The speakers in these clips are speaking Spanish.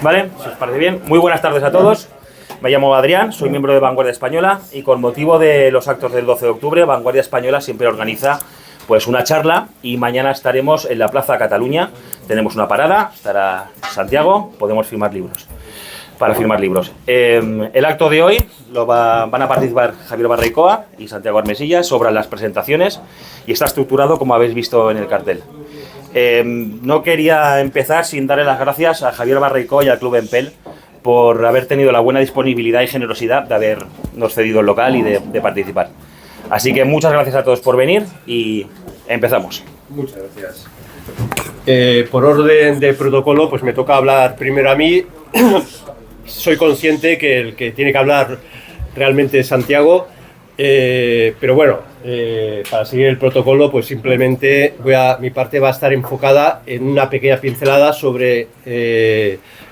Vale, si os parece bien. Muy buenas tardes a todos. Me llamo Adrián, soy miembro de Vanguardia Española y con motivo de los actos del 12 de octubre, Vanguardia Española siempre organiza pues una charla y mañana estaremos en la Plaza Cataluña. Tenemos una parada, estará Santiago, podemos firmar libros. Para firmar libros. El acto de hoy van a participar Javier Barreicoa y Santiago Armesilla sobre las presentaciones y está estructurado como habéis visto en el cartel. No quería empezar sin darle las gracias a Javier Barreicoa y al Club Empel por haber tenido la buena disponibilidad y generosidad de habernos cedido el local y de participar. Así que muchas gracias a todos por venir y empezamos. Muchas gracias. Por orden de protocolo, pues me toca hablar primero a mí. Soy consciente que el que tiene que hablar realmente es Santiago, pero bueno, para seguir el protocolo, pues simplemente mi parte va a estar enfocada en una pequeña pincelada sobre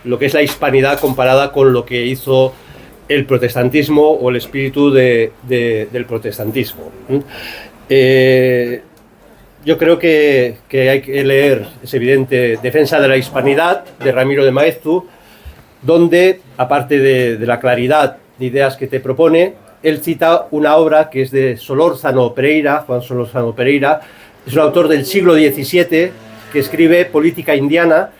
lo que es la hispanidad comparada con lo que hizo el protestantismo o el espíritu del protestantismo. Yo creo que hay que leer, es evidente, Defensa de la Hispanidad, de Ramiro de Maeztu, donde, aparte de la claridad de ideas que te propone, él cita una obra que es de Solórzano Pereira, Juan Solórzano Pereira, es un autor del siglo XVII que escribe Política Indiana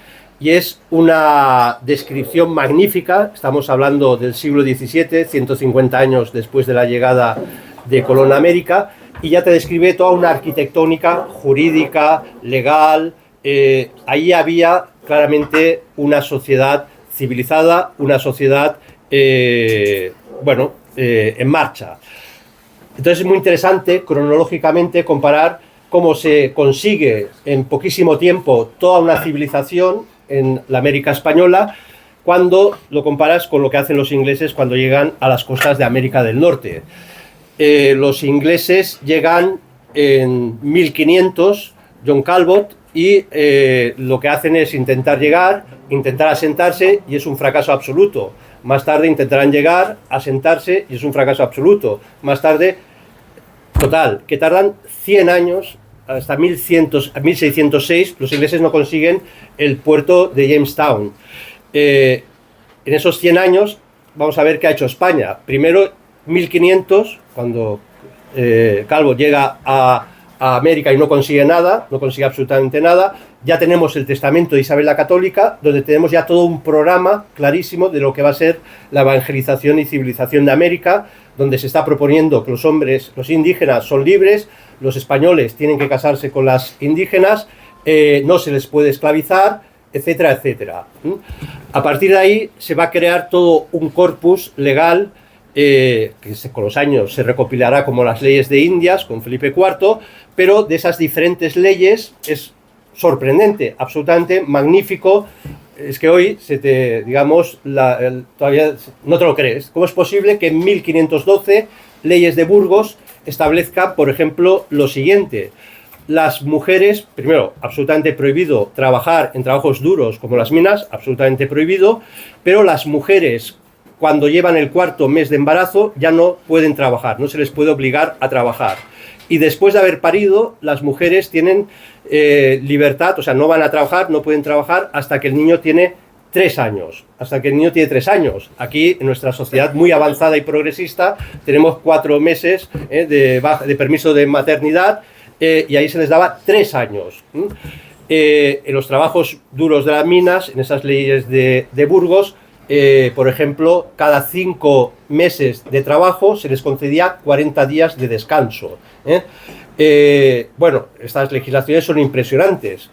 y es una descripción magnífica. Estamos hablando del siglo XVII, 150 años después de la llegada de Colón a América, y ya te describe toda una arquitectónica jurídica, legal. Ahí había claramente una sociedad civilizada, una sociedad en marcha. Entonces es muy interesante cronológicamente comparar cómo se consigue en poquísimo tiempo toda una civilización en la América española cuando lo comparas con lo que hacen los ingleses cuando llegan a las costas de América del Norte. Los ingleses llegan en 1500, John Calvert, y lo que hacen es intentar asentarse y es un fracaso absoluto. Más tarde intentarán llegar, asentarse y es un fracaso absoluto. Más tarde, total, que tardan 100 años, hasta 1606, los ingleses no consiguen el puerto de Jamestown. En esos 100 años, vamos a ver qué ha hecho España. Primero, 1500, cuando Calvo llega a América y no consigue nada, no consigue absolutamente nada. Ya tenemos el testamento de Isabel la Católica, donde tenemos ya todo un programa clarísimo de lo que va a ser la evangelización y civilización de América, donde se está proponiendo que los hombres, los indígenas son libres, los españoles tienen que casarse con las indígenas, no se les puede esclavizar, etcétera, etcétera. A partir de ahí se va a crear todo un corpus legal que con los años se recopilará como las leyes de Indias con Felipe IV, pero de esas diferentes leyes es sorprendente, absolutamente magnífico. Es que hoy todavía no te lo crees. ¿Cómo es posible que en 1512 leyes de Burgos establezcan, por ejemplo, lo siguiente? Las mujeres, primero, absolutamente prohibido trabajar en trabajos duros como las minas, absolutamente prohibido, pero las mujeres, cuando llevan el cuarto mes de embarazo, ya no pueden trabajar, no se les puede obligar a trabajar. Y después de haber parido, las mujeres tienen libertad, o sea, no van a trabajar, no pueden trabajar hasta que el niño tiene 3 años. Hasta que el niño tiene 3 años. Aquí, en nuestra sociedad muy avanzada y progresista, tenemos 4 meses de permiso de maternidad y ahí se les daba 3 años. En los trabajos duros de las minas, en esas leyes de Burgos, por ejemplo, cada 5 meses de trabajo se les concedía 40 días de descanso. Bueno, estas legislaciones son impresionantes.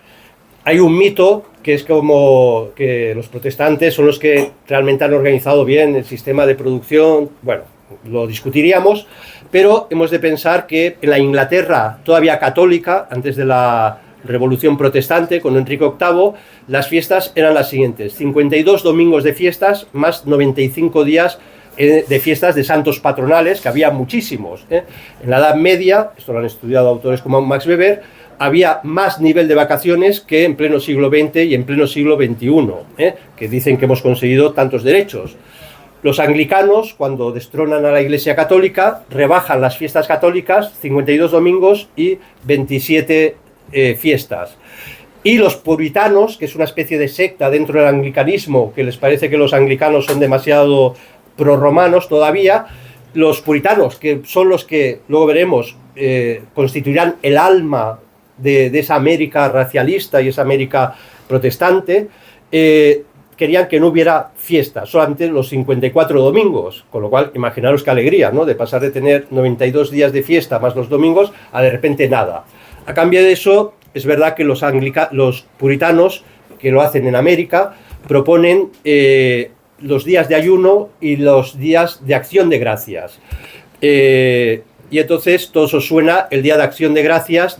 Hay un mito que es como que los protestantes son los que realmente han organizado bien el sistema de producción. Bueno, lo discutiríamos, pero hemos de pensar que en la Inglaterra todavía católica, antes de la Revolución Protestante con Enrique VIII, las fiestas eran las siguientes: 52 domingos de fiestas más 95 días de fiestas de santos patronales, que había muchísimos. En la Edad Media, esto lo han estudiado autores como Max Weber, había más nivel de vacaciones que en pleno siglo XX y en pleno siglo XXI, que dicen que hemos conseguido tantos derechos. Los anglicanos, cuando destronan a la Iglesia Católica, rebajan las fiestas católicas, 52 domingos y 27 fiestas. y los puritanos, que es una especie de secta dentro del anglicanismo, que les parece que los anglicanos son demasiado prorromanos todavía. Los puritanos, que son los que, luego veremos, constituirán el alma de esa América racialista y esa América protestante, querían que no hubiera fiesta, solamente los 54 domingos, con lo cual imaginaros qué alegría, ¿no?, de pasar de tener 92 días de fiesta más los domingos a de repente nada. A cambio de eso, es verdad que los puritanos, que lo hacen en América, proponen los días de ayuno y los días de acción de gracias. Y entonces todo eso suena el Día de Acción de Gracias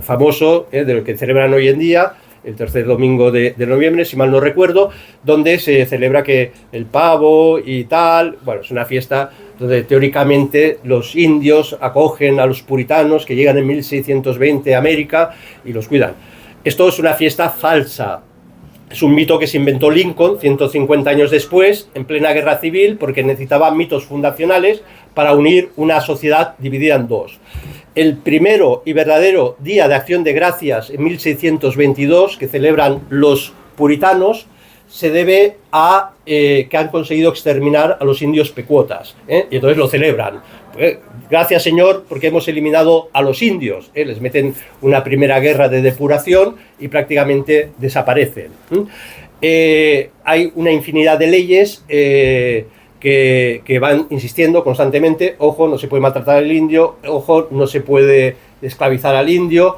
famoso, de lo que celebran hoy en día, el tercer domingo de noviembre, si mal no recuerdo, donde se celebra que el pavo y tal. Bueno, es una fiesta donde teóricamente los indios acogen a los puritanos que llegan en 1620 a América y los cuidan. Esto es una fiesta falsa. Es un mito que se inventó Lincoln 150 años después, en plena guerra civil, porque necesitaba mitos fundacionales para unir una sociedad dividida en dos. El primero y verdadero Día de Acción de Gracias en 1622, que celebran los puritanos, se debe a que han conseguido exterminar a los indios pecuotas, y entonces lo celebran. Gracias, Señor, porque hemos eliminado a los indios. Les meten una primera guerra de depuración y prácticamente desaparecen. Hay una infinidad de leyes que van insistiendo constantemente. Ojo, no se puede maltratar al indio. Ojo, no se puede esclavizar al indio.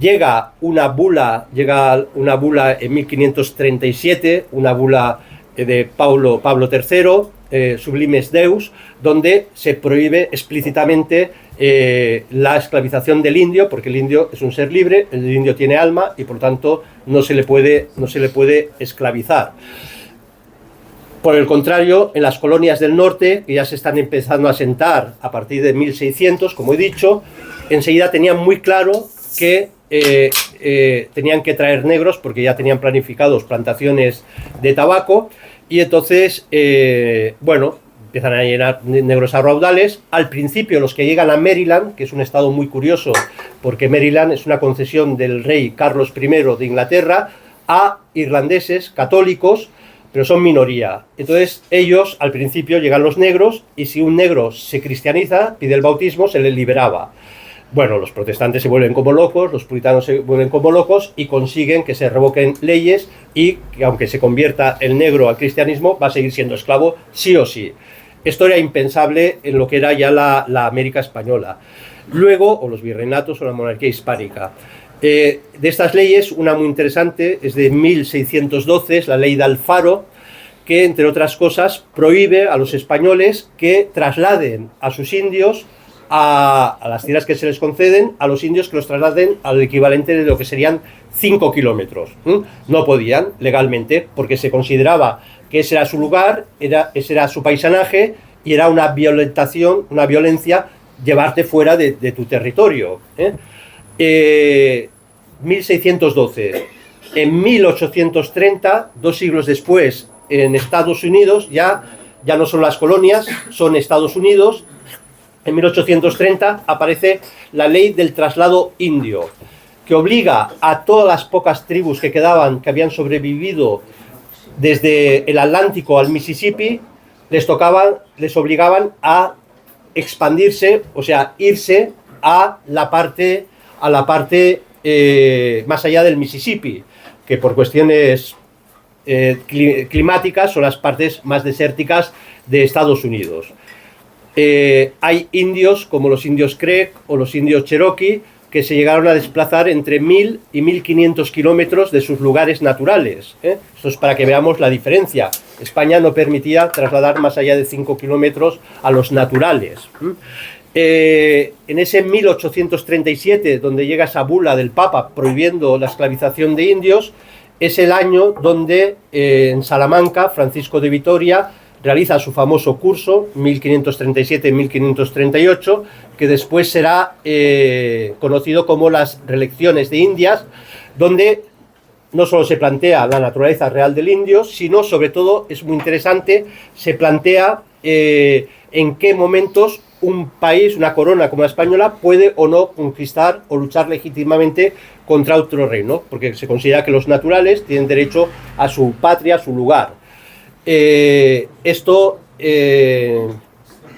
Llega una bula en 1537, una bula de Pablo III, Sublimes Deus, donde se prohíbe explícitamente la esclavización del indio, porque el indio es un ser libre, el indio tiene alma y por tanto no se le puede esclavizar. Por el contrario, en las colonias del norte, que ya se están empezando a asentar a partir de 1600, como he dicho, enseguida tenían muy claro que tenían que traer negros porque ya tenían planificados plantaciones de tabaco. Y entonces, empiezan a llenar negros a raudales. Al principio, los que llegan a Maryland, que es un estado muy curioso, porque Maryland es una concesión del rey Carlos I de Inglaterra a irlandeses católicos, pero son minoría. Entonces, ellos, al principio, llegan los negros, y si un negro se cristianiza, pide el bautismo, se le liberaba. Bueno, los protestantes se vuelven como locos, los puritanos se vuelven como locos y consiguen que se revoquen leyes y que aunque se convierta el negro al cristianismo, va a seguir siendo esclavo sí o sí. Esto era impensable en lo que era ya la América española. Luego, o los virreinatos o la monarquía hispánica. De estas leyes, una muy interesante es de 1612, es la ley de Alfaro, que entre otras cosas prohíbe a los españoles que trasladen a sus indios a las tierras que se les conceden, a los indios que los trasladen al equivalente de lo que serían 5 kilómetros. No podían legalmente, porque se consideraba que ese era su lugar, ese era su paisanaje, y era una violencia llevarte fuera de tu territorio. 1612. En 1830, 2 siglos después, en Estados Unidos, ya no son las colonias, son Estados Unidos. En 1830 aparece la ley del traslado indio, que obliga a todas las pocas tribus que quedaban, que habían sobrevivido desde el Atlántico al Mississippi, les obligaban a expandirse, o sea, irse a la parte más allá del Mississippi, que por cuestiones climáticas son las partes más desérticas de Estados Unidos. Hay indios como los indios Creek o los indios Cherokee que se llegaron a desplazar entre 1000 y 1500 kilómetros de sus lugares naturales. Esto es para que veamos la diferencia. España no permitía trasladar más allá de 5 kilómetros a los naturales. En ese 1837, donde llega esa bula del Papa prohibiendo la esclavización de indios, es el año donde en Salamanca Francisco de Vitoria realiza su famoso curso, 1537-1538, que después será conocido como las reelecciones de Indias, donde no solo se plantea la naturaleza real del indio, sino, sobre todo, es muy interesante, se plantea en qué momentos un país, una corona como la española, puede o no conquistar o luchar legítimamente contra otro reino, porque se considera que los naturales tienen derecho a su patria, a su lugar. Esto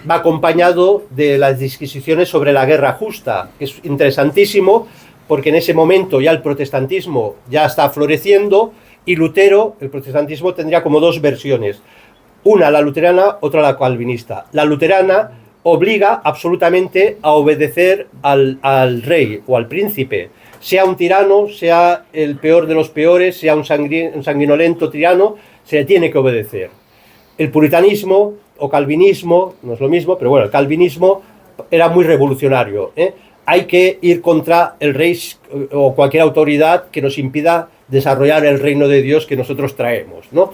va acompañado de las disquisiciones sobre la guerra justa, que es interesantísimo, porque en ese momento ya el protestantismo ya está floreciendo y Lutero, el protestantismo, tendría como dos versiones. Una la luterana, otra la calvinista. La luterana obliga absolutamente a obedecer al rey o al príncipe, sea un tirano, sea el peor de los peores, sea un sanguinolento tirano, se le tiene que obedecer. El puritanismo o calvinismo, no es lo mismo, pero bueno, el calvinismo era muy revolucionario, ¿eh? Hay que ir contra el rey o cualquier autoridad que nos impida desarrollar el reino de Dios que nosotros traemos, ¿no?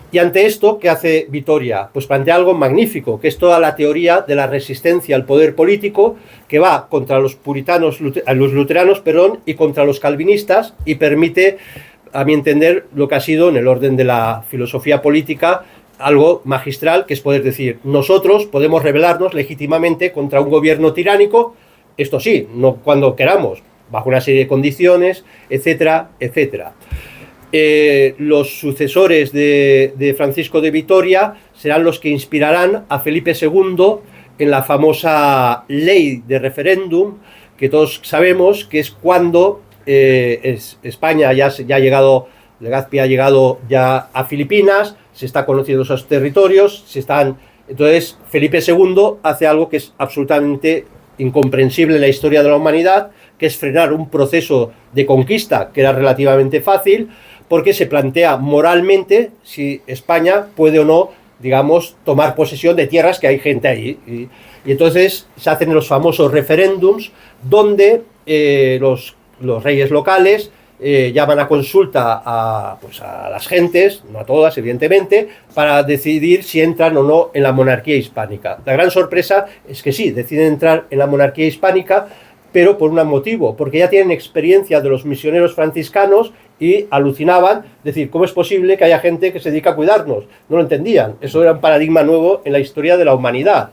Y ante esto, ¿qué hace Vitoria? Pues plantea algo magnífico, que es toda la teoría de la resistencia al poder político, que va contra los puritanos, los luteranos, perdón, y contra los calvinistas, y permite, a mi entender, lo que ha sido, en el orden de la filosofía política, algo magistral, que es poder decir, nosotros podemos rebelarnos legítimamente contra un gobierno tiránico, esto sí, no cuando queramos, bajo una serie de condiciones, etcétera, etcétera. Los sucesores de Francisco de Vitoria serán los que inspirarán a Felipe II en la famosa ley de referéndum, que todos sabemos que es cuando España ya ha llegado, Legazpi ha llegado ya a Filipinas, se está conociendo esos territorios, entonces Felipe II hace algo que es absolutamente incomprensible en la historia de la humanidad, que es frenar un proceso de conquista que era relativamente fácil, porque se plantea moralmente si España puede o no, digamos, tomar posesión de tierras que hay gente ahí. Y entonces se hacen los famosos referéndums, donde los reyes locales llaman a consulta a las gentes, no a todas evidentemente, para decidir si entran o no en la monarquía hispánica. La gran sorpresa es que sí, deciden entrar en la monarquía hispánica, pero por un motivo, porque ya tienen experiencia de los misioneros franciscanos y alucinaban, decir, ¿cómo es posible que haya gente que se dedica a cuidarnos? No lo entendían, eso era un paradigma nuevo en la historia de la humanidad.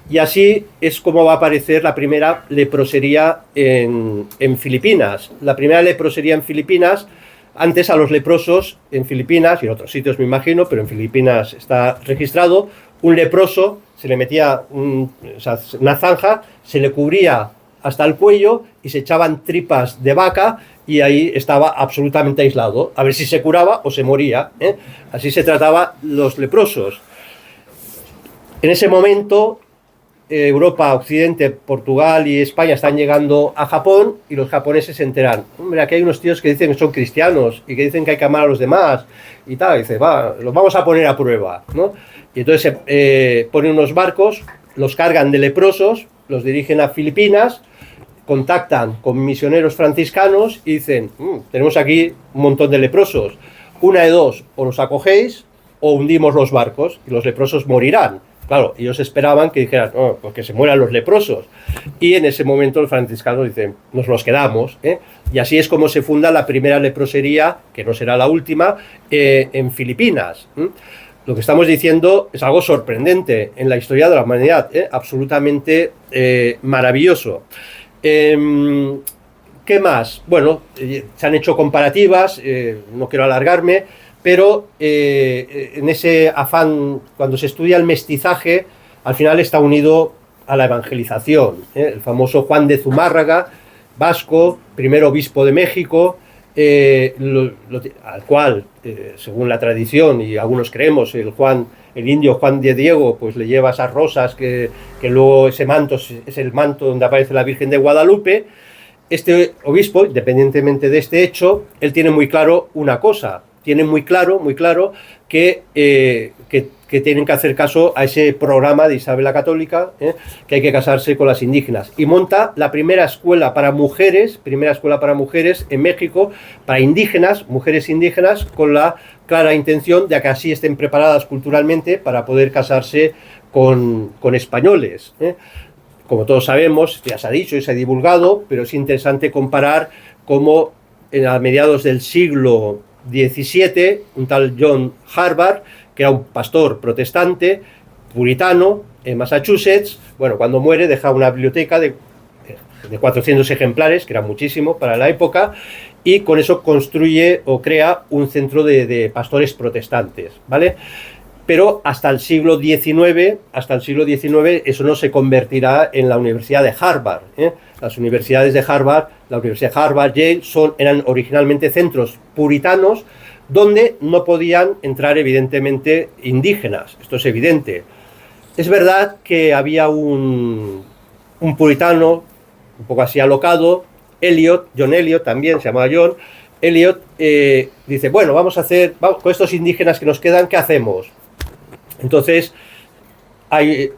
Y así es como va a aparecer la primera leprosería en Filipinas. La primera leprosería en Filipinas, antes a los leprosos en Filipinas, y en otros sitios me imagino, pero en Filipinas está registrado, un leproso se le metía una zanja, se le cubría hasta el cuello y se echaban tripas de vaca y ahí estaba absolutamente aislado, a ver si se curaba o se moría, ¿eh? Así se trataba los leprosos. En ese momento Europa, Occidente, Portugal y España están llegando a Japón y los japoneses se enteran, hombre, aquí hay unos tíos que dicen que son cristianos y que dicen que hay que amar a los demás y tal, y dice, va, los vamos a poner a prueba, ¿no? Y entonces ponen unos barcos, los cargan de leprosos, los dirigen a Filipinas, contactan con misioneros franciscanos y dicen, tenemos aquí un montón de leprosos, una de dos, o los acogéis o hundimos los barcos y los leprosos morirán. Claro, ellos esperaban que dijeran, oh, pues que se mueran los leprosos. Y en ese momento los franciscanos dicen, nos los quedamos, ¿eh? Y así es como se funda la primera leprosería, que no será la última, en Filipinas. Lo que estamos diciendo es algo sorprendente en la historia de la humanidad, absolutamente maravilloso. ¿Qué más? Bueno, se han hecho comparativas, no quiero alargarme, pero en ese afán, cuando se estudia el mestizaje, al final está unido a la evangelización. El famoso Juan de Zumárraga, vasco, primer obispo de México, al cual, según la tradición, y algunos creemos, el indio Juan de Diego, pues le lleva esas rosas que luego ese manto es el manto donde aparece la Virgen de Guadalupe. Este obispo, independientemente de este hecho, él tiene muy claro una cosa, tiene muy claro que tienen que hacer caso a ese programa de Isabel la Católica, que hay que casarse con las indígenas. Y monta la primera escuela para mujeres en México, para indígenas, mujeres indígenas, con la clara intención de que así estén preparadas culturalmente para poder casarse con españoles. Como todos sabemos, ya se ha dicho y se ha divulgado, pero es interesante comparar cómo a mediados del siglo XVII, un tal John Harvard, que era un pastor protestante, puritano en Massachusetts. Bueno, cuando muere deja una biblioteca de 400 ejemplares, que era muchísimo para la época, y con eso construye o crea un centro de pastores protestantes, ¿vale? Pero hasta el siglo XIX eso no se convertirá en la Universidad de Harvard, ¿eh? Las universidades de Harvard, la Universidad de Harvard, Yale, eran originalmente centros puritanos donde no podían entrar evidentemente indígenas, esto es evidente. Es verdad que había un puritano, un poco así alocado, John Eliot también, se llamaba John Eliot, dice, bueno, vamos, con estos indígenas que nos quedan, ¿qué hacemos? Entonces,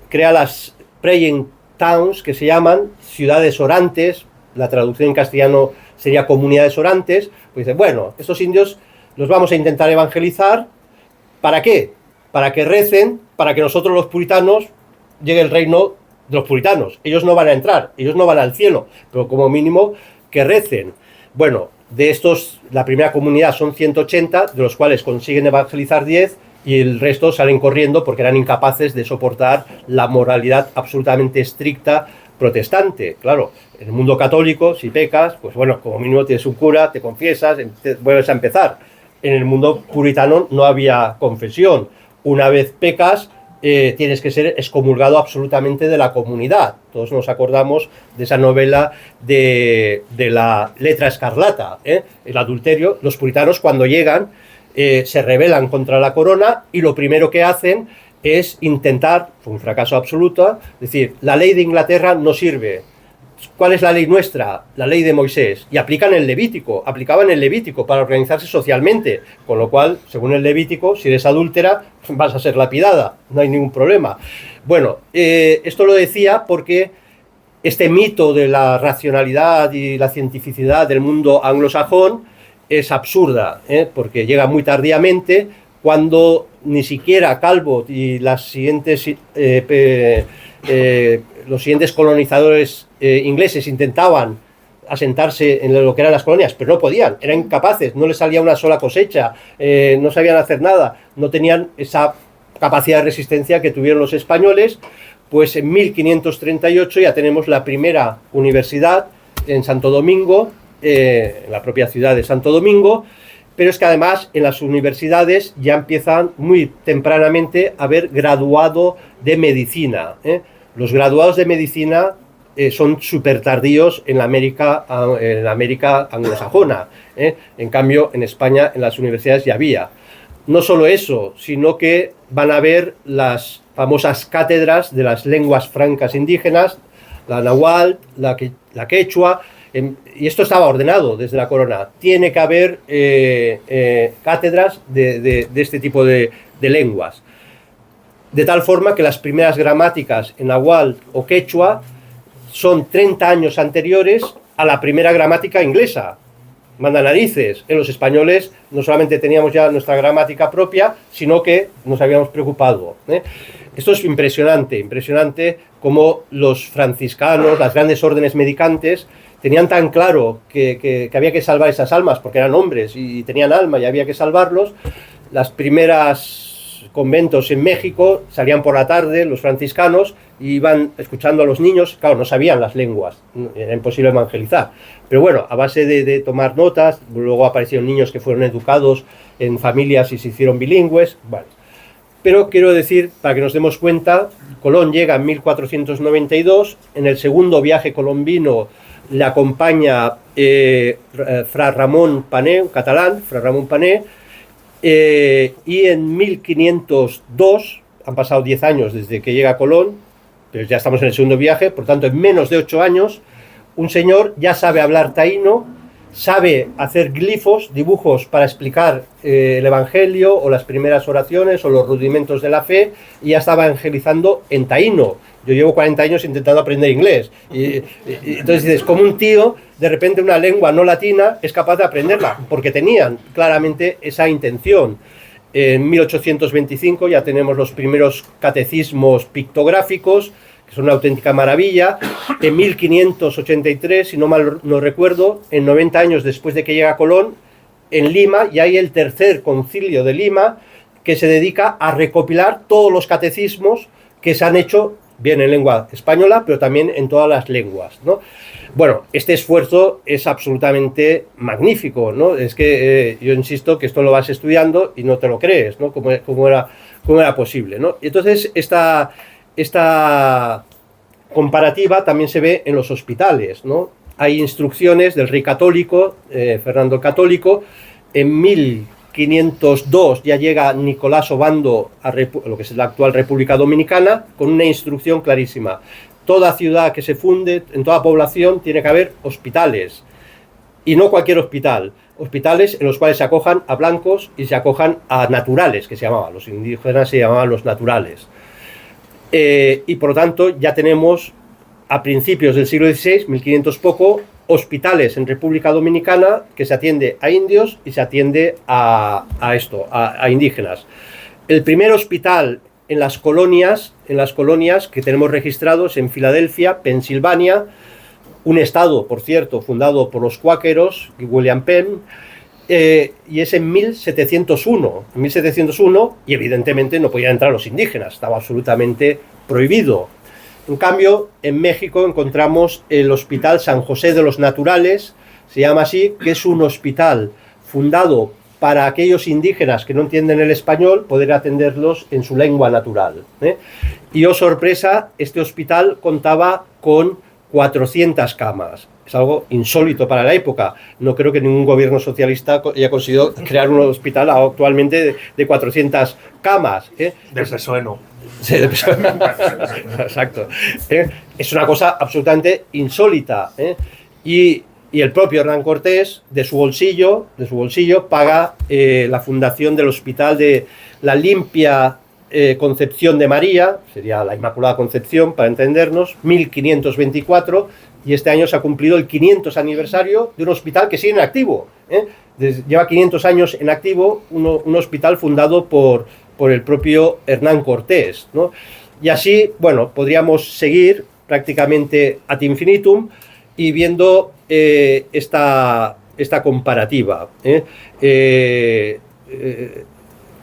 crea las praying towns, que se llaman ciudades orantes, la traducción en castellano sería comunidades orantes, pues dice, bueno, estos indios los vamos a intentar evangelizar, ¿para qué? Para que recen, para que nosotros los puritanos llegue el reino de los puritanos. Ellos no van a entrar, ellos no van al cielo, pero como mínimo que recen. Bueno, de estos, la primera comunidad son 180, de los cuales consiguen evangelizar 10, y el resto salen corriendo porque eran incapaces de soportar la moralidad absolutamente estricta protestante. Claro, en el mundo católico, si pecas, pues bueno, como mínimo tienes un cura, te confiesas, vuelves a empezar. En el mundo puritano no había confesión. Una vez pecas, tienes que ser excomulgado absolutamente de la comunidad. Todos nos acordamos de esa novela de la letra escarlata, el adulterio. Los puritanos, cuando llegan, se rebelan contra la corona y lo primero que hacen es intentar, fue un fracaso absoluto, decir, la ley de Inglaterra no sirve. ¿Cuál es la ley nuestra? La ley de Moisés. Y aplicaban el Levítico para organizarse socialmente, con lo cual, según el Levítico, si eres adúltera, vas a ser lapidada, no hay ningún problema. Bueno, esto lo decía porque este mito de la racionalidad y la cientificidad del mundo anglosajón es absurda, porque llega muy tardíamente, cuando ni siquiera Calvert y los siguientes colonizadores ingleses intentaban asentarse en lo que eran las colonias, pero no podían, eran incapaces, no les salía una sola cosecha, no sabían hacer nada, no tenían esa capacidad de resistencia que tuvieron los españoles. Pues en 1538 ya tenemos la primera universidad en Santo Domingo, en la propia ciudad de Santo Domingo, pero es que además en las universidades ya empiezan muy tempranamente a haber graduado de medicina. Los graduados de medicina son súper tardíos en la América anglosajona. En cambio, en España, en las universidades ya había. No solo eso, sino que van a haber las famosas cátedras de las lenguas francas indígenas, la náhuatl, la quechua, y esto estaba ordenado desde la corona. Tiene que haber cátedras de este tipo de lenguas. De tal forma que las primeras gramáticas en náhuatl o quechua son 30 años anteriores a la primera gramática inglesa. Manda narices. En los españoles no solamente teníamos ya nuestra gramática propia, sino que nos habíamos preocupado. Esto es impresionante como los franciscanos, las grandes órdenes mendicantes, tenían tan claro que había que salvar esas almas, porque eran hombres y tenían alma y había que salvarlos. Las primeras conventos en México salían por la tarde los franciscanos y iban escuchando a los niños. Claro, no sabían las lenguas, era imposible evangelizar, pero bueno, a base de tomar notas. Luego aparecieron niños que fueron educados en familias y se hicieron bilingües. Bueno, pero quiero decir, para que nos demos cuenta, Colón llega en 1492, en el segundo viaje colombino le acompaña Fra Ramón Pané, un catalán, Fra Ramón Pané, y en 1502, han pasado 10 años desde que llega Colón, pero ya estamos en el segundo viaje, por tanto en menos de 8 años, un señor ya sabe hablar taíno, sabe hacer glifos, dibujos para explicar el Evangelio o las primeras oraciones o los rudimentos de la fe, y ya estaba evangelizando en taíno. Yo llevo 40 años intentando aprender inglés. Y entonces dices, como un tío, de repente una lengua no latina, es capaz de aprenderla, porque tenían claramente esa intención. En 1825 ya tenemos los primeros catecismos pictográficos, que son una auténtica maravilla. En 1583, si no mal no recuerdo, en 90 años después de que llega Colón, en Lima, ya hay el tercer concilio de Lima, que se dedica a recopilar todos los catecismos que se han hecho bien en lengua española, pero también en todas las lenguas, ¿no? Bueno, este esfuerzo es absolutamente magnífico, ¿no? Es que yo insisto que esto lo vas estudiando y no te lo crees, ¿no? Cómo era posible, ¿no? Y entonces esta comparativa también se ve en los hospitales, ¿no? Hay instrucciones del rey católico, Fernando el Católico. En 1502 ya llega Nicolás Obando a lo que es la actual República Dominicana, con una instrucción clarísima. Toda ciudad que se funde, en toda población, tiene que haber hospitales. Y no cualquier hospital. Hospitales en los cuales se acojan a blancos y se acojan a naturales, que se llamaban. Los indígenas se llamaban los naturales. Y por lo tanto ya tenemos a principios del siglo XVI, 1500 poco, hospitales en República Dominicana que se atiende a indios y se atiende a indígenas. El primer hospital en las colonias que tenemos registrados en Filadelfia, Pensilvania, un estado, por cierto, fundado por los cuáqueros, William Penn, y es en 1701. En 1701, y evidentemente no podían entrar los indígenas, estaba absolutamente prohibido. En cambio, en México encontramos el Hospital San José de los Naturales, se llama así, que es un hospital fundado para aquellos indígenas que no entienden el español, poder atenderlos en su lengua natural. Y, oh sorpresa, este hospital contaba con 400 camas. Es algo insólito para la época. No creo que ningún gobierno socialista haya conseguido crear un hospital actualmente de 400 camas. Del PSOE no. Sí, exacto. Es una cosa absolutamente insólita. Y el propio Hernán Cortés, de su bolsillo, paga la fundación del Hospital de la Limpia Concepción de María, sería la Inmaculada Concepción, para entendernos, 1524, y este año se ha cumplido el 500 aniversario de un hospital que sigue en activo. Lleva 500 años en activo, un hospital fundado por el propio Hernán Cortés, ¿no? Y así, bueno, podríamos seguir prácticamente ad infinitum y viendo esta comparativa.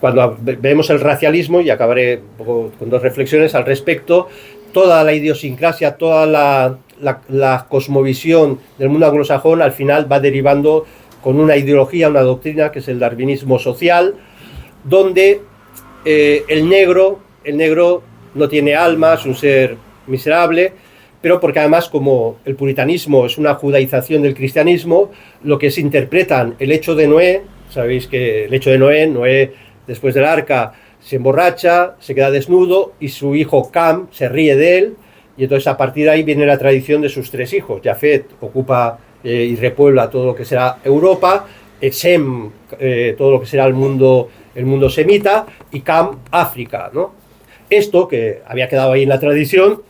Cuando vemos el racialismo, y acabaré un poco con dos reflexiones al respecto, toda la idiosincrasia, toda la cosmovisión del mundo anglosajón al final va derivando con una ideología, una doctrina que es el darwinismo social, donde el negro no tiene alma, es un ser miserable, pero porque además, como el puritanismo es una judaización del cristianismo, lo que se interpretan el hecho de Noé, sabéis que el hecho de Noé después del arca se emborracha, se queda desnudo y su hijo Cam se ríe de él, y entonces a partir de ahí viene la tradición de sus tres hijos. Jafet ocupa y repuebla todo lo que será Europa, Sem todo lo que será el mundo semita, y Cam África, ¿no? Esto, que había quedado ahí en la tradición,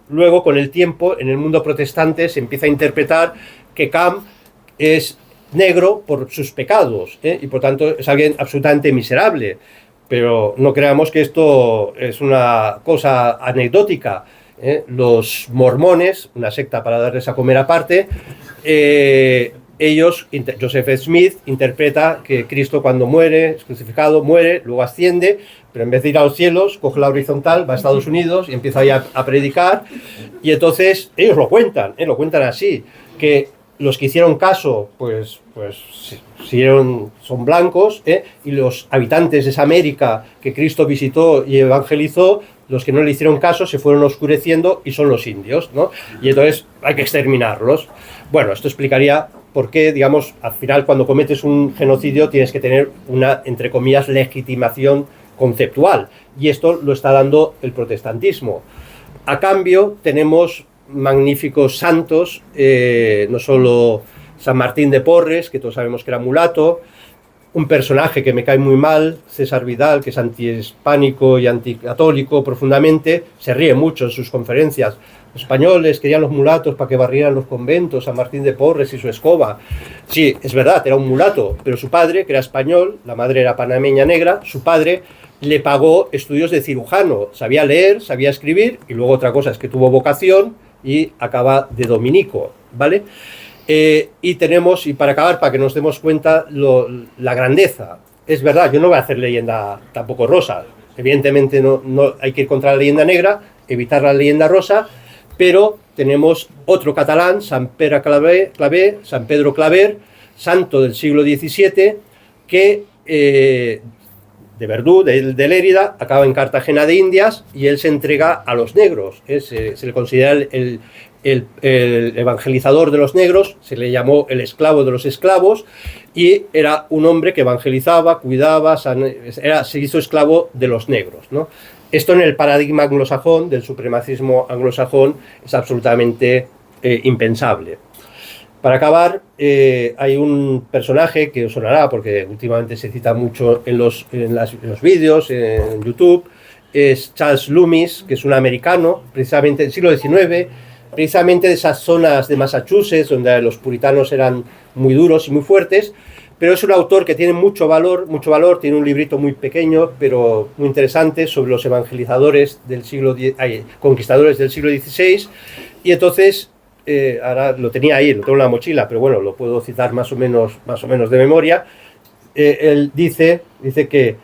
luego con el tiempo en el mundo protestante se empieza a interpretar que Cam es negro por sus pecados, y por tanto es alguien absolutamente miserable. Pero no creamos que esto es una cosa anecdótica. Los mormones, una secta para darles a comer aparte, Joseph Smith interpreta que Cristo, cuando muere, es crucificado, muere, luego asciende, pero en vez de ir a los cielos, coge la horizontal, va a Estados Unidos y empieza ahí a predicar. Y entonces ellos lo cuentan así, que los que hicieron caso, pues son blancos, y los habitantes de esa América que Cristo visitó y evangelizó, los que no le hicieron caso se fueron oscureciendo y son los indios, ¿no? Y entonces hay que exterminarlos. Bueno, esto explicaría por qué, digamos, al final cuando cometes un genocidio tienes que tener una, entre comillas, legitimación conceptual, y esto lo está dando el protestantismo. A cambio tenemos magníficos santos, no solo San Martín de Porres, que todos sabemos que era mulato, un personaje que me cae muy mal, César Vidal, que es antihispánico y anticatólico profundamente, se ríe mucho en sus conferencias. Los españoles querían los mulatos para que barrieran los conventos, San Martín de Porres y su escoba. Sí, es verdad, era un mulato, pero su padre, que era español, la madre era panameña negra, su padre le pagó estudios de cirujano, sabía leer, sabía escribir, y luego otra cosa es que tuvo vocación y acaba de dominico, ¿vale? Y tenemos, y para acabar, para que nos demos cuenta la grandeza, es verdad, yo no voy a hacer leyenda tampoco rosa, evidentemente no hay que ir contra la leyenda negra, evitar la leyenda rosa, pero tenemos otro catalán, San Pedro Claver, santo del siglo XVII, que de Verdú, de Lérida, acaba en Cartagena de Indias y él se entrega a los negros. Se le considera el evangelizador de los negros, se le llamó el esclavo de los esclavos, y era un hombre que evangelizaba, cuidaba, se hizo esclavo de los negros, ¿no? Esto en el paradigma anglosajón, del supremacismo anglosajón, es absolutamente impensable. Para acabar, hay un personaje que os sonará, porque últimamente se cita mucho en los vídeos, en YouTube, es Charles Loomis, que es un americano, precisamente del siglo XIX, precisamente de esas zonas de Massachusetts, donde los puritanos eran muy duros y muy fuertes, pero es un autor que tiene mucho valor, tiene un librito muy pequeño, pero muy interesante, sobre los evangelizadores del conquistadores del siglo XVI, y entonces, ahora lo tenía ahí, lo tengo en la mochila, pero bueno, lo puedo citar más o menos de memoria. Él dice que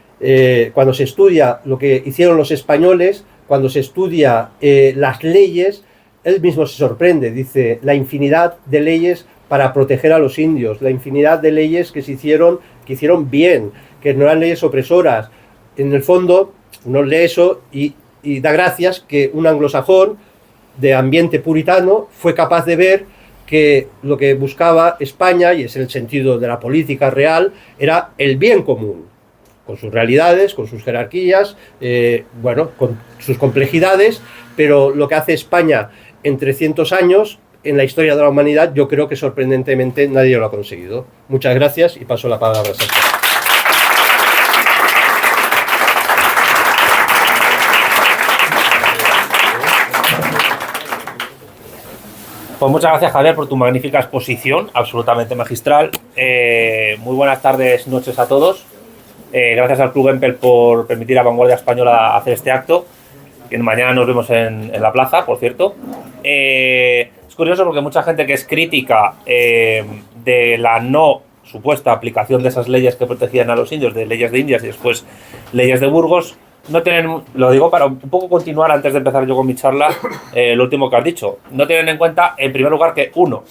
cuando se estudia lo que hicieron los españoles, cuando se estudia las leyes, él mismo se sorprende, dice, la infinidad de leyes para proteger a los indios, la infinidad de leyes que hicieron bien, que no eran leyes opresoras. En el fondo, uno lee eso y da gracias que un anglosajón de ambiente puritano fue capaz de ver que lo que buscaba España, y es el sentido de la política real, era el bien común, con sus realidades, con sus jerarquías, con sus complejidades, pero lo que hace España en 300 años, en la historia de la humanidad, yo creo que sorprendentemente nadie lo ha conseguido. Muchas gracias y paso la palabra a Sasha. Pues muchas gracias, Javier, por tu magnífica exposición, absolutamente magistral. Muy buenas tardes, noches a todos. Gracias al Club Empel por permitir a Vanguardia Española hacer este acto. Que mañana nos vemos en la plaza, por cierto. Es curioso porque mucha gente que es crítica de la no supuesta aplicación de esas leyes que protegían a los indios, de leyes de Indias y después leyes de Burgos, no tienen, lo digo para un poco continuar antes de empezar yo con mi charla, lo último que has dicho, no tienen en cuenta, en primer lugar, que uno,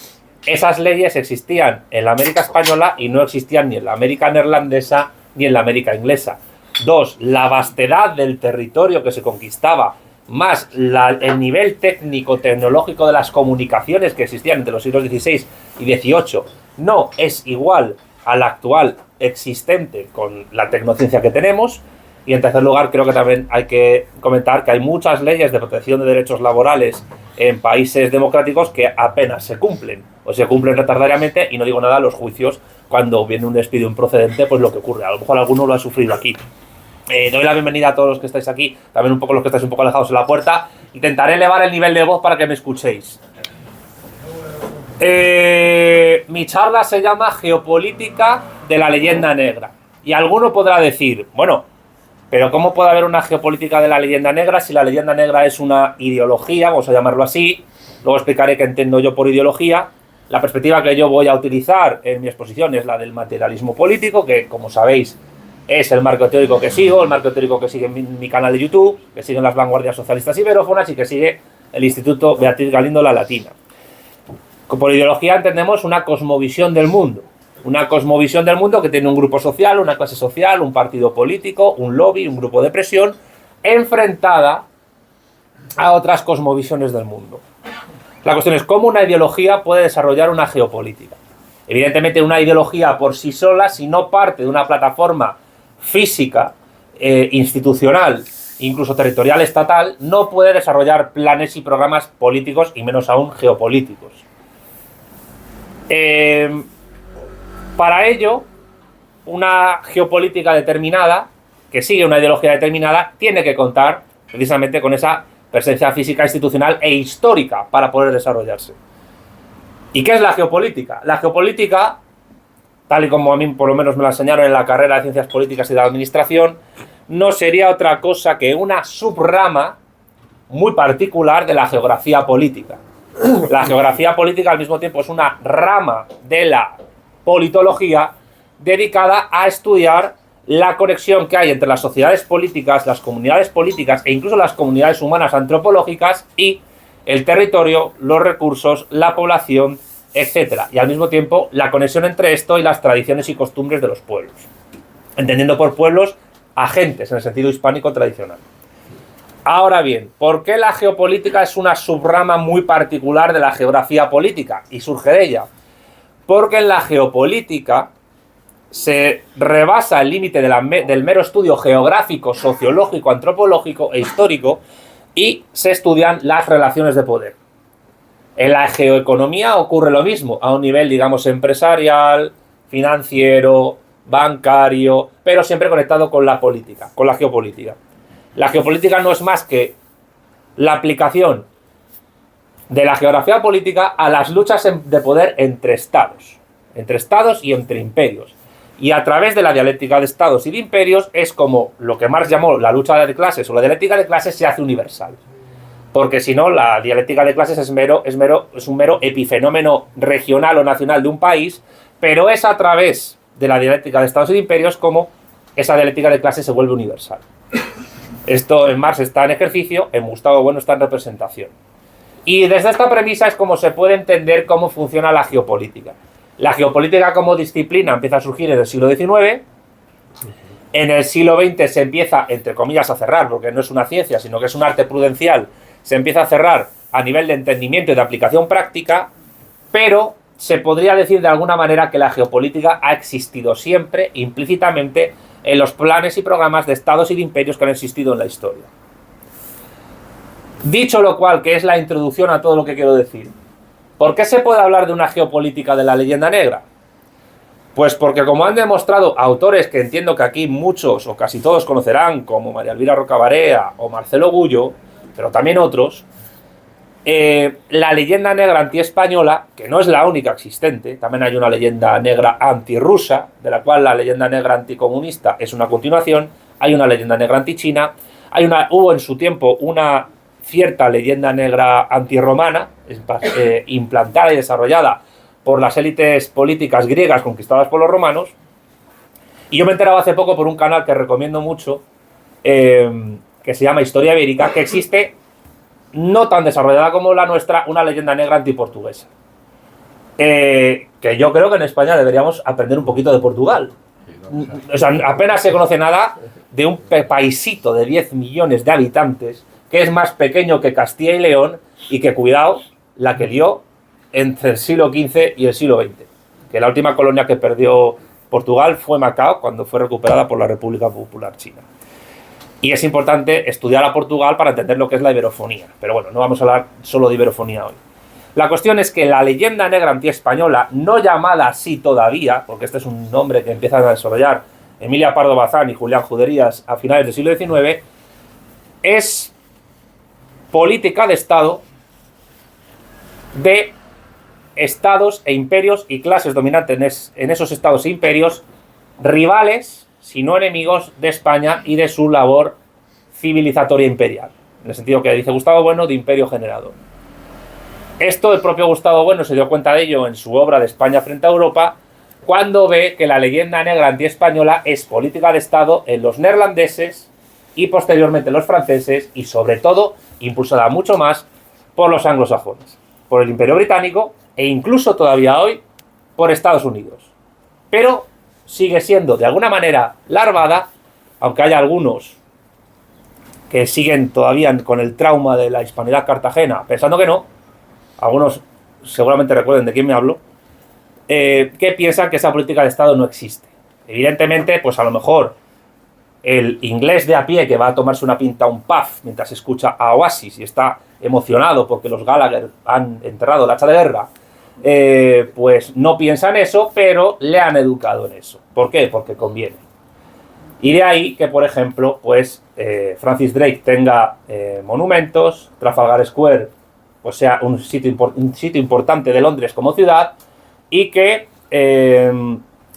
esas leyes existían en la América española y no existían ni en la América neerlandesa ni en la América inglesa. Dos, la vastedad del territorio que se conquistaba, más el nivel técnico-tecnológico de las comunicaciones que existían entre los siglos XVI y XVIII, no es igual al actual existente con la tecnociencia que tenemos. Y en tercer lugar, creo que también hay que comentar que hay muchas leyes de protección de derechos laborales en países democráticos que apenas se cumplen, o se cumplen retardariamente, y no digo nada, los juicios, cuando viene un despido improcedente, pues lo que ocurre. A lo mejor alguno lo ha sufrido aquí. Doy la bienvenida a todos los que estáis aquí, también un poco los que estáis un poco alejados en la puerta. Intentaré elevar el nivel de voz para que me escuchéis. Mi charla se llama Geopolítica de la leyenda negra. Y alguno podrá decir, bueno, pero ¿cómo puede haber una geopolítica de la leyenda negra si la leyenda negra es una ideología, vamos a llamarlo así? Luego explicaré qué entiendo yo por ideología. La perspectiva que yo voy a utilizar en mi exposición es la del materialismo político, que, como sabéis, es el marco teórico que sigo, el marco teórico que sigue en mi canal de YouTube, que siguen las vanguardias socialistas iberófonas y que sigue el Instituto Beatriz Galindo La Latina. Por ideología entendemos una cosmovisión del mundo. Una cosmovisión del mundo que tiene un grupo social, una clase social, un partido político, un lobby, un grupo de presión, enfrentada a otras cosmovisiones del mundo. La cuestión es cómo una ideología puede desarrollar una geopolítica. Evidentemente, una ideología por sí sola, si no parte de una plataforma física, institucional, incluso territorial, estatal, no puede desarrollar planes y programas políticos, y menos aún geopolíticos. Para ello, una geopolítica determinada, que sigue una ideología determinada, tiene que contar precisamente con esa presencia física, institucional e histórica para poder desarrollarse. ¿Y qué es la geopolítica? La geopolítica, tal y como a mí por lo menos me la enseñaron en la carrera de Ciencias Políticas y de Administración, no sería otra cosa que una subrama muy particular de la geografía política. La geografía política al mismo tiempo es una rama de la politología dedicada a estudiar la conexión que hay entre las sociedades políticas, las comunidades políticas e incluso las comunidades humanas antropológicas y el territorio, los recursos, la población, etcétera. Y al mismo tiempo la conexión entre esto y las tradiciones y costumbres de los pueblos. Entendiendo por pueblos agentes en el sentido hispánico tradicional. Ahora bien, ¿por qué la geopolítica es una subrama muy particular de la geografía política? Y surge de ella. Porque en la geopolítica se rebasa el límite del mero estudio geográfico, sociológico, antropológico e histórico y se estudian las relaciones de poder. En la geoeconomía ocurre lo mismo, a un nivel, digamos, empresarial, financiero, bancario, pero siempre conectado con la política, con la geopolítica. La geopolítica no es más que la aplicación de la geografía política a las luchas de poder entre estados y entre imperios. Y a través de la dialéctica de estados y de imperios es como lo que Marx llamó la lucha de clases o la dialéctica de clases se hace universal. Porque si no, la dialéctica de clases es un mero epifenómeno regional o nacional de un país, pero es a través de la dialéctica de estados y de imperios como esa dialéctica de clases se vuelve universal. Esto en Marx está en ejercicio, en Gustavo Bueno está en representación. Y desde esta premisa es como se puede entender cómo funciona la geopolítica. La geopolítica como disciplina empieza a surgir en el siglo XIX. En el siglo XX se empieza, entre comillas, a cerrar, porque no es una ciencia, sino que es un arte prudencial. Se empieza a cerrar a nivel de entendimiento y de aplicación práctica, pero se podría decir de alguna manera que la geopolítica ha existido siempre, implícitamente, en los planes y programas de estados y de imperios que han existido en la historia. Dicho lo cual, que es la introducción a todo lo que quiero decir, ¿por qué se puede hablar de una geopolítica de la leyenda negra? Pues porque, como han demostrado autores que entiendo que aquí muchos o casi todos conocerán, como María Elvira Rocabarea o Marcelo Gullo, pero también otros, la leyenda negra antiespañola, que no es la única existente, también hay una leyenda negra antirrusa, de la cual la leyenda negra anticomunista es una continuación, hay una leyenda negra antichina, hubo en su tiempo una cierta leyenda negra antirromana, implantada y desarrollada por las élites políticas griegas conquistadas por los romanos, y yo me he enterado hace poco por un canal que recomiendo mucho, que se llama Historia Ibérica, que existe, no tan desarrollada como la nuestra, una leyenda negra antiportuguesa. Que yo creo que en España deberíamos aprender un poquito de Portugal. O sea, apenas se conoce nada de un paisito de 10 millones de habitantes, que es más pequeño que Castilla y León, y que, cuidado, la que dio entre el siglo XV y el siglo XX. Que la última colonia que perdió Portugal fue Macao, cuando fue recuperada por la República Popular China. Y es importante estudiar a Portugal para entender lo que es la iberofonía. Pero bueno, no vamos a hablar solo de iberofonía hoy. La cuestión es que la leyenda negra antiespañola, no llamada así todavía, porque este es un nombre que empiezan a desarrollar Emilia Pardo Bazán y Julián Juderías a finales del siglo XIX, es política de Estado de estados e imperios y clases dominantes en esos estados e imperios, rivales, si no enemigos, de España y de su labor civilizatoria imperial. En el sentido que dice Gustavo Bueno, de imperio generador. Esto el propio Gustavo Bueno se dio cuenta de ello en su obra de España frente a Europa, cuando ve que la leyenda negra antiespañola es política de Estado en los neerlandeses y posteriormente en los franceses y sobre todo impulsada mucho más por los anglosajones, por el Imperio Británico e incluso todavía hoy por Estados Unidos. Pero sigue siendo de alguna manera larvada, aunque haya algunos que siguen todavía con el trauma de la hispanidad cartagena, pensando que no, algunos seguramente recuerden de quién me hablo, que piensan que esa política de Estado no existe. Evidentemente, pues a lo mejor el inglés de a pie que va a tomarse una pinta, un puff, mientras escucha a Oasis y está emocionado porque los Gallagher han enterrado el hacha de guerra, pues no piensa en eso, pero le han educado en eso. ¿Por qué? Porque conviene. Y de ahí que, por ejemplo, pues Francis Drake tenga monumentos, Trafalgar Square pues sea un sitio importante de Londres como ciudad, y que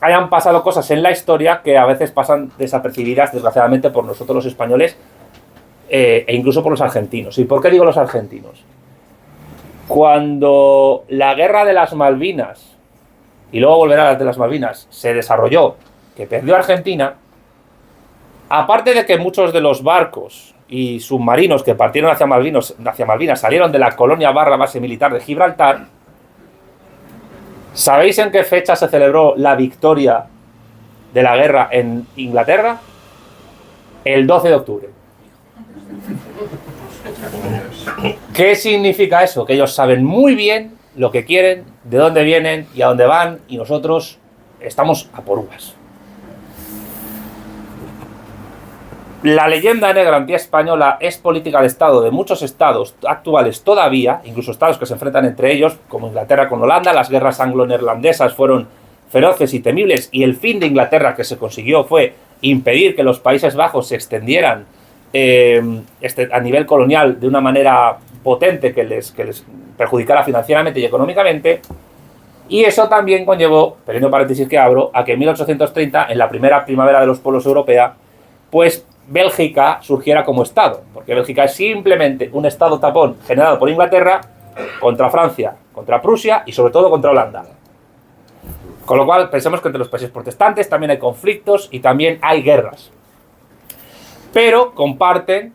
hayan pasado cosas en la historia que a veces pasan desapercibidas, desgraciadamente, por nosotros los españoles e incluso por los argentinos. ¿Y por qué digo los argentinos? Cuando la guerra de las Malvinas, y luego volverá a las de las Malvinas, se desarrolló, que perdió Argentina, aparte de que muchos de los barcos y submarinos que partieron hacia Malvinas salieron de la colonia barra base militar de Gibraltar, ¿sabéis en qué fecha se celebró la victoria de la guerra en Inglaterra? El 12 de octubre. ¿Qué significa eso? Que ellos saben muy bien lo que quieren, de dónde vienen y a dónde van, y nosotros estamos a por uvas. La leyenda negra antiespañola es política de Estado de muchos estados actuales todavía, incluso estados que se enfrentan entre ellos, como Inglaterra con Holanda. Las guerras anglo-neerlandesas fueron feroces y temibles, y el fin de Inglaterra que se consiguió fue impedir que los Países Bajos se extendieran a nivel colonial de una manera potente que les perjudicara financieramente y económicamente. Y eso también conllevó, pequeño paréntesis que abro, a que en 1830, en la primera primavera de los pueblos europea, pues Bélgica surgiera como Estado, porque Bélgica es simplemente un Estado tapón generado por Inglaterra contra Francia, contra Prusia y sobre todo contra Holanda. Con lo cual pensemos que entre los países protestantes también hay conflictos y también hay guerras. Pero comparten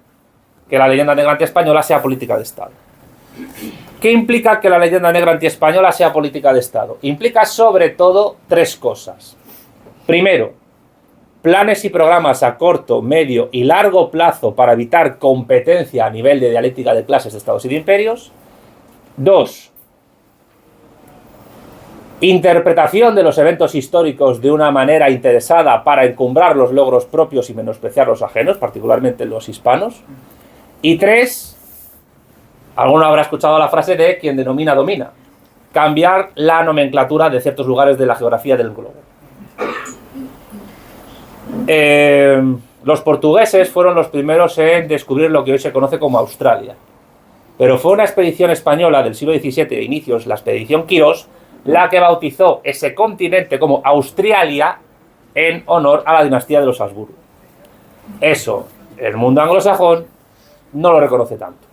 que la leyenda negra antiespañola sea política de Estado. ¿Qué implica que la leyenda negra antiespañola sea política de Estado? Implica sobre todo tres cosas. Primero, planes y programas a corto, medio y largo plazo para evitar competencia a nivel de dialéctica de clases de estados y de imperios. Dos, interpretación de los eventos históricos de una manera interesada para encumbrar los logros propios y menospreciar los ajenos, particularmente los hispanos. Y tres, alguno habrá escuchado la frase de quien denomina domina, cambiar la nomenclatura de ciertos lugares de la geografía del globo. Los portugueses fueron los primeros en descubrir lo que hoy se conoce como Australia, pero fue una expedición española del siglo XVII de inicios, la expedición Quirós, la que bautizó ese continente como Australia en honor a la dinastía de los Habsburgo. Eso, el mundo anglosajón no lo reconoce tanto.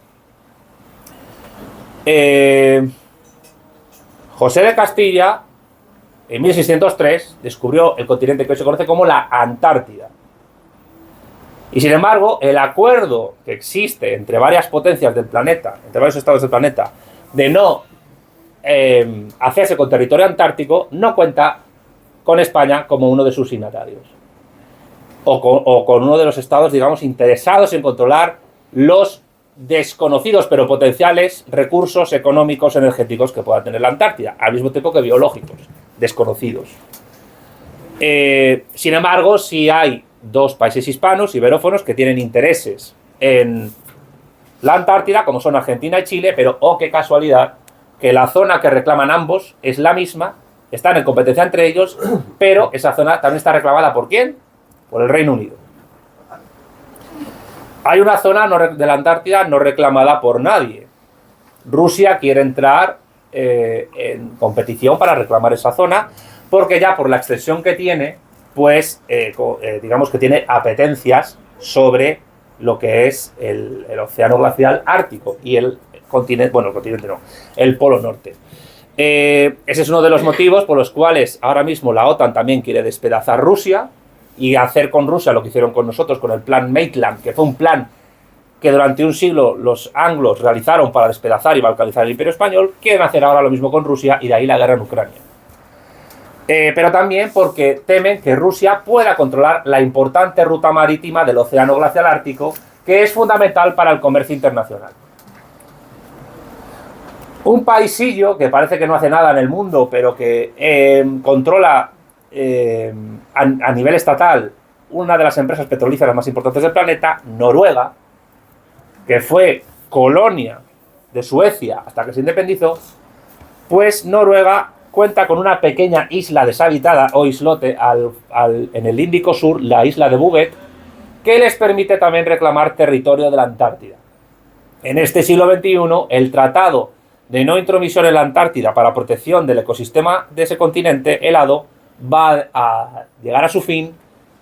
José de Castilla, en 1603, descubrió el continente que hoy se conoce como la Antártida. Y sin embargo, el acuerdo que existe entre varias potencias del planeta, entre varios estados del planeta, de no hacerse con territorio antártico, no cuenta con España como uno de sus signatarios. O con uno de los estados, digamos, interesados en controlar los desconocidos pero potenciales recursos económicos energéticos que pueda tener la Antártida, al mismo tiempo que biológicos, desconocidos. Sin embargo, sí hay dos países hispanos, iberófonos, que tienen intereses en la Antártida, como son Argentina y Chile, pero oh, qué casualidad, que la zona que reclaman ambos es la misma, están en competencia entre ellos, pero esa zona también está reclamada ¿por quién? Por el Reino Unido. Hay una zona de la Antártida no reclamada por nadie. Rusia quiere entrar en competición para reclamar esa zona, porque ya por la extensión que tiene, pues digamos que tiene apetencias sobre lo que es el océano glacial ártico y el continente, bueno, el continente no, el polo norte. Ese es uno de los motivos por los cuales ahora mismo la OTAN también quiere despedazar Rusia y hacer con Rusia lo que hicieron con nosotros con el plan Maitland, que fue un plan que durante un siglo los anglos realizaron para despedazar y balcanizar el Imperio Español. Quieren hacer ahora lo mismo con Rusia y de ahí la guerra en Ucrania. Pero también porque temen que Rusia pueda controlar la importante ruta marítima del océano glacial ártico, que es fundamental para el comercio internacional. Un paisillo que parece que no hace nada en el mundo, pero que controla a nivel estatal una de las empresas petrolíferas más importantes del planeta, Noruega, que fue colonia de Suecia hasta que se independizó, pues Noruega cuenta con una pequeña isla deshabitada o islote en el Índico Sur, la isla de Bouvet, que les permite también reclamar territorio de la Antártida. En este siglo XXI, el tratado de no intromisión en la Antártida para protección del ecosistema de ese continente helado va a llegar a su fin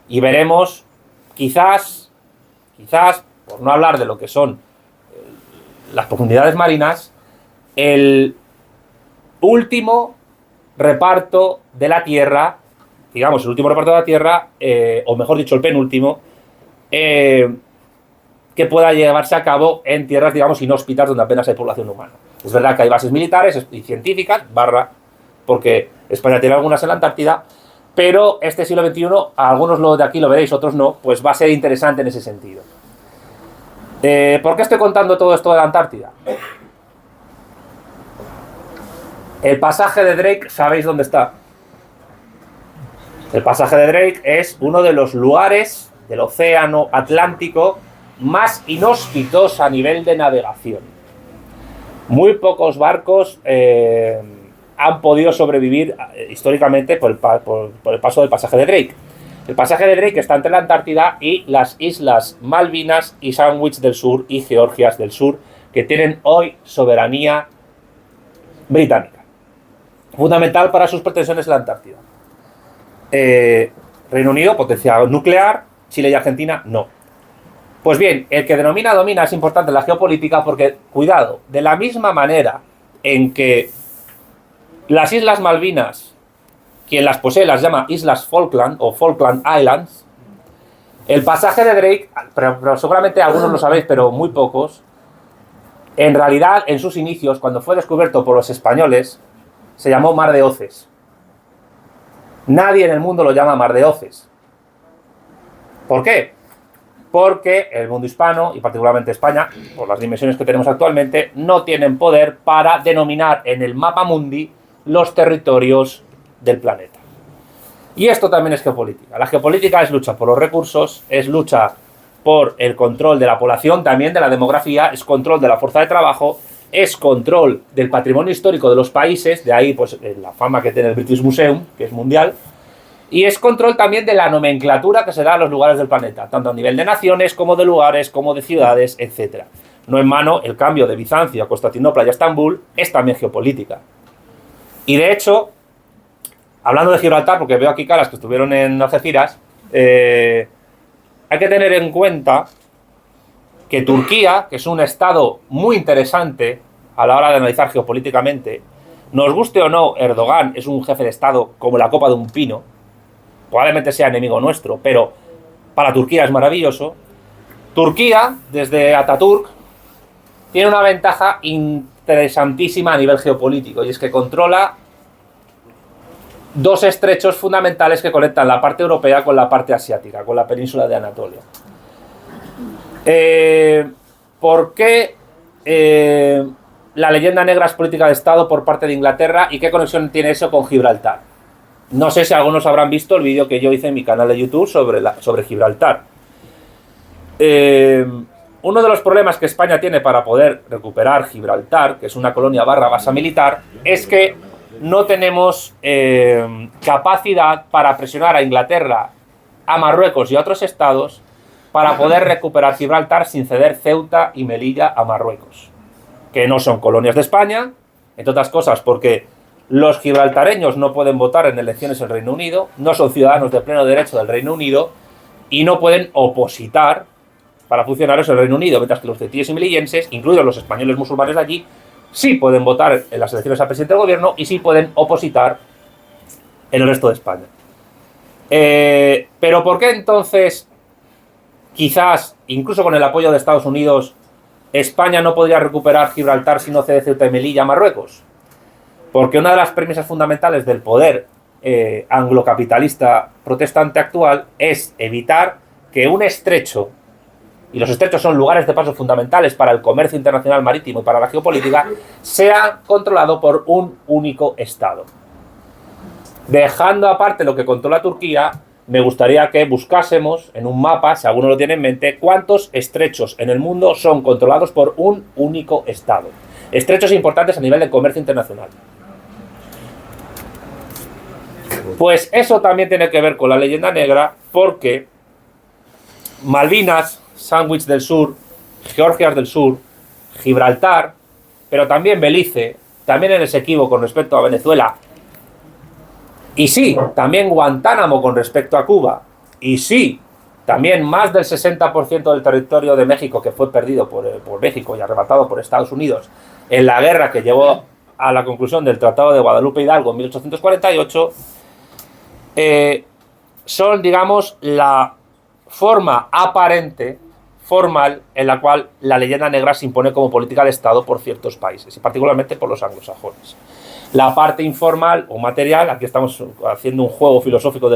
y veremos, quizás, por no hablar de lo que son las profundidades marinas, el último reparto de la Tierra, digamos, el último reparto de la Tierra, o mejor dicho, el penúltimo, que pueda llevarse a cabo en tierras, digamos, inhóspitas donde apenas hay población humana. Es verdad que hay bases militares y científicas, porque España tiene algunas en la Antártida, pero este siglo XXI, algunos de aquí lo veréis, otros no, pues va a ser interesante en ese sentido. ¿Por qué estoy contando todo esto de la Antártida? El pasaje de Drake, ¿sabéis dónde está? El pasaje de Drake es uno de los lugares del océano Atlántico más inhóspitos a nivel de navegación. Muy pocos barcos han podido sobrevivir históricamente por el paso del pasaje de Drake. El pasaje de Drake está entre la Antártida y las islas Malvinas y Sandwich del Sur y Georgias del Sur, que tienen hoy soberanía británica. Fundamental para sus pretensiones en la Antártida. Reino Unido, potencia nuclear, Chile y Argentina, no. Pues bien, el que denomina domina es importante en la geopolítica porque, cuidado, de la misma manera en que las Islas Malvinas, quien las posee las llama Islas Falkland o Falkland Islands, el pasaje de Drake, pero seguramente algunos lo sabéis, pero muy pocos, en realidad en sus inicios, cuando fue descubierto por los españoles, se llamó Mar de Oces. Nadie en el mundo lo llama Mar de Oces. ¿Por qué? Porque el mundo hispano, y particularmente España, por las dimensiones que tenemos actualmente, no tienen poder para denominar en el mapa mundi los territorios del planeta. Y esto también es geopolítica. La geopolítica es lucha por los recursos, es lucha por el control de la población, también de la demografía, es control de la fuerza de trabajo, es control del patrimonio histórico de los países, de ahí pues la fama que tiene el British Museum, que es mundial, y es control también de la nomenclatura que se da a los lugares del planeta, tanto a nivel de naciones, como de lugares, como de ciudades, etc. No en vano, el cambio de Bizancio a Constantinopla y a Estambul es también geopolítica. Y de hecho, hablando de Gibraltar, porque veo aquí caras que estuvieron en Algeciras, hay que tener en cuenta que Turquía, que es un estado muy interesante a la hora de analizar geopolíticamente, nos guste o no, Erdogan es un jefe de estado como la copa de un pino, probablemente sea enemigo nuestro, pero para Turquía es maravilloso. Turquía, desde Ataturk, tiene una ventaja interesantísima a nivel geopolítico, y es que controla dos estrechos fundamentales que conectan la parte europea con la parte asiática, con la península de Anatolia. ¿Por qué la leyenda negra es política de Estado por parte de Inglaterra y qué conexión tiene eso con Gibraltar? No sé si algunos habrán visto el vídeo que yo hice en mi canal de YouTube sobre Gibraltar. Uno de los problemas que España tiene para poder recuperar Gibraltar, que es una colonia barra base militar, es que no tenemos capacidad para presionar a Inglaterra, a Marruecos y a otros estados para poder recuperar Gibraltar sin ceder Ceuta y Melilla a Marruecos, que no son colonias de España, entre otras cosas porque los gibraltareños no pueden votar en elecciones en el Reino Unido, no son ciudadanos de pleno derecho del Reino Unido y no pueden opositar para funcionarios del Reino Unido, mientras que los cetíes y melillenses, incluidos los españoles musulmanes de allí, sí pueden votar en las elecciones al presidente del gobierno y sí pueden opositar en el resto de España. Pero ¿por qué entonces, quizás, incluso con el apoyo de Estados Unidos, España no podría recuperar Gibraltar si no cede Ceuta y Melilla a Marruecos? Porque una de las premisas fundamentales del poder anglocapitalista protestante actual es evitar que un estrecho, y los estrechos son lugares de paso fundamentales para el comercio internacional marítimo y para la geopolítica, sea controlado por un único Estado. Dejando aparte lo que controla Turquía, me gustaría que buscásemos en un mapa, si alguno lo tiene en mente, cuántos estrechos en el mundo son controlados por un único Estado. Estrechos importantes a nivel de comercio internacional. Pues eso también tiene que ver con la leyenda negra, porque Malvinas, Sandwich del Sur, Georgias del Sur, Gibraltar, pero también Belice, también el Esequibo con respecto a Venezuela, y sí, también Guantánamo con respecto a Cuba, y sí, también más del 60% del territorio de México que fue perdido por México y arrebatado por Estados Unidos en la guerra que llevó a la conclusión del Tratado de Guadalupe Hidalgo en 1848, son, digamos, la forma aparente, formal, en la cual la leyenda negra se impone como política de Estado por ciertos países, y particularmente por los anglosajones. La parte informal o material, aquí estamos haciendo un juego filosófico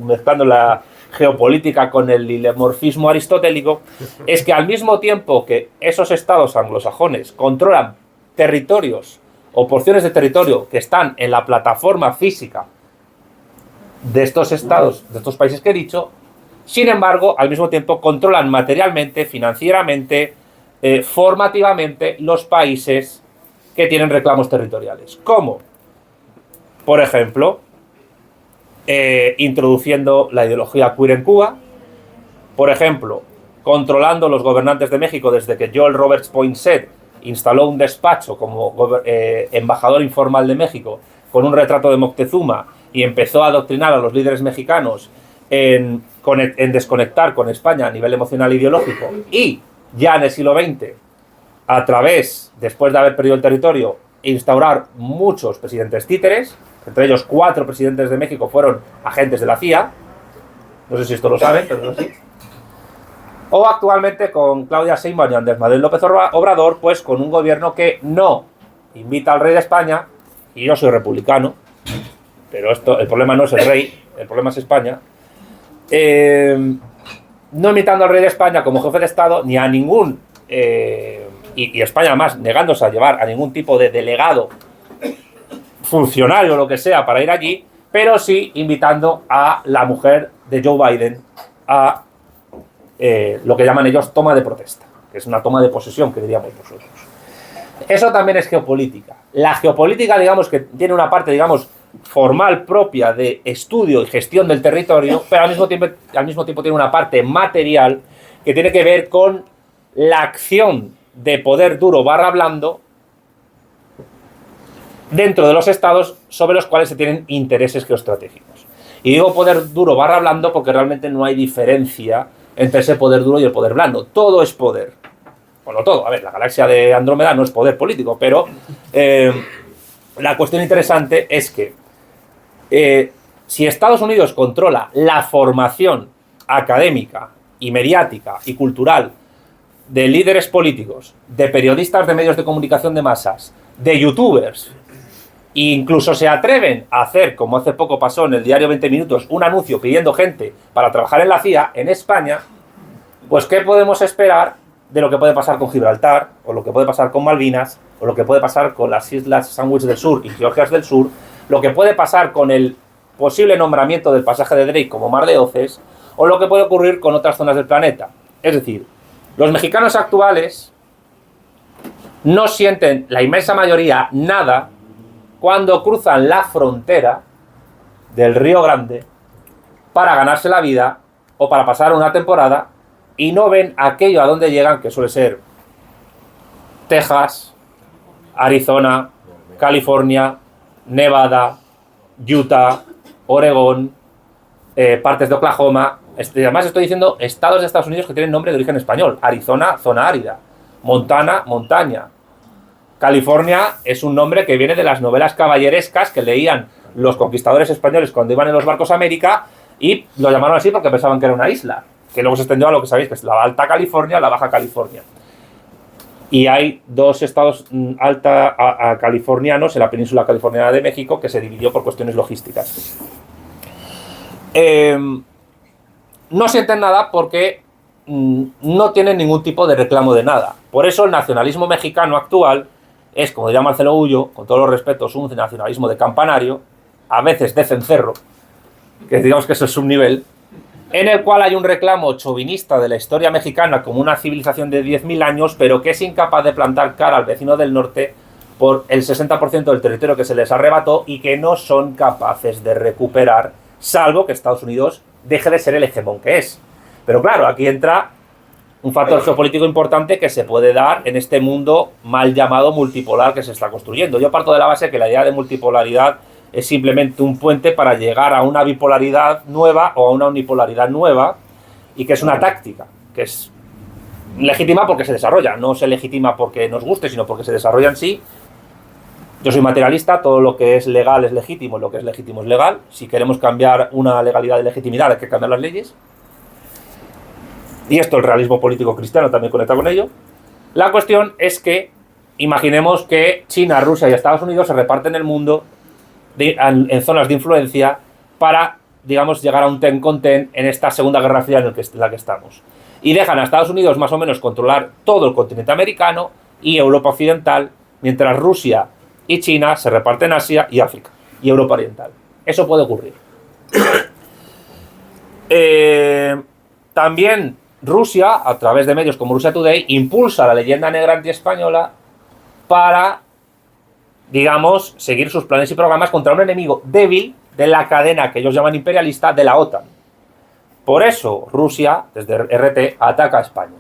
mezclando la geopolítica con el dilemorfismo aristotélico, es que al mismo tiempo que esos estados anglosajones controlan territorios o porciones de territorio que están en la plataforma física de estos estados, de estos países que he dicho, sin embargo, al mismo tiempo controlan materialmente, financieramente, formativamente los países que tienen reclamos territoriales. ¿Cómo? Por ejemplo, introduciendo la ideología queer en Cuba, por ejemplo, controlando los gobernantes de México desde que Joel Roberts Poinsett instaló un despacho como embajador informal de México con un retrato de Moctezuma y empezó a adoctrinar a los líderes mexicanos en desconectar con España a nivel emocional e ideológico, y ya en el siglo XX, a través, después de haber perdido el territorio, instaurar muchos presidentes títeres, entre ellos 4 presidentes de México fueron agentes de la CIA, no sé si esto lo saben, pero sí. O actualmente con Claudia Sheinbaum y Andrés Manuel López Obrador, pues con un gobierno que no invita al rey de España, y yo soy republicano, pero el problema no es el rey, el problema es España, no invitando al rey de España como jefe de Estado, ni a ningún, y España además negándose a llevar a ningún tipo de delegado, funcionario o lo que sea para ir allí, pero sí invitando a la mujer de Joe Biden a lo que llaman ellos toma de protesta, que es una toma de posesión, que diríamos nosotros. Eso también es geopolítica. La geopolítica, digamos, que tiene una parte, digamos, formal propia de estudio y gestión del territorio, pero al mismo tiempo tiene una parte material que tiene que ver con la acción de poder duro / blando dentro de los estados sobre los cuales se tienen intereses geoestratégicos. Y digo poder duro / blando porque realmente no hay diferencia entre ese poder duro y el poder blando. Todo es poder. Bueno, todo. A ver, la galaxia de Andrómeda no es poder político, pero la cuestión interesante es que si Estados Unidos controla la formación académica y mediática y cultural de líderes políticos, de periodistas de medios de comunicación de masas, de youtubers, e incluso se atreven a hacer, como hace poco pasó en el diario 20 Minutos, un anuncio pidiendo gente para trabajar en la CIA en España, pues ¿qué podemos esperar de lo que puede pasar con Gibraltar, o lo que puede pasar con Malvinas, o lo que puede pasar con las Islas Sandwich del Sur y Georgias del Sur, lo que puede pasar con el posible nombramiento del pasaje de Drake como Mar de Oces, o lo que puede ocurrir con otras zonas del planeta? Es decir, los mexicanos actuales no sienten, la inmensa mayoría, nada cuando cruzan la frontera del Río Grande para ganarse la vida o para pasar una temporada, y no ven aquello a donde llegan, que suele ser Texas, Arizona, California, Nevada, Utah, Oregón, partes de Oklahoma. Además estoy diciendo estados de Estados Unidos que tienen nombre de origen español. Arizona, zona árida. Montana, montaña. California es un nombre que viene de las novelas caballerescas que leían los conquistadores españoles cuando iban en los barcos a América, y lo llamaron así porque pensaban que era una isla, que luego se extendió a lo que sabéis, que es la Alta California, la Baja California. Y hay 2 estados californianos en la península californiana de México, que se dividió por cuestiones logísticas. No sienten nada porque no tienen ningún tipo de reclamo de nada. Por eso el nacionalismo mexicano actual es, como diría Marcelo Ullo, con todos los respetos, un nacionalismo de campanario, a veces de cencerro, que digamos que eso es un nivel, en el cual hay un reclamo chauvinista de la historia mexicana como una civilización de 10.000 años, pero que es incapaz de plantar cara al vecino del norte por el 60% del territorio que se les arrebató y que no son capaces de recuperar, salvo que Estados Unidos deje de ser el hegemón que es. Pero claro, aquí entra un factor geopolítico importante que se puede dar en este mundo mal llamado multipolar que se está construyendo. Yo parto de la base que la idea de multipolaridad es simplemente un puente para llegar a una bipolaridad nueva o a una unipolaridad nueva, y que es una táctica, que es legítima porque se desarrolla, no se legitima porque nos guste, sino porque se desarrolla en sí. Yo soy materialista, todo lo que es legal es legítimo, lo que es legítimo es legal. Si queremos cambiar una legalidad de legitimidad hay que cambiar las leyes. y esto el realismo político cristiano también conecta con ello. La cuestión es que imaginemos que China, Rusia y Estados Unidos se reparten el mundo en zonas de influencia para, digamos, llegar a un ten con ten en esta Segunda Guerra Fría en la que estamos. Y dejan a Estados Unidos más o menos controlar todo el continente americano y Europa Occidental, mientras Rusia y China se reparten Asia y África y Europa Oriental. Eso puede ocurrir. También Rusia, a través de medios como Russia Today, impulsa la leyenda negra antiespañola para, digamos, seguir sus planes y programas contra un enemigo débil de la cadena que ellos llaman imperialista de la OTAN. Por eso Rusia, desde RT, ataca a España.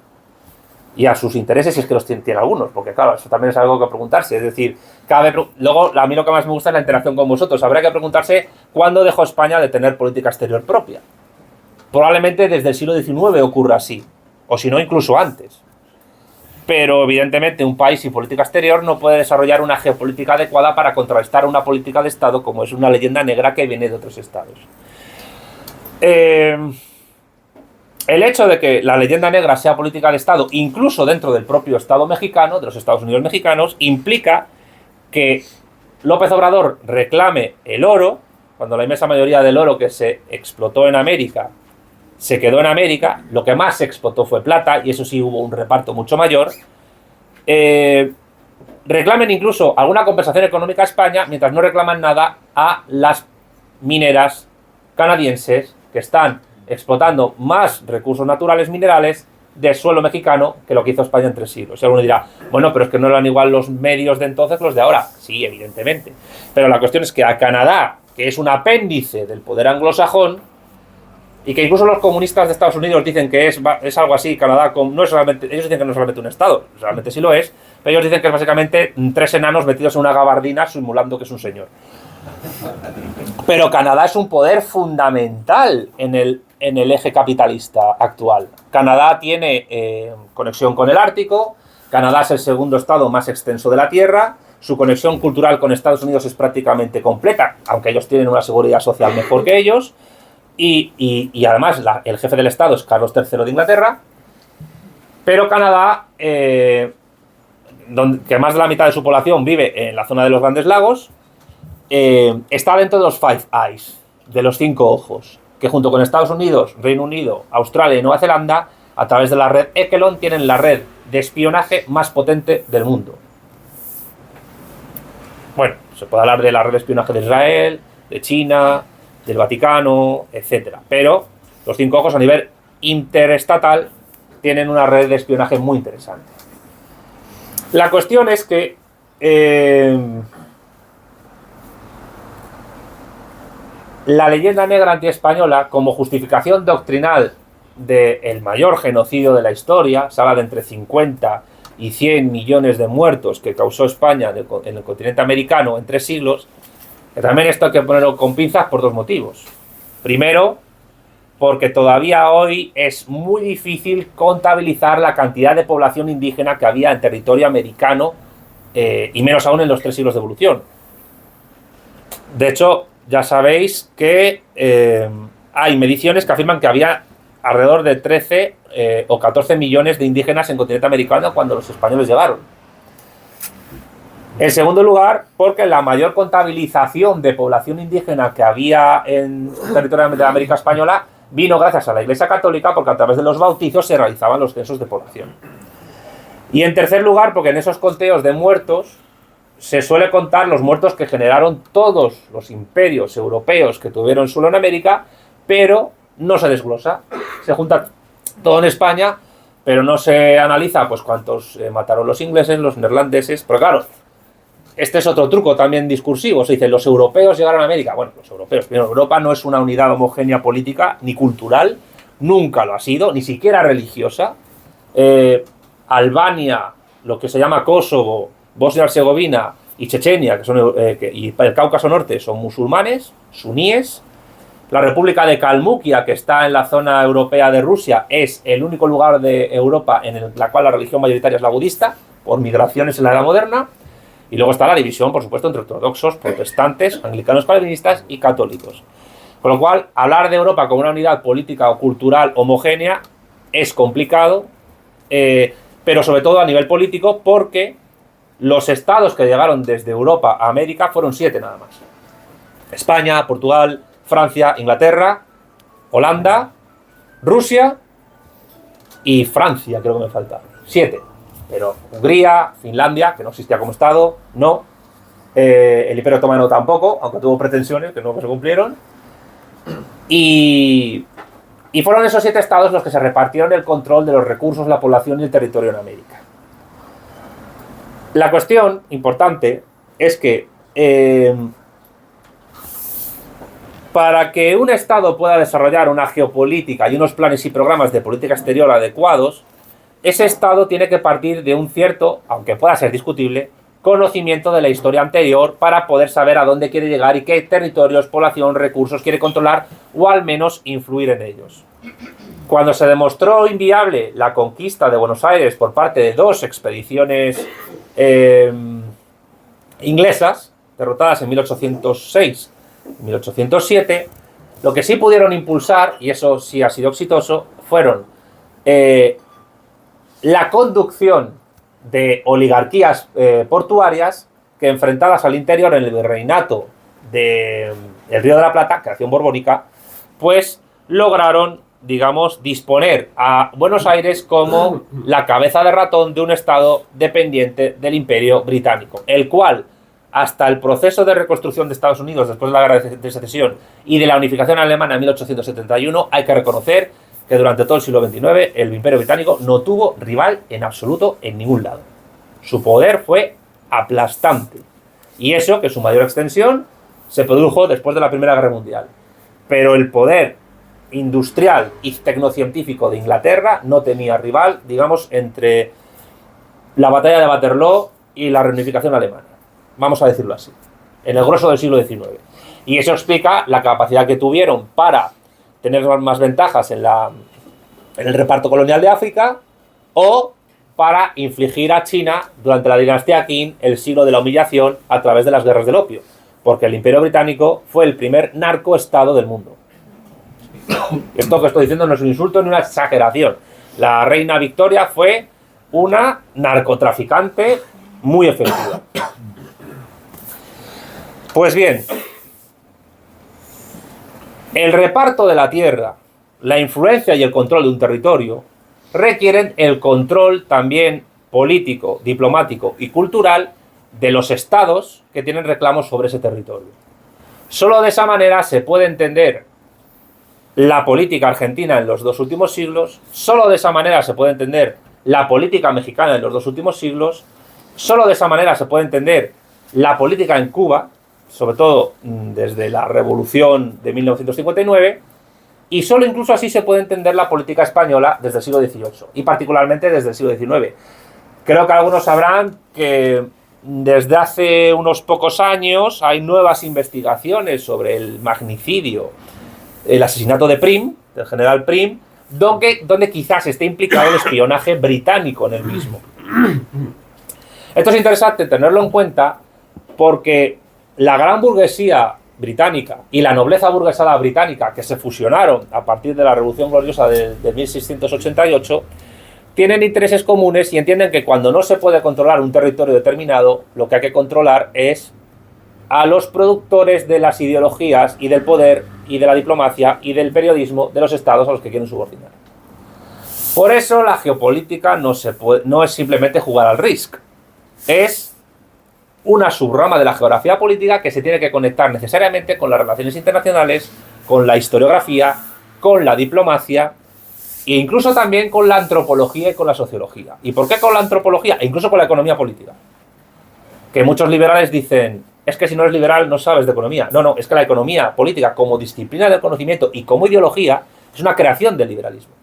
Y a sus intereses, si es que los tiene algunos, porque claro, eso también es algo que preguntarse. Es decir, luego a mí lo que más me gusta es la interacción con vosotros. Habrá que preguntarse cuándo dejó España de tener política exterior propia. Probablemente desde el siglo XIX ocurra así, o si no, incluso antes. Pero evidentemente un país sin política exterior no puede desarrollar una geopolítica adecuada para contrarrestar una política de Estado como es una leyenda negra que viene de otros estados. El hecho de que la leyenda negra sea política de Estado, incluso dentro del propio Estado mexicano, de los Estados Unidos mexicanos, implica que López Obrador reclame el oro, cuando la inmensa mayoría del oro que se explotó en América se quedó en América, lo que más se explotó fue plata, y eso sí hubo un reparto mucho mayor, reclamen incluso alguna compensación económica a España, mientras no reclaman nada a las mineras canadienses que están explotando más recursos naturales minerales del suelo mexicano que lo que hizo España en 3 siglos. Y alguno dirá, bueno, pero es que no eran igual los medios de entonces que los de ahora. Sí, evidentemente. Pero la cuestión es que a Canadá, que es un apéndice del poder anglosajón, y que incluso los comunistas de Estados Unidos dicen que es algo así, Canadá no es realmente, ellos dicen que no es realmente un estado, realmente sí lo es, pero ellos dicen que es básicamente 3 enanos metidos en una gabardina simulando que es un señor. Pero Canadá es un poder fundamental en el eje capitalista actual. Canadá tiene conexión con el Ártico, Canadá es el segundo estado más extenso de la Tierra, su conexión cultural con Estados Unidos es prácticamente completa, aunque ellos tienen una seguridad social mejor que ellos, y además el jefe del estado es Carlos III de Inglaterra, pero Canadá, que más de la mitad de su población vive en la zona de los Grandes Lagos, está dentro de los Five Eyes, de los 5 ojos, que junto con Estados Unidos, Reino Unido, Australia y Nueva Zelanda, a través de la red Echelon, tienen la red de espionaje más potente del mundo. Bueno, se puede hablar de la red de espionaje de Israel, de China, del Vaticano, etcétera. Pero los 5 ojos a nivel interestatal tienen una red de espionaje muy interesante. La cuestión es que la leyenda negra antiespañola, como justificación doctrinal del mayor genocidio de la historia, se habla de entre 50 y 100 millones de muertos que causó España en el continente americano en 3 siglos, que también esto hay que ponerlo con pinzas por 2 motivos. Primero, porque todavía hoy es muy difícil contabilizar la cantidad de población indígena que había en territorio americano, y menos aún en los 3 siglos de evolución. De hecho, ya sabéis que hay mediciones que afirman que había alrededor de 13 o 14 millones de indígenas en el continente americano cuando los españoles llegaron. En segundo lugar, porque la mayor contabilización de población indígena que había en el territorio de América Española vino gracias a la Iglesia Católica, porque a través de los bautizos se realizaban los censos de población. Y en tercer lugar, porque en esos conteos de muertos se suele contar los muertos que generaron todos los imperios europeos que tuvieron suelo en América, pero no se desglosa. Se junta todo en España, pero no se analiza pues cuántos mataron los ingleses, los neerlandeses. Pero claro, este es otro truco también discursivo. Se dice, los europeos llegaron a América. Bueno, los europeos. Primero, Europa no es una unidad homogénea política ni cultural. Nunca lo ha sido, ni siquiera religiosa. Albania, lo que se llama Kosovo, Bosnia-Herzegovina y Chechenia, y el Cáucaso Norte, son musulmanes, suníes. La República de Kalmukia, que está en la zona europea de Rusia, es el único lugar de Europa en la cual la religión mayoritaria es la budista, por migraciones en la era moderna. Y luego está la división, por supuesto, entre ortodoxos, protestantes, anglicanos calvinistas y católicos. Con lo cual, hablar de Europa como una unidad política o cultural homogénea es complicado, pero sobre todo a nivel político, porque los estados que llegaron desde Europa a América fueron 7 nada más. España, Portugal, Francia, Inglaterra, Holanda, Rusia y Francia, creo que me falta. 7. Pero Hungría, Finlandia, que no existía como estado, no. El Imperio Otomano tampoco, aunque tuvo pretensiones que no se cumplieron. Y fueron esos 7 estados los que se repartieron el control de los recursos, la población y el territorio en América. La cuestión importante es que para que un estado pueda desarrollar una geopolítica y unos planes y programas de política exterior adecuados, ese estado tiene que partir de un cierto, aunque pueda ser discutible, conocimiento de la historia anterior para poder saber a dónde quiere llegar y qué territorios, población, recursos quiere controlar o al menos influir en ellos. Cuando se demostró inviable la conquista de Buenos Aires por parte de 2 expediciones inglesas, derrotadas en 1806 y 1807, lo que sí pudieron impulsar, y eso sí ha sido exitoso, fueron la conducción de oligarquías portuarias que, enfrentadas al interior en el virreinato del Río de la Plata, creación borbónica, pues lograron, digamos, disponer a Buenos Aires como la cabeza de ratón de un estado dependiente del Imperio Británico, el cual, hasta el proceso de reconstrucción de Estados Unidos después de la Guerra de Secesión y de la unificación alemana en 1871, hay que reconocer que durante todo el siglo XXIX el Imperio Británico no tuvo rival en absoluto en ningún lado. Su poder fue aplastante. Y eso, que su mayor extensión se produjo después de la Primera Guerra Mundial. Pero el poder industrial y tecnocientífico de Inglaterra no tenía rival, digamos, entre la batalla de Waterloo y la reunificación alemana. Vamos a decirlo así. En el grueso del siglo XIX. Y eso explica la capacidad que tuvieron para tener más ventajas en el reparto colonial de África, o para infligir a China durante la dinastía Qing el siglo de la humillación a través de las guerras del opio, porque el Imperio Británico fue el primer narcoestado del mundo. Esto que estoy diciendo no es un insulto ni una exageración. La reina Victoria fue una narcotraficante muy efectiva. Pues bien, el reparto de la tierra, la influencia y el control de un territorio requieren el control también político, diplomático y cultural de los estados que tienen reclamos sobre ese territorio. Solo de esa manera se puede entender la política argentina en los 2 últimos siglos, solo de esa manera se puede entender la política mexicana en los 2 últimos siglos, solo de esa manera se puede entender la política en Cuba, sobre todo desde la Revolución de 1959, y solo incluso así se puede entender la política española desde el siglo XVIII, y particularmente desde el siglo XIX. Creo que algunos sabrán que desde hace unos pocos años hay nuevas investigaciones sobre el magnicidio, el asesinato de Prim, del general Prim, donde quizás esté implicado el espionaje británico en el mismo. Esto es interesante tenerlo en cuenta porque la gran burguesía británica y la nobleza burguesada británica, que se fusionaron a partir de la Revolución Gloriosa de 1688, tienen intereses comunes y entienden que cuando no se puede controlar un territorio determinado, lo que hay que controlar es a los productores de las ideologías y del poder y de la diplomacia y del periodismo de los estados a los que quieren subordinar. Por eso la geopolítica no es simplemente jugar al Risk, es una subrama de la geografía política que se tiene que conectar necesariamente con las relaciones internacionales, con la historiografía, con la diplomacia e incluso también con la antropología y con la sociología. ¿Y por qué con la antropología? E incluso con la economía política. Que muchos liberales dicen, es que si no eres liberal no sabes de economía. No, es que la economía política como disciplina del conocimiento y como ideología es una creación del liberalismo,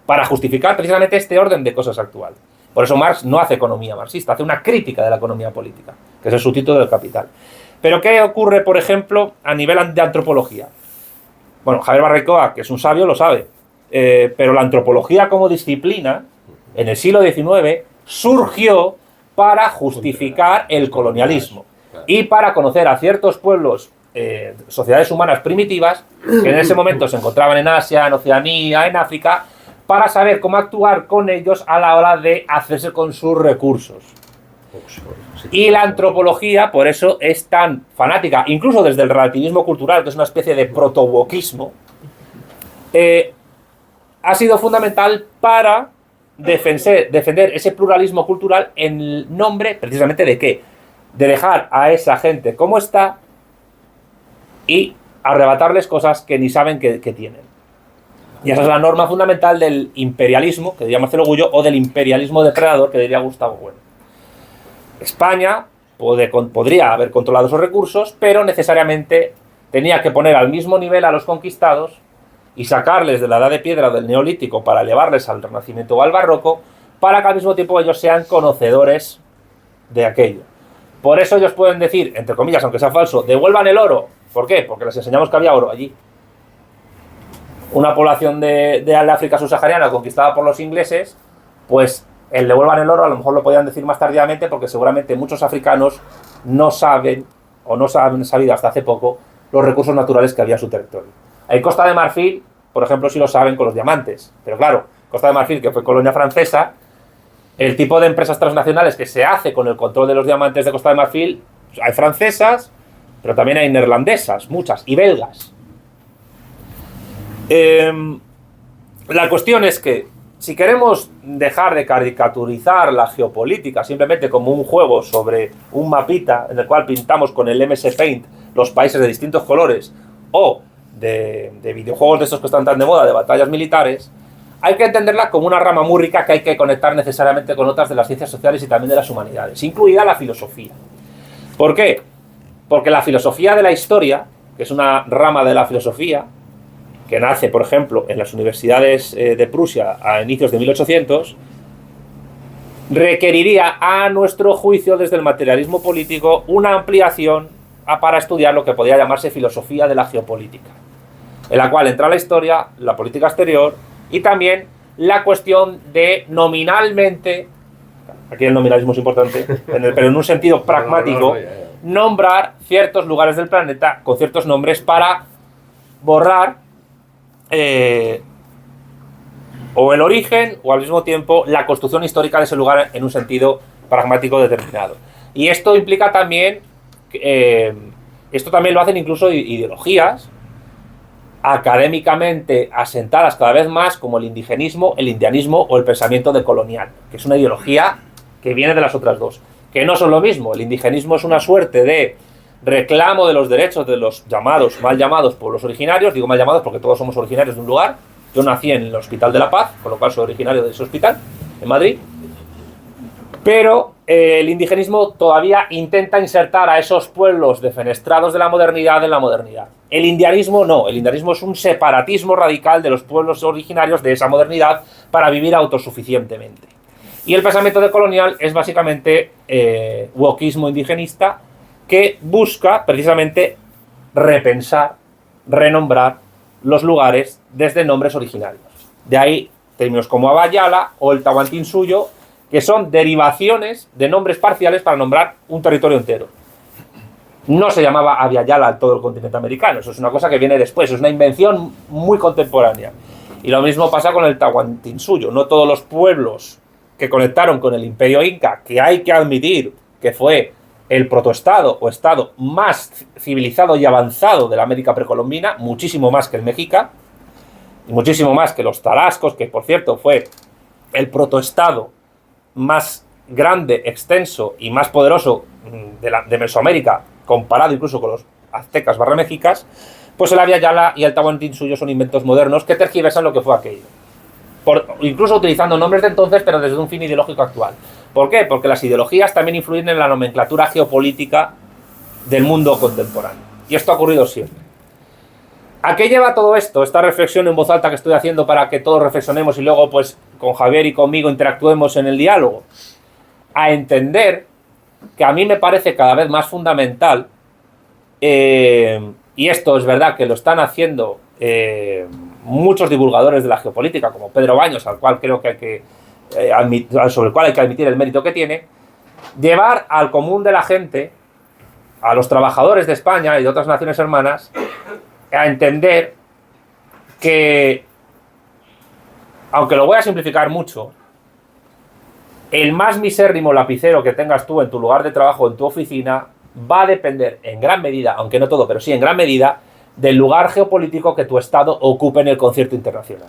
para justificar precisamente este orden de cosas actual. Por eso Marx no hace economía marxista, hace una crítica de la economía política, que es el subtítulo del Capital. Pero ¿qué ocurre, por ejemplo, a nivel de antropología? Bueno, Javier Barrecoa, que es un sabio, lo sabe. Pero la antropología como disciplina, en el siglo XIX, surgió para justificar el colonialismo y para conocer a ciertos pueblos, sociedades humanas primitivas, que en ese momento se encontraban en Asia, en Oceanía, en África, para saber cómo actuar con ellos a la hora de hacerse con sus recursos. Y la antropología, por eso, es tan fanática, incluso desde el relativismo cultural, que es una especie de proto-wokismo, ha sido fundamental para defender ese pluralismo cultural en nombre, precisamente, ¿de qué? De dejar a esa gente como está y arrebatarles cosas que ni saben que tienen. Y esa es la norma fundamental del imperialismo, que diría Marcelo Gullo, o del imperialismo depredador, que diría Gustavo Bueno. España podría haber controlado esos recursos, pero necesariamente tenía que poner al mismo nivel a los conquistados y sacarles de la edad de piedra o del neolítico para elevarles al renacimiento o al barroco, para que al mismo tiempo ellos sean conocedores de aquello. Por eso ellos pueden decir, entre comillas, aunque sea falso, devuelvan el oro. ¿Por qué? Porque les enseñamos que había oro allí. Una población de África subsahariana conquistada por los ingleses, pues el devuelvan el oro a lo mejor lo podían decir más tardíamente, porque seguramente muchos africanos no saben, o no han sabido hasta hace poco, los recursos naturales que había en su territorio. En Costa de Marfil, por ejemplo, sí lo saben con los diamantes, pero claro, Costa de Marfil, que fue colonia francesa, el tipo de empresas transnacionales que se hace con el control de los diamantes de Costa de Marfil, hay francesas, pero también hay neerlandesas, muchas, y belgas. La cuestión es que si queremos dejar de caricaturizar la geopolítica simplemente como un juego sobre un mapita en el cual pintamos con el MS Paint los países de distintos colores, o de videojuegos de estos que están tan de moda, de batallas militares, hay que entenderla como una rama muy rica que hay que conectar necesariamente con otras de las ciencias sociales y también de las humanidades, incluida la filosofía. ¿Por qué? Porque la filosofía de la historia, que es una rama de la filosofía, que nace, por ejemplo, en las universidades de Prusia a inicios de 1800, requeriría, a nuestro juicio, desde el materialismo político, una ampliación para estudiar lo que podría llamarse filosofía de la geopolítica, en la cual entra la historia, la política exterior y también la cuestión de nominalmente, aquí el nominalismo es importante, pero en un sentido pragmático, nombrar ciertos lugares del planeta con ciertos nombres para borrar o el origen o al mismo tiempo la construcción histórica de ese lugar en un sentido pragmático determinado. Y esto implica también, esto también lo hacen incluso ideologías académicamente asentadas cada vez más, como el indigenismo, el indianismo o el pensamiento decolonial, que es una ideología que viene de las otras dos, que no son lo mismo. El indigenismo es una suerte de reclamo de los derechos de los llamados, mal llamados pueblos originarios. Digo mal llamados porque todos somos originarios de un lugar. Yo nací en el Hospital de la Paz, con lo cual soy originario de ese hospital, en Madrid. Pero el indigenismo todavía intenta insertar a esos pueblos defenestrados de la modernidad en la modernidad. El indianismo no, el indianismo es un separatismo radical de los pueblos originarios de esa modernidad para vivir autosuficientemente. Y el pensamiento decolonial es básicamente wokismo indigenista, que busca precisamente repensar, renombrar los lugares desde nombres originarios. De ahí términos como Abayala o el Tahuantinsuyo, que son derivaciones de nombres parciales para nombrar un territorio entero. No se llamaba Abayala todo el continente americano, eso es una cosa que viene después, es una invención muy contemporánea. Y lo mismo pasa con el Tahuantinsuyo. No todos los pueblos que conectaron con el Imperio Inca, que hay que admitir que fue el protoestado o estado más civilizado y avanzado de la América precolombina, muchísimo más que el Mexica, y muchísimo más que los tarascos, que por cierto fue el protoestado más grande, extenso y más poderoso de Mesoamérica, comparado incluso con los aztecas barra mexicas. Pues el Abayala y el Tahuantinsuyo son inventos modernos que tergiversan lo que fue aquello, incluso utilizando nombres de entonces, pero desde un fin ideológico actual. ¿Por qué? Porque las ideologías también influyen en la nomenclatura geopolítica del mundo contemporáneo. Y esto ha ocurrido siempre. ¿A qué lleva todo esto? Esta reflexión en voz alta que estoy haciendo para que todos reflexionemos y luego pues con Javier y conmigo interactuemos en el diálogo. A entender que a mí me parece cada vez más fundamental, y esto es verdad que lo están haciendo muchos divulgadores de la geopolítica, como Pedro Baños, al cual creo que hay que sobre el cual hay que admitir el mérito que tiene, llevar al común de la gente, a los trabajadores de España y de otras naciones hermanas, a entender que aunque lo voy a simplificar mucho, el más misérrimo lapicero que tengas tú en tu lugar de trabajo, en tu oficina, va a depender en gran medida, aunque no todo, pero sí en gran medida, del lugar geopolítico que tu Estado ocupe en el concierto internacional.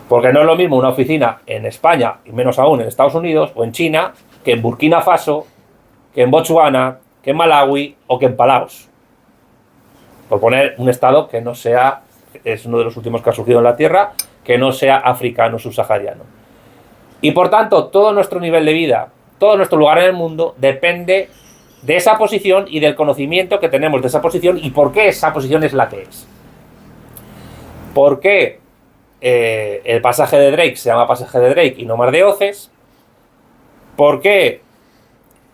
Porque no es lo mismo una oficina en España, y menos aún en Estados Unidos, o en China, que en Burkina Faso, que en Botswana, que en Malawi o que en Palaos. Por poner un Estado que no sea, es uno de los últimos que ha surgido en la Tierra, que no sea africano subsahariano. Y por tanto, todo nuestro nivel de vida, todo nuestro lugar en el mundo, depende de esa posición y del conocimiento que tenemos de esa posición y por qué esa posición es la que es. ¿Por qué el pasaje de Drake se llama pasaje de Drake y no Mar de Oces? ¿Por qué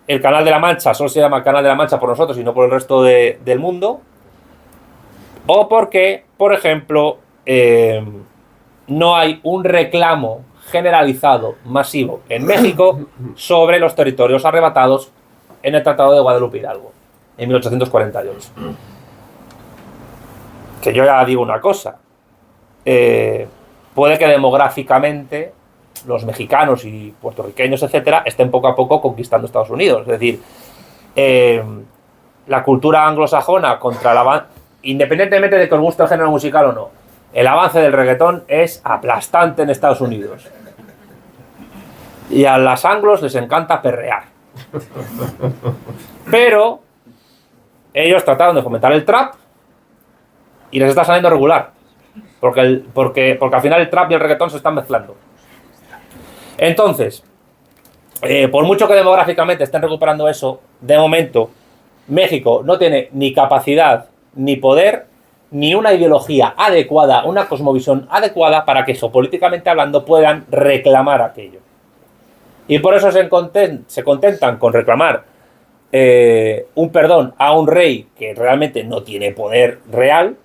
el Canal de la Mancha solo se llama Canal de la Mancha por nosotros y no por el resto del mundo? ¿O por qué, por ejemplo, no hay un reclamo generalizado, masivo, en México sobre los territorios arrebatados en el Tratado de Guadalupe Hidalgo, en 1848? Que yo ya digo una cosa, puede que demográficamente los mexicanos y puertorriqueños, etcétera, estén poco a poco conquistando Estados Unidos. Es decir, la cultura anglosajona contra el avance, independientemente de que os guste el género musical o no, el avance del reggaetón es aplastante en Estados Unidos. Y a las anglos les encanta perrear. Pero ellos trataron de fomentar el trap y les está saliendo regular. Porque al final el trap y el reggaetón se están mezclando. Entonces, por mucho que demográficamente estén recuperando eso, de momento México no tiene ni capacidad, ni poder, ni una ideología adecuada, una cosmovisión adecuada para que geopolíticamente hablando puedan reclamar aquello. Y por eso se contentan con reclamar un perdón a un rey que realmente no tiene poder real,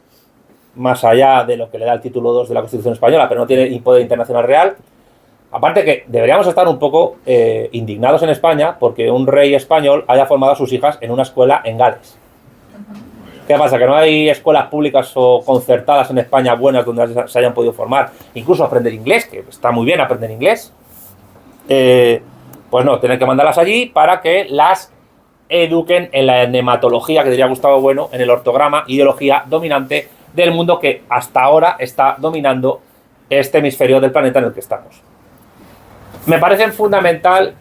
más allá de lo que le da el título 2 de la Constitución Española, pero no tiene poder internacional real. Aparte que deberíamos estar un poco indignados en España porque un rey español haya formado a sus hijas en una escuela en Gales. ¿Qué pasa? ¿Que no hay escuelas públicas o concertadas en España buenas donde se hayan podido formar? Incluso aprender inglés, que está muy bien aprender inglés. Pues no, tienen que mandarlas allí para que las eduquen en la nematología, que diría Gustavo Bueno, en el ortograma, ideología dominante del mundo que hasta ahora está dominando este hemisferio del planeta en el que estamos. Me parece fundamental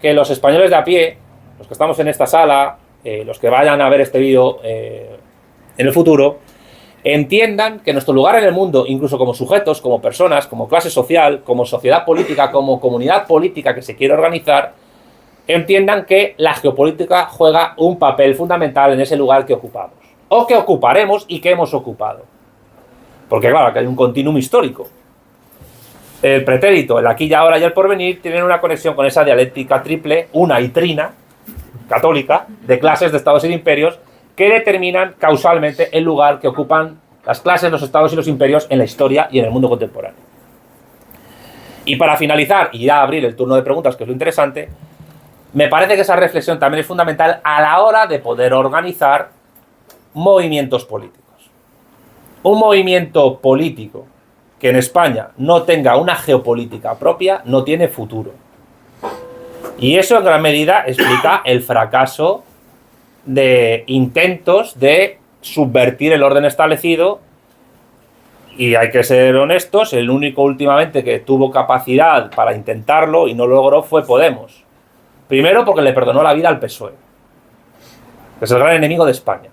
que los españoles de a pie, los que estamos en esta sala, los que vayan a ver este vídeo en el futuro, entiendan que nuestro lugar en el mundo, incluso como sujetos, como personas, como clase social, como sociedad política, como comunidad política que se quiere organizar, entiendan que la geopolítica juega un papel fundamental en ese lugar que ocupamos, o que ocuparemos y que hemos ocupado. Porque claro, que hay un continuum histórico. El pretérito, el aquí y ahora y el porvenir tienen una conexión con esa dialéctica triple, una y trina, católica, de clases, de estados y de imperios, que determinan causalmente el lugar que ocupan las clases, los estados y los imperios en la historia y en el mundo contemporáneo. Y para finalizar, y ya abrir el turno de preguntas, que es lo interesante, me parece que esa reflexión también es fundamental a la hora de poder organizar movimientos políticos. Un movimiento político que en España no tenga una geopolítica propia no tiene futuro. Y eso en gran medida explica el fracaso de intentos de subvertir el orden establecido. Y hay que ser honestos, el único últimamente que tuvo capacidad para intentarlo y no lo logró fue Podemos. Primero porque le perdonó la vida al PSOE, que es el gran enemigo de España.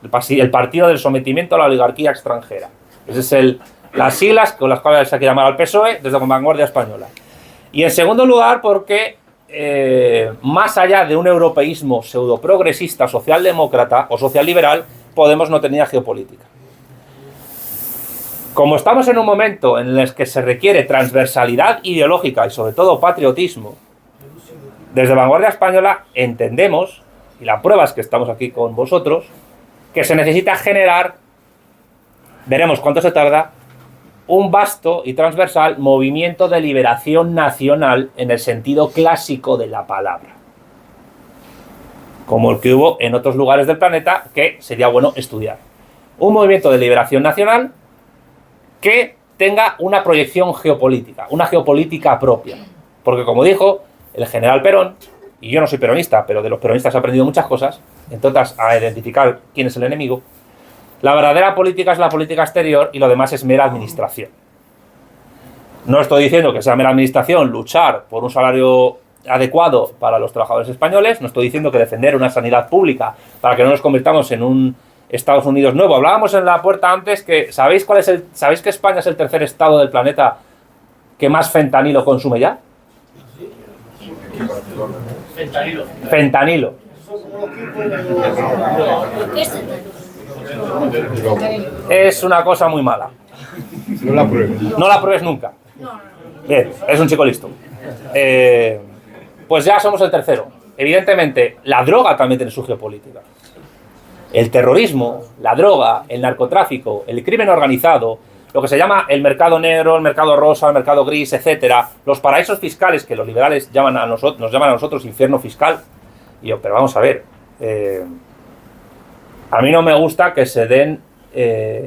El partido del sometimiento a la oligarquía extranjera. Esas es las siglas con las cuales hay que llamar al PSOE desde Vanguardia Española. Y en segundo lugar porque más allá de un europeísmo pseudo-progresista, socialdemócrata o socialliberal, Podemos no tenía geopolítica. Como estamos en un momento en el que se requiere transversalidad ideológica y sobre todo patriotismo, desde Vanguardia Española entendemos, y la prueba es que estamos aquí con vosotros, que se necesita generar, veremos cuánto se tarda, un vasto y transversal movimiento de liberación nacional en el sentido clásico de la palabra, como el que hubo en otros lugares del planeta que sería bueno estudiar. Un movimiento de liberación nacional que tenga una proyección geopolítica, una geopolítica propia. Porque como dijo el general Perón, y yo no soy peronista, pero de los peronistas he aprendido muchas cosas, entre otras a identificar quién es el enemigo, la verdadera política es la política exterior y lo demás es mera administración. No estoy diciendo que sea mera administración luchar por un salario adecuado para los trabajadores españoles, no estoy diciendo que defender una sanidad pública para que no nos convirtamos en un Estados Unidos nuevo. Hablábamos en la puerta antes que ¿sabéis que España es el tercer estado del planeta que más fentanilo consume ya? Fentanilo. Es una cosa muy mala. No la pruebes. No la pruebes nunca. Bien, es un chico listo. Pues ya somos el tercero. Evidentemente, la droga también tiene su geopolítica. El terrorismo, la droga, el narcotráfico, el crimen organizado, lo que se llama el mercado negro, el mercado rosa, el mercado gris, etcétera, los paraísos fiscales que los liberales nos llaman a nosotros infierno fiscal. Y yo, pero vamos a ver, a mí no me gusta que se den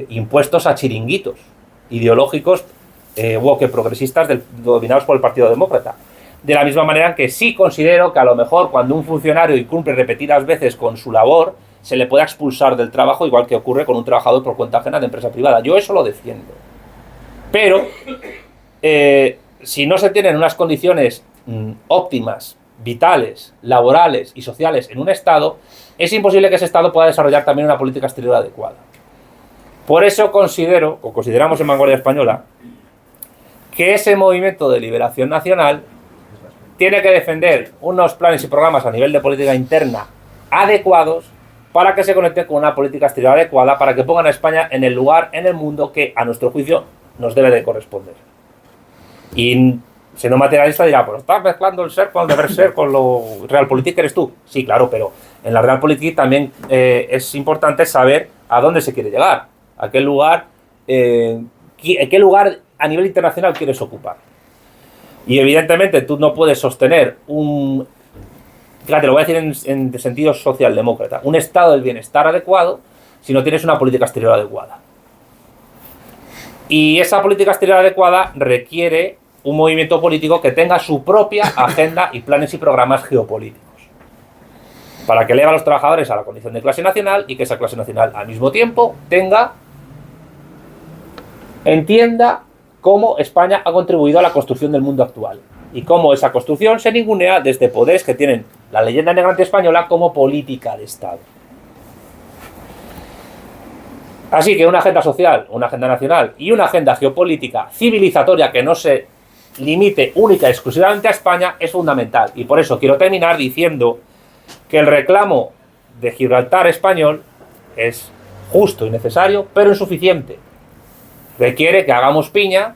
impuestos a chiringuitos ideológicos woke progresistas dominados por el Partido Demócrata. De la misma manera que sí considero que a lo mejor cuando un funcionario incumple repetidas veces con su labor, se le puede expulsar del trabajo, igual que ocurre con un trabajador por cuenta ajena de empresa privada. Yo eso lo defiendo. Pero, si no se tienen unas condiciones óptimas, vitales, laborales y sociales en un Estado, es imposible que ese Estado pueda desarrollar también una política exterior adecuada. Por eso consideramos en Vanguardia Española, que ese movimiento de liberación nacional tiene que defender unos planes y programas a nivel de política interna adecuados para que se conecte con una política exterior adecuada, para que pongan a España en el lugar en el mundo que, a nuestro juicio, nos debe de corresponder. Y siendo materialista dirá, pues estás mezclando el ser con el deber ser, con lo realpolitik eres tú. Sí, claro, pero en la realpolitik también es importante saber a dónde se quiere llegar, a qué lugar, qué lugar a nivel internacional quieres ocupar. Y evidentemente tú no puedes sostener fíjate, lo voy a decir en sentido socialdemócrata, un estado del bienestar adecuado si no tienes una política exterior adecuada. Y esa política exterior adecuada requiere un movimiento político que tenga su propia agenda y planes y programas geopolíticos, para que eleve a los trabajadores a la condición de clase nacional y que esa clase nacional al mismo tiempo entienda cómo España ha contribuido a la construcción del mundo actual y cómo esa construcción se ningunea desde poderes que tienen la leyenda negra antiespañola como política de Estado. Así que una agenda social, una agenda nacional y una agenda geopolítica civilizatoria que no se limite única y exclusivamente a España es fundamental. Y por eso quiero terminar diciendo que el reclamo de Gibraltar español es justo y necesario, pero insuficiente. Requiere que hagamos piña,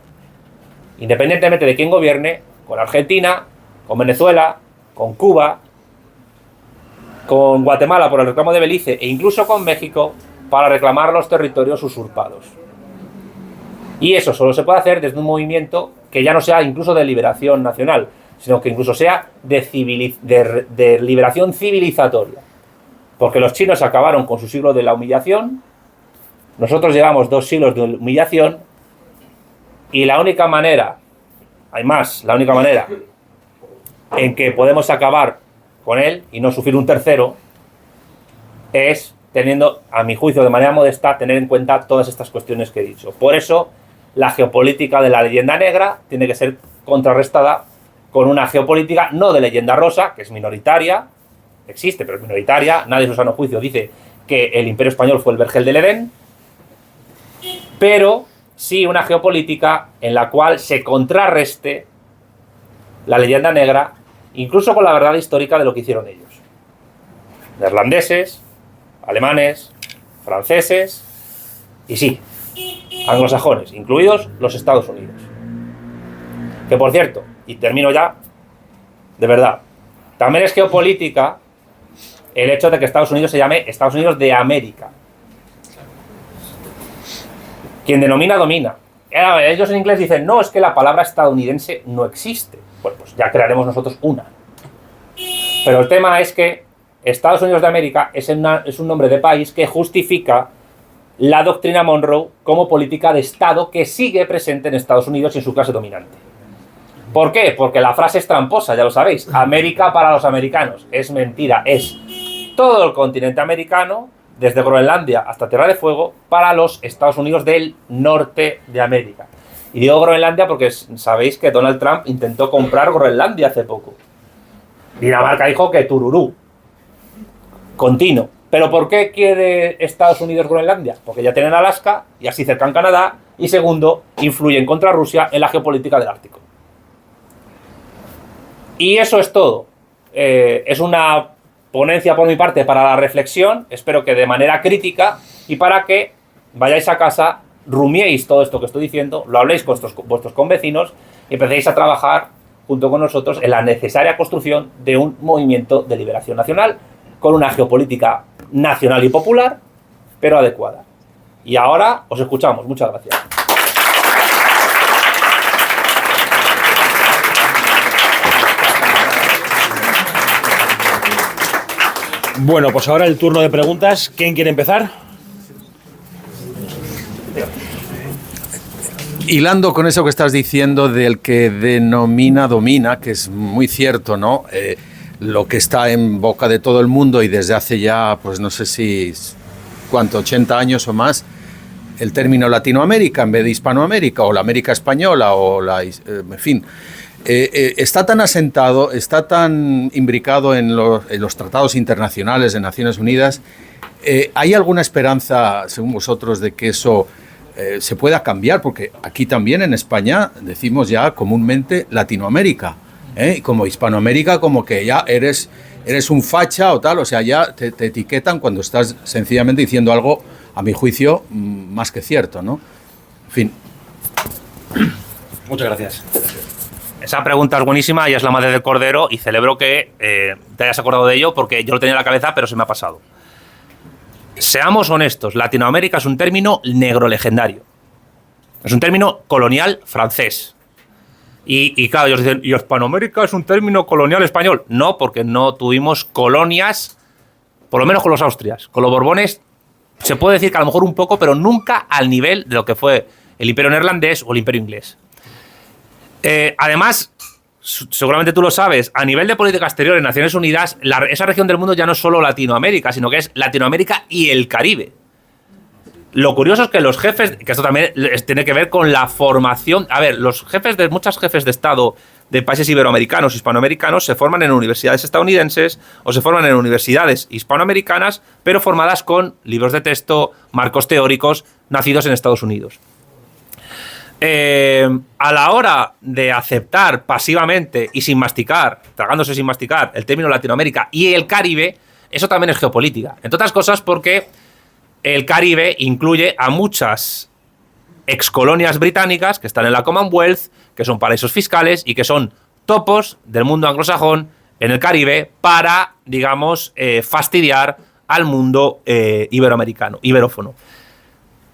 independientemente de quién gobierne, con Argentina, con Venezuela, con Cuba, con Guatemala por el reclamo de Belice e incluso con México para reclamar los territorios usurpados. Y eso solo se puede hacer desde un movimiento que ya no sea incluso de liberación nacional, sino que incluso sea de liberación civilizatoria. Porque los chinos acabaron con su siglo de la humillación, nosotros llevamos 2 siglos de humillación, y la única manera en que podemos acabar con él y no sufrir un tercero es teniendo, a mi juicio, de manera modesta, tener en cuenta todas estas cuestiones que he dicho. Por eso, la geopolítica de la leyenda negra tiene que ser contrarrestada con una geopolítica no de leyenda rosa, que es minoritaria, existe, pero es minoritaria, nadie en su sano juicio dice que el Imperio Español fue el vergel del Edén, pero sí una geopolítica en la cual se contrarreste la leyenda negra, incluso con la verdad histórica de lo que hicieron ellos. Neerlandeses, alemanes, franceses y sí, anglosajones, incluidos los Estados Unidos. Que por cierto, y termino ya, de verdad, también es geopolítica el hecho de que Estados Unidos se llame Estados Unidos de América. Quien denomina, domina. Ellos en inglés dicen, no, es que la palabra estadounidense no existe. Bueno, pues ya crearemos nosotros una. Pero el tema es que Estados Unidos de América es un nombre de país que justifica la doctrina Monroe como política de Estado que sigue presente en Estados Unidos y en su clase dominante. ¿Por qué? Porque la frase es tramposa, ya lo sabéis. América para los americanos. Es mentira, es todo el continente americano, desde Groenlandia hasta Tierra de Fuego, para los Estados Unidos del norte de América. Y digo Groenlandia porque sabéis que Donald Trump intentó comprar Groenlandia hace poco. Dinamarca dijo que tururú. Continuo. ¿Pero por qué quiere Estados Unidos Groenlandia? Porque ya tienen Alaska y así cercan Canadá. Y segundo, influyen contra Rusia en la geopolítica del Ártico. Y eso es todo. Es una ponencia por mi parte para la reflexión. Espero que de manera crítica y para que vayáis a casa, rumiéis todo esto que estoy diciendo, lo habléis con vuestros convecinos y empecéis a trabajar junto con nosotros en la necesaria construcción de un movimiento de liberación nacional con una geopolítica nacional y popular, pero adecuada. Y ahora os escuchamos. Muchas gracias. Bueno, pues ahora el turno de preguntas. ¿Quién quiere empezar? Hilando con eso que estás diciendo del que denomina domina, que es muy cierto, ¿no? Lo que está en boca de todo el mundo y desde hace ya, pues no sé si, ¿cuánto? 80 años o más, el término Latinoamérica en vez de Hispanoamérica o la América española o la... en fin, está tan asentado, está tan imbricado en los tratados internacionales de Naciones Unidas. ¿Hay alguna esperanza, según vosotros, de que eso se pueda cambiar? Porque aquí también en España decimos ya comúnmente Latinoamérica, y como Hispanoamérica como que ya eres un facha o tal, o sea, ya te etiquetan cuando estás sencillamente diciendo algo, a mi juicio, más que cierto, ¿no? En fin. Muchas gracias. Esa pregunta es buenísima y es la madre del cordero y celebro que te hayas acordado de ello porque yo lo tenía en la cabeza pero se me ha pasado. Seamos honestos, Latinoamérica es un término negro legendario. Es un término colonial francés. Y claro, ellos dicen, ¿y Hispanoamérica es un término colonial español? No, porque no tuvimos colonias, por lo menos con los austrias. Con los borbones se puede decir que a lo mejor un poco, pero nunca al nivel de lo que fue el imperio neerlandés o el imperio inglés. Además, seguramente tú lo sabes, a nivel de política exterior en Naciones Unidas, esa región del mundo ya no es solo Latinoamérica, sino que es Latinoamérica y el Caribe. Lo curioso es que los jefes, que esto también tiene que ver con la formación, a ver, muchos jefes de Estado de países iberoamericanos, hispanoamericanos, se forman en universidades estadounidenses o se forman en universidades hispanoamericanas, pero formadas con libros de texto, marcos teóricos, nacidos en Estados Unidos. A la hora de aceptar pasivamente y sin masticar, tragándose sin masticar, el término Latinoamérica y el Caribe, eso también es geopolítica. Entre otras cosas porque el Caribe incluye a muchas excolonias británicas que están en la Commonwealth, que son paraísos fiscales y que son topos del mundo anglosajón en el Caribe para, digamos, fastidiar al mundo iberoamericano, iberófono.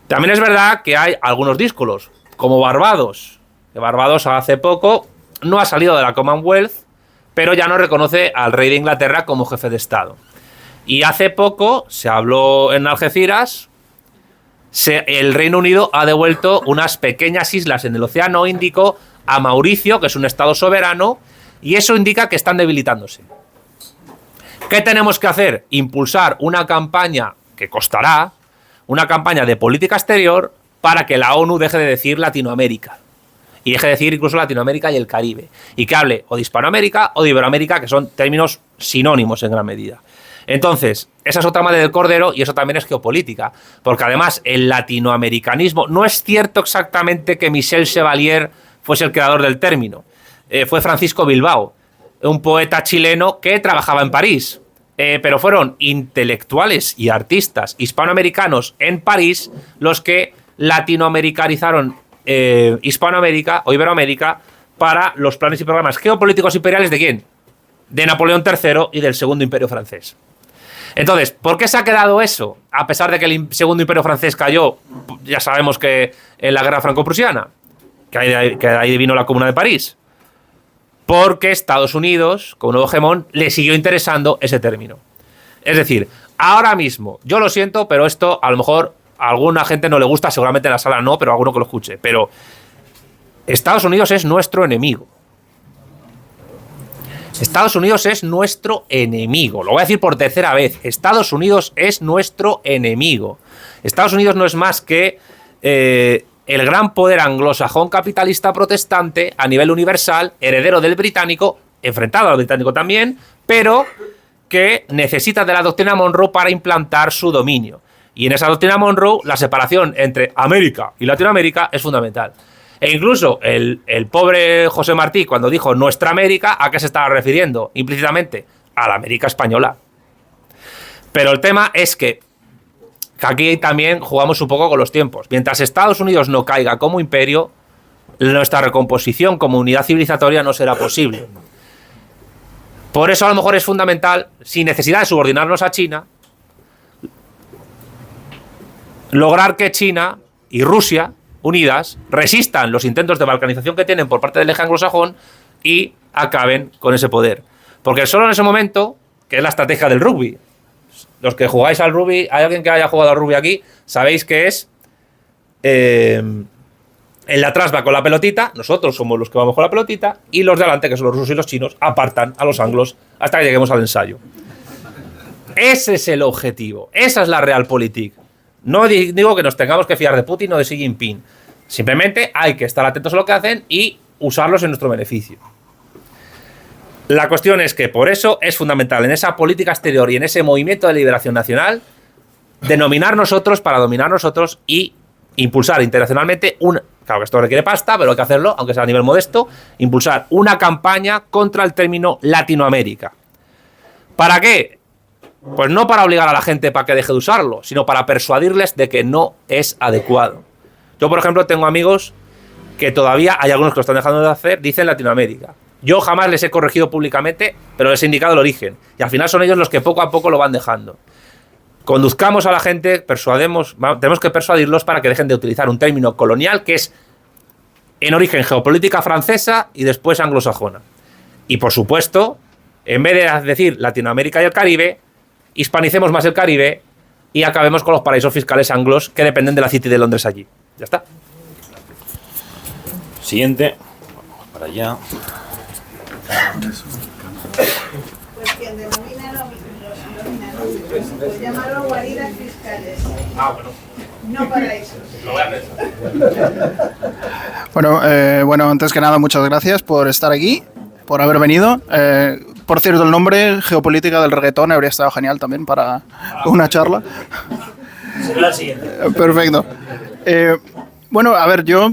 También es verdad que hay algunos díscolos, como Barbados, que Barbados hace poco no ha salido de la Commonwealth, pero ya no reconoce al rey de Inglaterra como jefe de Estado. Y hace poco se habló en Algeciras, el Reino Unido ha devuelto unas pequeñas islas en el Océano Índico a Mauricio, que es un estado soberano, y eso indica que están debilitándose. ¿Qué tenemos que hacer? Impulsar una campaña que costará, una campaña de política exterior para que la ONU deje de decir Latinoamérica. Y deje de decir incluso Latinoamérica y el Caribe. Y que hable o de Hispanoamérica o de Iberoamérica, que son términos sinónimos en gran medida. Entonces, esa es otra madre del cordero y eso también es geopolítica. Porque además el latinoamericanismo, no es cierto exactamente que Michel Chevalier fuese el creador del término. Fue Francisco Bilbao, un poeta chileno que trabajaba en París. Pero fueron intelectuales y artistas hispanoamericanos en París los que latinoamericanizaron Hispanoamérica o Iberoamérica para los planes y programas geopolíticos imperiales ¿de quién? De Napoleón III y del Segundo Imperio Francés. Entonces, ¿por qué se ha quedado eso? A pesar de que el Segundo Imperio Francés cayó, ya sabemos que en la Guerra Franco-Prusiana, que ahí vino la Comuna de París. Porque Estados Unidos, como nuevo hegemón, le siguió interesando ese término. Es decir, ahora mismo, yo lo siento, pero esto a lo mejor a alguna gente no le gusta, seguramente en la sala no, pero a alguno que lo escuche. Pero Estados Unidos es nuestro enemigo. Estados Unidos es nuestro enemigo. Lo voy a decir por tercera vez. Estados Unidos es nuestro enemigo. Estados Unidos no es más que el gran poder anglosajón capitalista protestante a nivel universal, heredero del británico, enfrentado al británico también, pero que necesita de la doctrina Monroe para implantar su dominio. Y en esa doctrina Monroe, la separación entre América y Latinoamérica es fundamental. E incluso el pobre José Martí, cuando dijo nuestra América, ¿a qué se estaba refiriendo? Implícitamente, a la América española. Pero el tema es que aquí también jugamos un poco con los tiempos. Mientras Estados Unidos no caiga como imperio, nuestra recomposición como unidad civilizatoria no será posible. Por eso a lo mejor es fundamental, sin necesidad de subordinarnos a China, lograr que China y Rusia unidas resistan los intentos de balcanización que tienen por parte del eje anglosajón y acaben con ese poder. Porque solo en ese momento, que es la estrategia del rugby, los que jugáis al rugby, hay alguien que haya jugado al rugby aquí, sabéis que es el de atrás va con la pelotita, nosotros somos los que vamos con la pelotita, y los de adelante, que son los rusos y los chinos, apartan a los anglos hasta que lleguemos al ensayo. Ese es el objetivo, esa es la realpolitik. No digo que nos tengamos que fiar de Putin o de Xi Jinping. Simplemente hay que estar atentos a lo que hacen y usarlos en nuestro beneficio. La cuestión es que por eso es fundamental en esa política exterior y en ese movimiento de liberación nacional denominar nosotros para dominar nosotros y impulsar internacionalmente claro que esto requiere pasta, pero hay que hacerlo, aunque sea a nivel modesto, impulsar una campaña contra el término Latinoamérica. ¿Para qué? Pues no para obligar a la gente para que deje de usarlo, sino para persuadirles de que no es adecuado. Yo, por ejemplo, tengo amigos que todavía, hay algunos que lo están dejando de hacer, dicen Latinoamérica. Yo jamás les he corregido públicamente, pero les he indicado el origen. Y al final son ellos los que poco a poco lo van dejando. Conduzcamos a la gente, tenemos que persuadirlos para que dejen de utilizar un término colonial que es en origen geopolítica francesa y después anglosajona. Y por supuesto, en vez de decir Latinoamérica y el Caribe, hispanicemos más el Caribe y acabemos con los paraísos fiscales anglos que dependen de la City de Londres allí. Ya está. Siguiente. Vamos para allá. Pues quien denomina los pues llamarlo guaridas fiscales. Ah, bueno. No paraísos. Lo voy a pensar. Bueno, antes que nada, muchas gracias por estar aquí, por haber venido. Por cierto, el nombre Geopolítica del Reggaetón habría estado genial también para una charla. Será el siguiente. Perfecto. Bueno, a ver, yo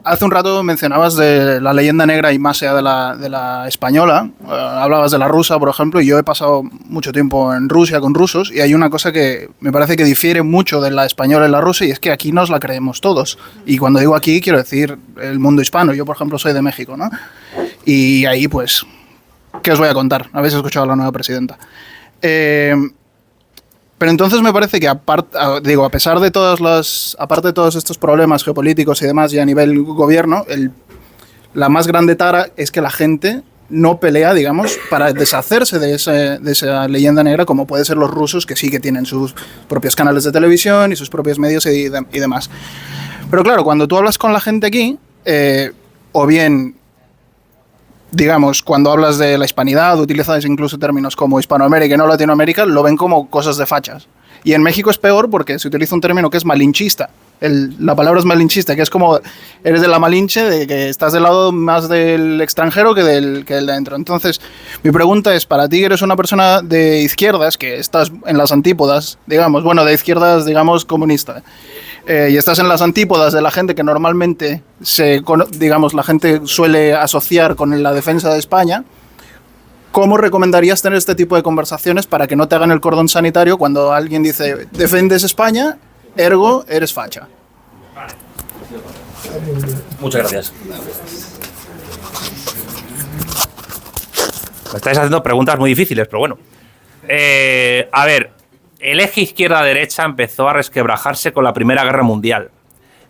hace un rato mencionabas de la leyenda negra y más allá de la española. Hablabas de la rusa, por ejemplo, y yo he pasado mucho tiempo en Rusia con rusos y hay una cosa que me parece que difiere mucho de la española y la rusa y es que aquí nos la creemos todos. Y cuando digo aquí, quiero decir el mundo hispano. Yo, por ejemplo, soy de México, ¿no? Y ahí, pues, ¿qué os voy a contar? Habéis escuchado a la nueva presidenta. Pero entonces me parece que aparte de aparte de todos estos problemas geopolíticos y demás y a nivel gobierno, la más grande tara es que la gente no pelea, digamos, para deshacerse de esa leyenda negra, como puede ser los rusos, que sí que tienen sus propios canales de televisión y sus propios medios y demás. Pero claro, cuando tú hablas con la gente aquí, o bien, digamos, cuando hablas de la hispanidad, utilizas incluso términos como Hispanoamérica y no Latinoamérica, lo ven como cosas de fachas. Y en México es peor porque se utiliza un término que es malinchista. La palabra es malinchista, que es como eres de la malinche, de que estás del lado más del extranjero que del de dentro. Entonces, mi pregunta es, para ti que eres una persona de izquierdas, que estás en las antípodas, digamos, bueno, de izquierdas, digamos, comunista, y estás en las antípodas de la gente que normalmente digamos, la gente suele asociar con la defensa de España, ¿cómo recomendarías tener este tipo de conversaciones para que no te hagan el cordón sanitario cuando alguien dice defiendes España, ergo eres facha? Muchas gracias. Me estáis haciendo preguntas muy difíciles, pero bueno. A ver, el eje izquierda-derecha empezó a resquebrajarse con la Primera Guerra Mundial.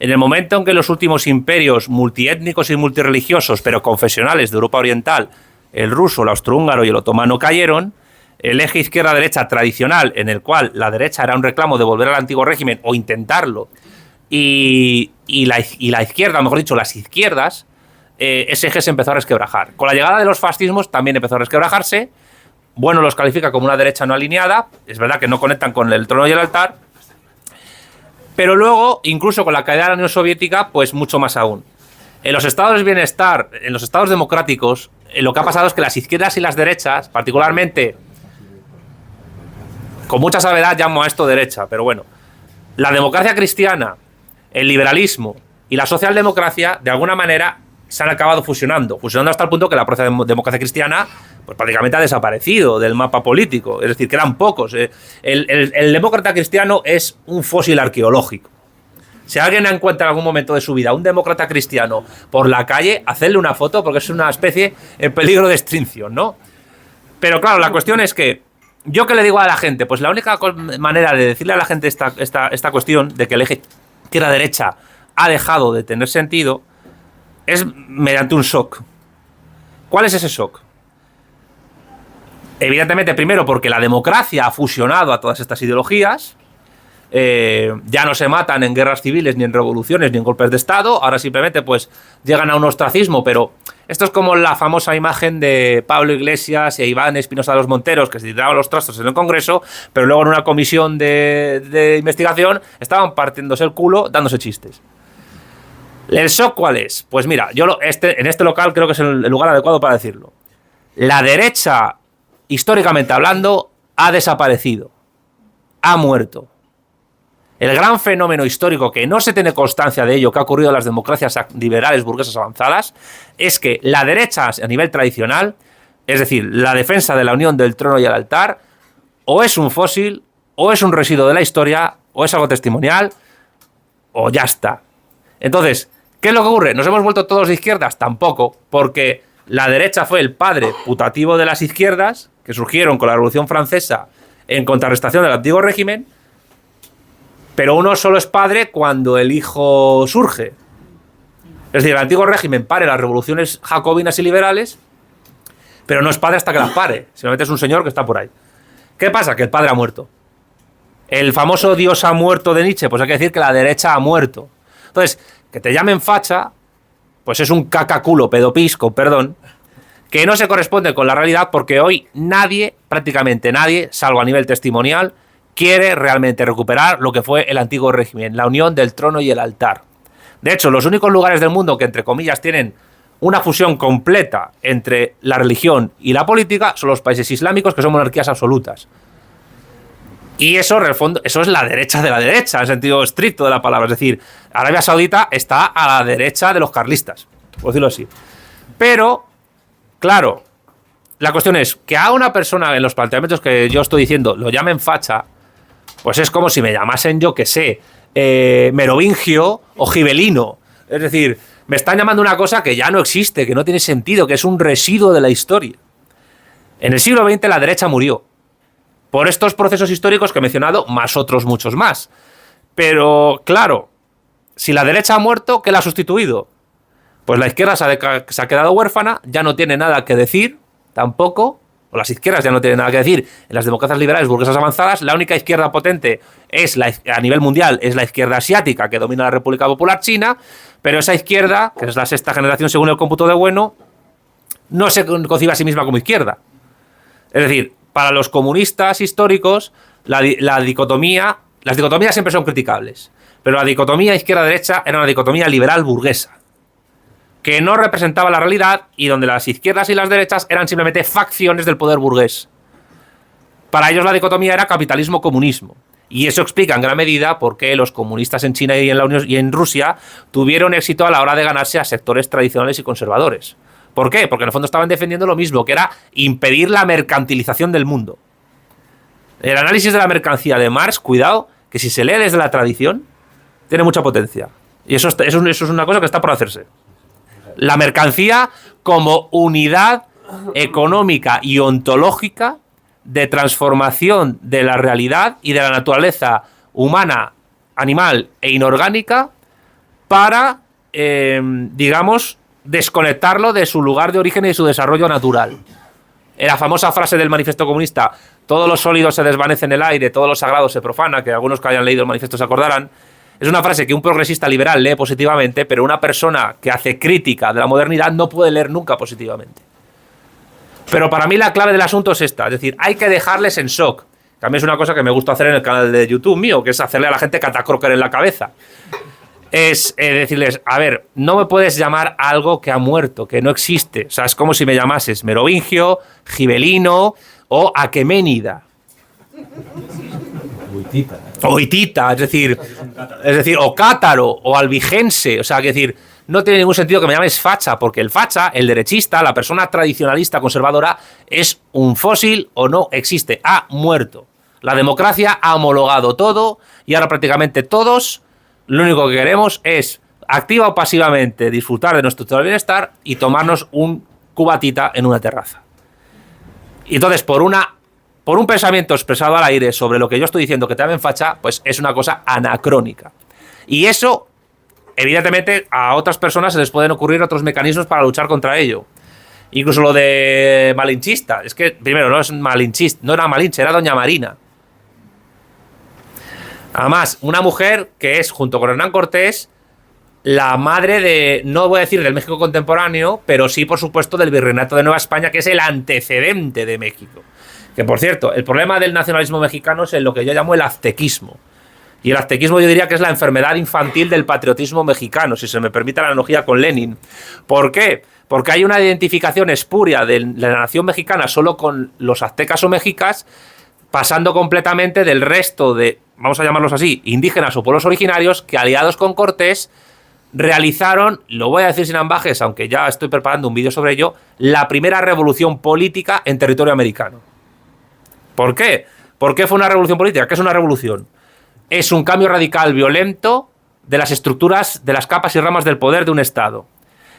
En el momento en que los últimos imperios multiétnicos y multirreligiosos, pero confesionales de Europa Oriental, el ruso, el austrohúngaro y el otomano cayeron, el eje izquierda-derecha tradicional, en el cual la derecha era un reclamo de volver al antiguo régimen o intentarlo, y la izquierda, mejor dicho, las izquierdas, ese eje se empezó a resquebrajar. Con la llegada de los fascismos también empezó a resquebrajarse. Bueno, los califica como una derecha no alineada. Es verdad que no conectan con el trono y el altar. Pero luego, incluso con la caída de la Unión Soviética, pues mucho más aún. En los estados del bienestar, en los estados democráticos, lo que ha pasado es que las izquierdas y las derechas, particularmente, con mucha salvedad llamo a esto derecha, pero bueno, la democracia cristiana, el liberalismo y la socialdemocracia, de alguna manera, se han acabado fusionando hasta el punto que la propia democracia cristiana pues prácticamente ha desaparecido del mapa político, es decir, quedan pocos. El demócrata cristiano es un fósil arqueológico. Si alguien encuentra en algún momento de su vida un demócrata cristiano por la calle, hacedle una foto porque es una especie en peligro de extinción, ¿no? Pero claro, la cuestión es que ¿yo qué le digo a la gente? Pues la única manera de decirle a la gente esta cuestión de que el eje izquierda-derecha ha dejado de tener sentido es mediante un shock. ¿Cuál es ese shock? Evidentemente, primero, porque la democracia ha fusionado a todas estas ideologías. Ya no se matan en guerras civiles, ni en revoluciones, ni en golpes de Estado. Ahora simplemente pues llegan a un ostracismo, pero esto es como la famosa imagen de Pablo Iglesias y Iván Espinosa de los Monteros, que se tiraban los trastos en el Congreso, pero luego en una comisión de investigación estaban partiéndose el culo, dándose chistes. ¿El shock cuál es? Pues mira, en este local creo que es el lugar adecuado para decirlo. La derecha, históricamente hablando, ha desaparecido. Ha muerto. El gran fenómeno histórico, que no se tiene constancia de ello, que ha ocurrido en las democracias liberales burguesas avanzadas, es que la derecha a nivel tradicional, es decir, la defensa de la unión del trono y el altar, o es un fósil, o es un residuo de la historia, o es algo testimonial, o ya está. Entonces, ¿qué es lo que ocurre? ¿Nos hemos vuelto todos de izquierdas? Tampoco, porque la derecha fue el padre putativo de las izquierdas, que surgieron con la Revolución Francesa en contrarrestación del antiguo régimen, pero uno solo es padre cuando el hijo surge. Es decir, el antiguo régimen pare las revoluciones jacobinas y liberales, pero no es padre hasta que las pare. Simplemente es un señor que está por ahí. ¿Qué pasa? Que el padre ha muerto. El famoso Dios ha muerto de Nietzsche, pues hay que decir que la derecha ha muerto. Entonces, que te llamen facha, pues es un cacaculo pedopisco, perdón, que no se corresponde con la realidad, porque hoy nadie, prácticamente nadie, salvo a nivel testimonial, quiere realmente recuperar lo que fue el antiguo régimen, la unión del trono y el altar. De hecho, los únicos lugares del mundo que, entre comillas, tienen una fusión completa entre la religión y la política son los países islámicos, que son monarquías absolutas. Y eso, en el fondo, eso es la derecha de la derecha, en el sentido estricto de la palabra. Es decir, Arabia Saudita está a la derecha de los carlistas, por decirlo así. Pero, claro, la cuestión es que a una persona en los planteamientos que yo estoy diciendo lo llamen facha, pues es como si me llamasen, yo que sé, merovingio o gibelino. Es decir, me están llamando una cosa que ya no existe, que no tiene sentido, que es un residuo de la historia. En el siglo XX la derecha murió por estos procesos históricos que he mencionado, más otros muchos más. Pero, claro, si la derecha ha muerto, ¿qué la ha sustituido? Pues la izquierda se ha quedado huérfana, ya no tiene nada que decir, tampoco, o las izquierdas ya no tienen nada que decir en las democracias liberales burguesas avanzadas. La única izquierda potente a nivel mundial es la izquierda asiática, que domina la República Popular China, pero esa izquierda, que es la sexta generación según el cómputo de Bueno, no se concibe a sí misma como izquierda. Es decir, para los comunistas históricos, las dicotomías siempre son criticables, pero la dicotomía izquierda-derecha era una dicotomía liberal burguesa, que no representaba la realidad y donde las izquierdas y las derechas eran simplemente facciones del poder burgués. Para ellos la dicotomía era capitalismo-comunismo. Y eso explica en gran medida por qué los comunistas en China y en Rusia tuvieron éxito a la hora de ganarse a sectores tradicionales y conservadores. ¿Por qué? Porque en el fondo estaban defendiendo lo mismo, que era impedir la mercantilización del mundo. El análisis de la mercancía de Marx, cuidado, que si se lee desde la tradición, tiene mucha potencia. Y eso es una cosa que está por hacerse. La mercancía como unidad económica y ontológica de transformación de la realidad y de la naturaleza humana, animal e inorgánica para, digamos, desconectarlo de su lugar de origen y de su desarrollo natural. la famosa frase del manifiesto comunista, todos los sólidos se desvanecen en el aire, todos los sagrados se profana, que algunos que hayan leído el manifiesto se acordarán, es una frase que un progresista liberal lee positivamente, pero una persona que hace crítica de la modernidad no puede leer nunca positivamente. Pero para mí la clave del asunto es esta, es decir, hay que dejarles en shock. Que a mí es una cosa que me gusta hacer en el canal de YouTube mío, que es hacerle a la gente catacroker en la cabeza. Es decirles, a ver, no me puedes llamar a algo que ha muerto, que no existe. O sea, es como si me llamases Merovingio, Gibelino o Aqueménida. O Hitita, es decir, o Cátaro, o Albigense. O sea, es decir, no tiene ningún sentido que me llames facha, porque el facha, el derechista, la persona tradicionalista conservadora, es un fósil o no existe, ha muerto. La democracia ha homologado todo y ahora prácticamente todos lo único que queremos es, activa o pasivamente, disfrutar de nuestro estado de bienestar y tomarnos un cubatita en una terraza. Y entonces, por un pensamiento expresado al aire sobre lo que yo estoy diciendo que te llamen facha, pues es una cosa anacrónica. Y eso, evidentemente, a otras personas se les pueden ocurrir otros mecanismos para luchar contra ello. Incluso lo de malinchista. Es que, primero, no es malinchista, no era malinche, era doña Marina. Además, una mujer que es, junto con Hernán Cortés, la madre de, no voy a decir del México contemporáneo, pero sí, por supuesto, del Virreinato de Nueva España, que es el antecedente de México. Que, por cierto, el problema del nacionalismo mexicano es en lo que yo llamo el aztequismo. Y el aztequismo yo diría que es la enfermedad infantil del patriotismo mexicano, si se me permite la analogía con Lenin. ¿Por qué? Porque hay una identificación espuria de la nación mexicana solo con los aztecas o mexicas, pasando completamente del resto de, vamos a llamarlos así, indígenas o pueblos originarios que, aliados con Cortés, realizaron, lo voy a decir sin ambajes, aunque ya estoy preparando un vídeo sobre ello, la primera revolución política en territorio americano. ¿Por qué? ¿Por qué fue una revolución política? ¿Qué es una revolución? Es un cambio radical violento de las estructuras, de las capas y ramas del poder de un Estado.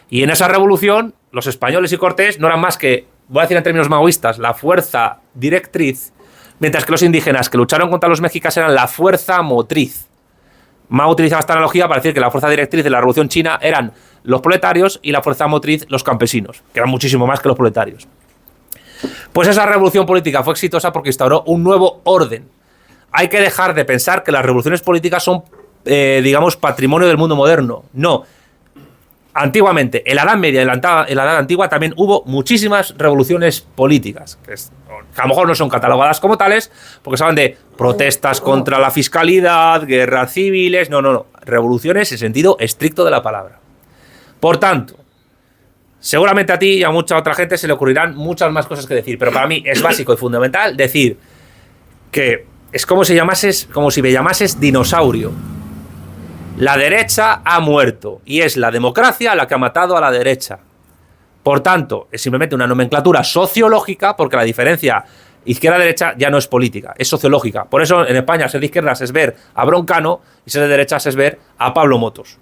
Y en esa revolución, los españoles y Cortés no eran más que, voy a decir en términos maoístas, la fuerza directriz, mientras que los indígenas que lucharon contra los mexicas eran la fuerza motriz. Mao utilizaba esta analogía para decir que la fuerza directriz de la Revolución China eran los proletarios y la fuerza motriz los campesinos, que eran muchísimo más que los proletarios. Pues esa revolución política fue exitosa porque instauró un nuevo orden. Hay que dejar de pensar que las revoluciones políticas son, digamos, patrimonio del mundo moderno. No. Antiguamente, en la Edad Media y en la Edad Antigua también hubo muchísimas revoluciones políticas, que a lo mejor no son catalogadas como tales, porque se hablan de protestas contra la fiscalidad, guerras civiles, no, revoluciones en sentido estricto de la palabra. Por tanto, seguramente a ti y a mucha otra gente se le ocurrirán muchas más cosas que decir, pero para mí es básico y fundamental decir que es como si me llamases dinosaurio. La derecha ha muerto y es la democracia la que ha matado a la derecha. Por tanto, es simplemente una nomenclatura sociológica, porque la diferencia izquierda-derecha ya no es política, es sociológica. Por eso en España ser de izquierdas es ver a Broncano y ser de derechas es ver a Pablo Motos.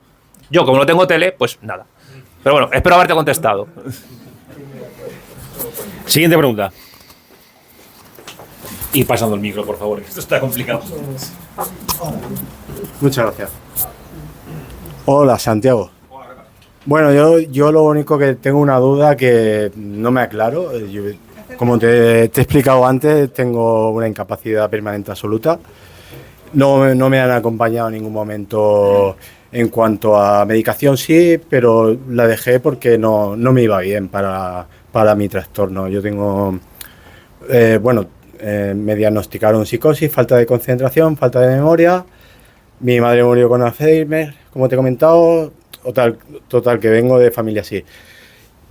Yo, como no tengo tele, pues nada. Pero bueno, espero haberte contestado. Siguiente pregunta. Y pasando el micro, por favor, esto está complicado. Muchas gracias. Hola, Santiago. Bueno, yo lo único que tengo una duda que no me aclaro. Como te he explicado antes, tengo una incapacidad permanente absoluta. No me han acompañado en ningún momento en cuanto a medicación, sí, pero la dejé porque no me iba bien para mi trastorno. Yo tengo, me diagnosticaron psicosis, falta de concentración, falta de memoria. Mi madre murió con Alzheimer, como te he comentado, total que vengo de familia así.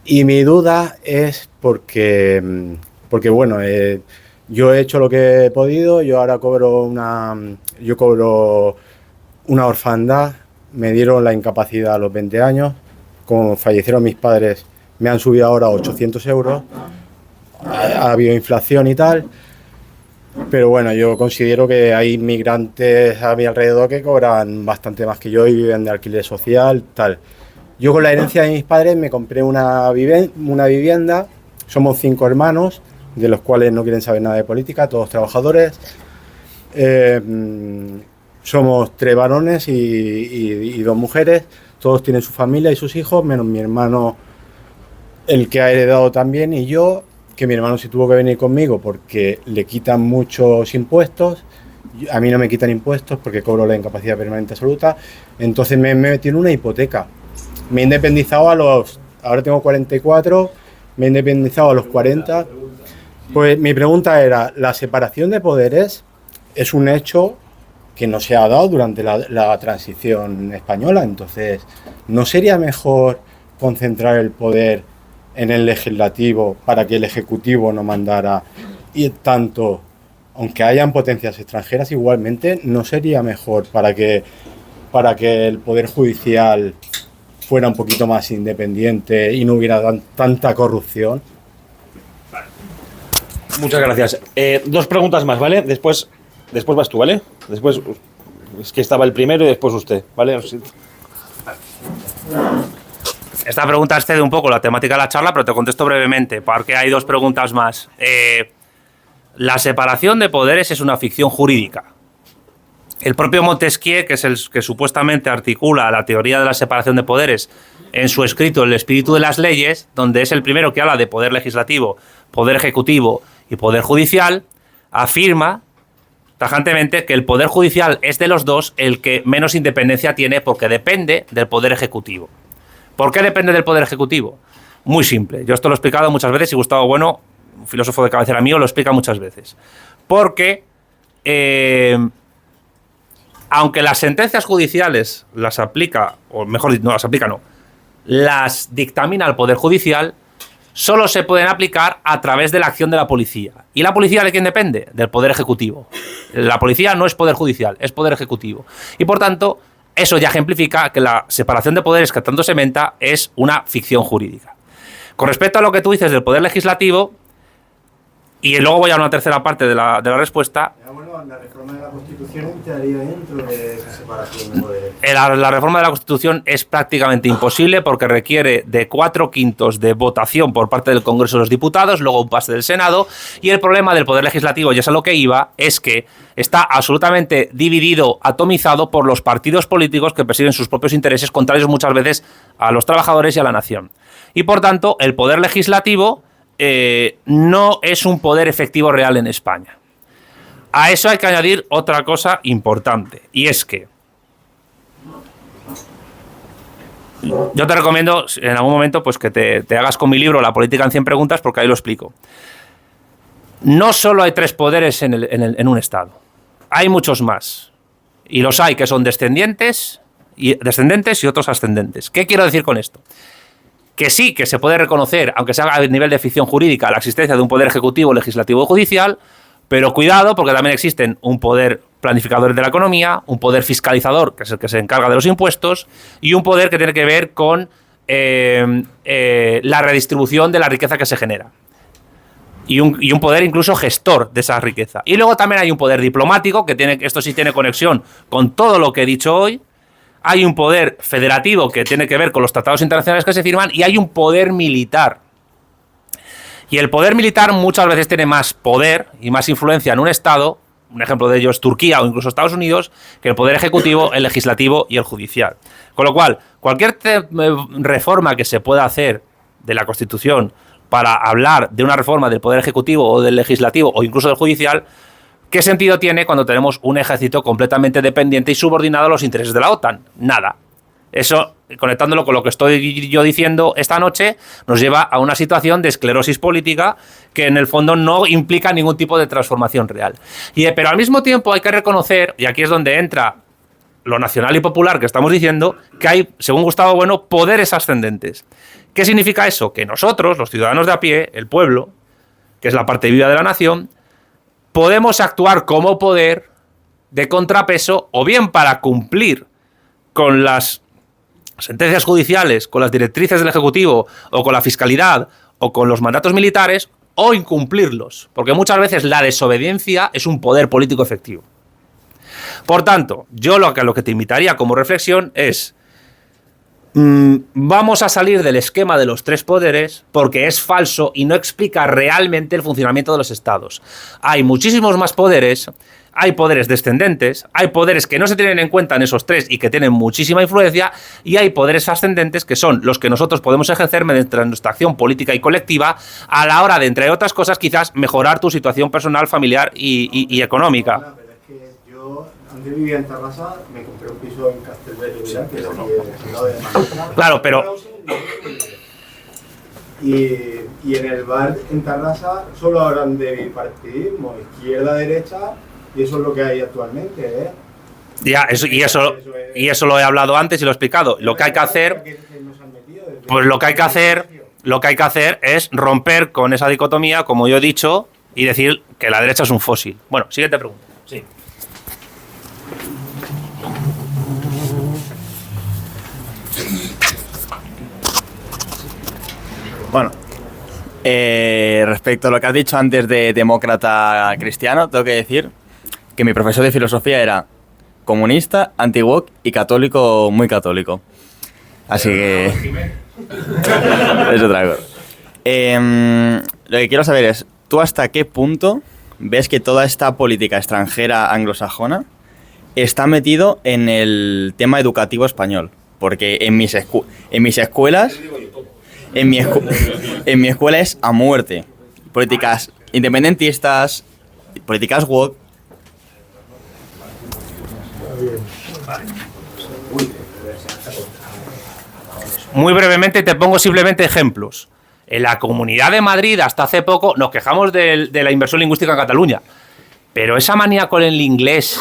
Y mi duda es porque bueno, yo he hecho lo que he podido, yo ahora cobro una orfandad, me dieron la incapacidad a los 20 años, como fallecieron mis padres, me han subido ahora 800 euros, ha habido inflación y tal. Pero bueno, yo considero que hay inmigrantes a mi alrededor que cobran bastante más que yo y viven de alquiler social, tal. Yo con la herencia de mis padres me compré una vivienda, somos 5 hermanos, de los cuales no quieren saber nada de política, todos trabajadores. Somos 3 varones y 2 mujeres, todos tienen su familia y sus hijos, menos mi hermano, el que ha heredado también, y yo. que mi hermano sí tuvo que venir conmigo porque le quitan muchos impuestos. A mí no me quitan impuestos porque cobro la incapacidad permanente absoluta. Entonces me metí en una hipoteca. Me he independizado ahora tengo 44, me he independizado a los 40. Pues mi pregunta era, ¿la separación de poderes es un hecho que no se ha dado durante la transición española? Entonces, ¿no sería mejor concentrar el poder en el legislativo para que el ejecutivo no mandara? Y tanto, aunque hayan potencias extranjeras, igualmente, ¿no sería mejor para que el poder judicial fuera un poquito más independiente y no hubiera tanta corrupción? Muchas gracias. Dos preguntas más, ¿vale? Después vas tú, ¿vale? Después, es que estaba el primero y después usted, ¿vale? Esta pregunta excede un poco la temática de la charla, pero te contesto brevemente, porque hay dos preguntas más. La separación de poderes es una ficción jurídica. El propio Montesquieu, que es el que supuestamente articula la teoría de la separación de poderes, en su escrito El espíritu de las leyes, donde es el primero que habla de poder legislativo, poder ejecutivo y poder judicial, afirma tajantemente que el poder judicial es de los dos el que menos independencia tiene porque depende del poder ejecutivo. ¿Por qué depende del poder ejecutivo? Muy simple. Yo esto lo he explicado muchas veces y Gustavo Bueno, un filósofo de cabecera mío, lo explica muchas veces. Porque aunque las sentencias judiciales las aplica, o mejor dicho, no las aplica, no, las dictamina el Poder Judicial, solo se pueden aplicar a través de la acción de la policía. ¿Y la policía de quién depende? Del Poder Ejecutivo. La policía no es Poder Judicial, es Poder Ejecutivo. Y por tanto, eso ya ejemplifica que la separación de poderes que tanto se menta es una ficción jurídica. Con respecto a lo que tú dices del Poder Legislativo, y luego voy a una tercera parte de la respuesta. Bueno, la reforma de la Constitución entraría dentro de esa separación de poderes. La reforma de la Constitución es prácticamente imposible porque requiere de 4/5 de votación por parte del Congreso de los Diputados, luego un pase del Senado, y el problema del Poder Legislativo, y es a lo que iba, es que está absolutamente dividido, atomizado por los partidos políticos que persiguen sus propios intereses, contrarios muchas veces a los trabajadores y a la nación. Y por tanto, el Poder Legislativo no es un poder efectivo real en España. A eso hay que añadir otra cosa importante, y es que yo te recomiendo en algún momento pues que te hagas con mi libro La política en 100 preguntas, porque ahí lo explico. No solo hay 3 poderes en un Estado, hay muchos más, y los hay que son descendentes y otros ascendentes. ¿Qué quiero decir con esto? Que sí, que se puede reconocer, aunque se haga a nivel de ficción jurídica, la existencia de un poder ejecutivo, legislativo y judicial, pero cuidado, porque también existen un poder planificador de la economía, un poder fiscalizador, que es el que se encarga de los impuestos, y un poder que tiene que ver con la redistribución de la riqueza que se genera. Y un poder incluso gestor de esa riqueza. Y luego también hay un poder diplomático, esto sí tiene conexión con todo lo que he dicho hoy. Hay un poder federativo que tiene que ver con los tratados internacionales que se firman, y hay un poder militar. Y el poder militar muchas veces tiene más poder y más influencia en un Estado, un ejemplo de ello es Turquía o incluso Estados Unidos, que el poder ejecutivo, el legislativo y el judicial. Con lo cual, cualquier reforma que se pueda hacer de la Constitución para hablar de una reforma del poder ejecutivo o del legislativo o incluso del judicial, ¿qué sentido tiene cuando tenemos un ejército completamente dependiente y subordinado a los intereses de la OTAN? Nada. Eso, conectándolo con lo que estoy yo diciendo esta noche, nos lleva a una situación de esclerosis política que en el fondo no implica ningún tipo de transformación real. Pero al mismo tiempo hay que reconocer, y aquí es donde entra lo nacional y popular que estamos diciendo, que hay, según Gustavo Bueno, poderes ascendentes. ¿Qué significa eso? Que nosotros, los ciudadanos de a pie, el pueblo, que es la parte viva de la nación, podemos actuar como poder de contrapeso, o bien para cumplir con las sentencias judiciales, con las directrices del Ejecutivo, o con la fiscalidad, o con los mandatos militares, o incumplirlos, porque muchas veces la desobediencia es un poder político efectivo. Por tanto, yo lo que te invitaría como reflexión es vamos a salir del esquema de los tres poderes porque es falso y no explica realmente el funcionamiento de los estados. Hay muchísimos más poderes, hay poderes descendentes, hay poderes que no se tienen en cuenta en esos tres y que tienen muchísima influencia, y hay poderes ascendentes que son los que nosotros podemos ejercer mediante nuestra acción política y colectiva a la hora de, entre otras cosas, quizás mejorar tu situación personal, familiar y económica. Pero es que yo antes vivía en Tarrasa, me compré un piso en Castelbello, que es aquí al lado de Manresa. Claro, pero... Y en el bar en Tarrasa solo hablan de bipartidismo, izquierda, derecha, y eso es lo que hay actualmente, ¿eh? Ya, y eso lo he hablado antes y lo he explicado. Lo que hay que hacer, pues lo que hay que hacer es romper con esa dicotomía, como yo he dicho, y decir que la derecha es un fósil. Bueno, siguiente pregunta. Sí. Bueno, respecto a lo que has dicho antes de demócrata cristiano, tengo que decir que mi profesor de filosofía era comunista, anti-woke y católico, muy católico. Así que... es otra cosa. Lo que quiero saber es, ¿tú hasta qué punto ves que toda esta política extranjera anglosajona está metido en el tema educativo español? Porque en mis escuelas... En mi escuela es a muerte. Políticas independentistas, políticas woke. Muy brevemente te pongo simplemente ejemplos. En la Comunidad de Madrid, hasta hace poco, nos quejamos de la inversión lingüística en Cataluña. Pero esa manía con el inglés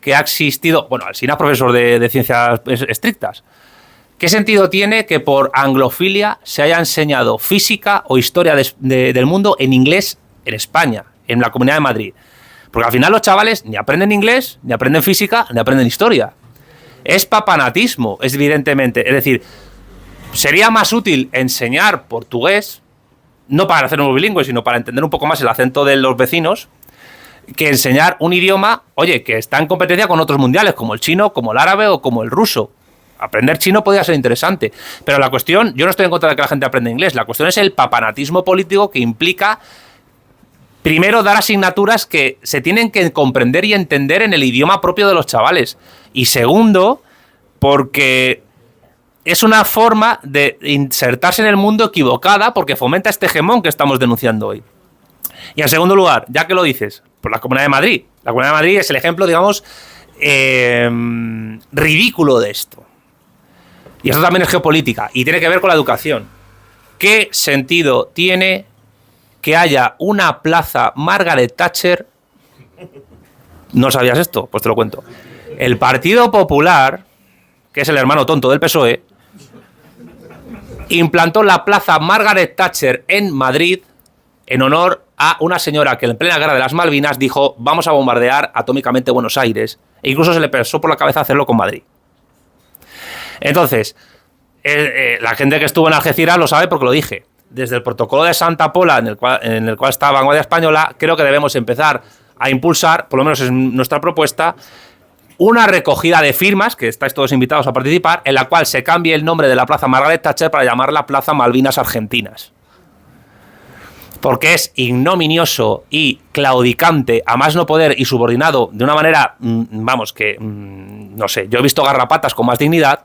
que ha existido... Bueno, Alsina es profesor de ciencias estrictas. ¿Qué sentido tiene que por anglofilia se haya enseñado física o historia del mundo en inglés en España, en la Comunidad de Madrid? Porque al final los chavales ni aprenden inglés, ni aprenden física, ni aprenden historia. Es papanatismo, evidentemente. Es decir, sería más útil enseñar portugués, no para hacernos bilingües, sino para entender un poco más el acento de los vecinos, que enseñar un idioma, oye, que está en competencia con otros mundiales, como el chino, como el árabe o como el ruso. Aprender chino podría ser interesante, pero la cuestión, yo no estoy en contra de que la gente aprenda inglés, la cuestión es el papanatismo político que implica, primero, dar asignaturas que se tienen que comprender y entender en el idioma propio de los chavales, y segundo, porque es una forma de insertarse en el mundo equivocada porque fomenta este hegemón que estamos denunciando hoy. Y en segundo lugar, ya que lo dices, pues la Comunidad de Madrid. La Comunidad de Madrid es el ejemplo, digamos, ridículo de esto. Y eso también es geopolítica y tiene que ver con la educación. ¿Qué sentido tiene que haya una plaza Margaret Thatcher? ¿No sabías esto? Pues te lo cuento. El Partido Popular, que es el hermano tonto del PSOE, implantó la plaza Margaret Thatcher en Madrid en honor a una señora que en plena guerra de las Malvinas dijo: vamos a bombardear atómicamente Buenos Aires, e incluso se le pasó por la cabeza hacerlo con Madrid. Entonces, la gente que estuvo en Algeciras lo sabe porque lo dije. Desde el protocolo de Santa Pola, en el cual está Vanguardia Española, creo que debemos empezar a impulsar, por lo menos es nuestra propuesta, una recogida de firmas, que estáis todos invitados a participar, en la cual se cambie el nombre de la Plaza Margaret Thatcher para llamarla Plaza Malvinas Argentinas. Porque es ignominioso y claudicante, a más no poder, y subordinado de una manera, vamos, que, no sé, yo he visto garrapatas con más dignidad,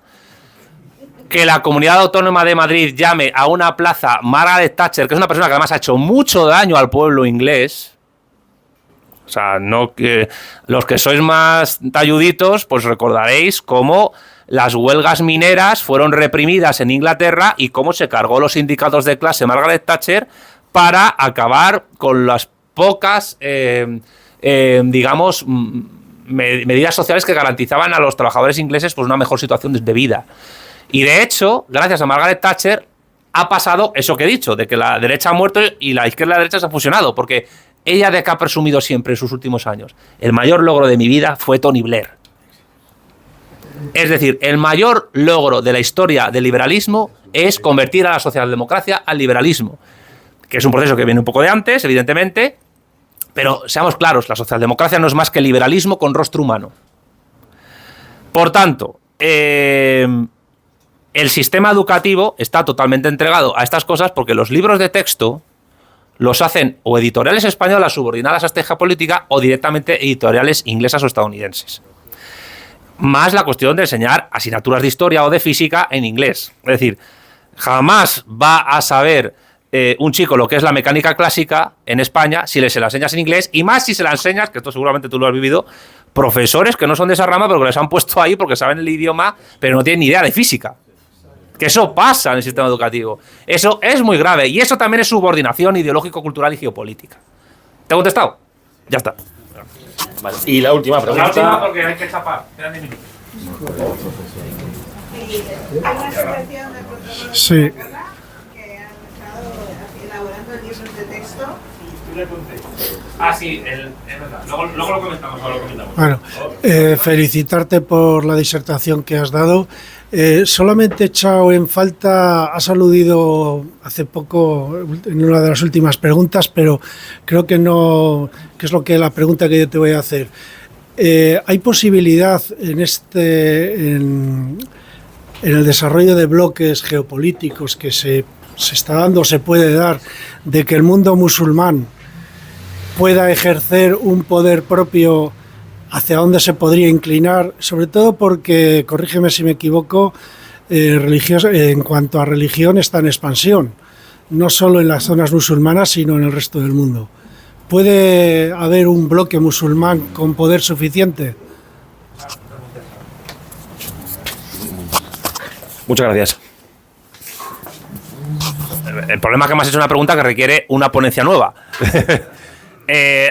que la Comunidad Autónoma de Madrid llame a una plaza Margaret Thatcher, que es una persona que además ha hecho mucho daño al pueblo inglés. O sea, no que los que sois más talluditos, pues recordaréis cómo las huelgas mineras fueron reprimidas en Inglaterra y cómo se cargó los sindicatos de clase Margaret Thatcher para acabar con las pocas, digamos, medidas sociales que garantizaban a los trabajadores ingleses pues una mejor situación de vida. Y de hecho, gracias a Margaret Thatcher, ha pasado eso que he dicho, de que la derecha ha muerto y la izquierda y la derecha se han fusionado, porque ella de que ha presumido siempre en sus últimos años. El mayor logro de mi vida fue Tony Blair. Es decir, el mayor logro de la historia del liberalismo es convertir a la socialdemocracia al liberalismo, que es un proceso que viene un poco de antes, evidentemente, pero seamos claros, la socialdemocracia no es más que el liberalismo con rostro humano. Por tanto, el sistema educativo está totalmente entregado a estas cosas porque los libros de texto los hacen o editoriales españolas subordinadas a esta geopolítica o directamente editoriales inglesas o estadounidenses. Más la cuestión de enseñar asignaturas de historia o de física en inglés. Es decir, jamás va a saber un chico lo que es la mecánica clásica en España si se la enseñas en inglés, y más si se la enseñas, que esto seguramente tú lo has vivido, profesores que no son de esa rama pero que les han puesto ahí porque saben el idioma pero no tienen ni idea de física. Que eso pasa en el sistema educativo. Eso es muy grave y eso también es subordinación ideológico, cultural y geopolítica. ¿Te he contestado? Ya está. Vale. Y la última pregunta. La última porque hay que chapar. Quedan 10 minutos. Hay una asociación de protocolo Sí. española que han estado elaborando libros de texto. Ah, sí, es verdad. Luego lo comentamos. Bueno, felicitarte por la disertación que has dado. Solamente he echado en falta, has aludido hace poco en una de las últimas preguntas, pero creo que no, que es lo que la pregunta que yo te voy a hacer. ¿Hay posibilidad en el desarrollo de bloques geopolíticos que se está dando, se puede dar, de que el mundo musulmán pueda ejercer un poder propio hacia dónde se podría inclinar, sobre todo porque, corrígeme si me equivoco, en cuanto a religión está en expansión, no solo en las zonas musulmanas, sino en el resto del mundo. ¿Puede haber un bloque musulmán con poder suficiente? Muchas gracias. El problema es que me has hecho una pregunta que requiere una ponencia nueva.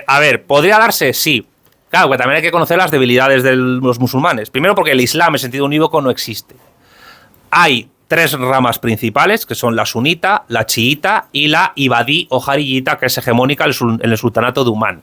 A ver, ¿podría darse? Sí. Claro, que también hay que conocer las debilidades de los musulmanes. Primero porque el Islam en sentido unívoco no existe. Hay 3 ramas principales, que son la sunita, la chiita y la ibadí o jariyita, que es hegemónica en el sultanato de Omán.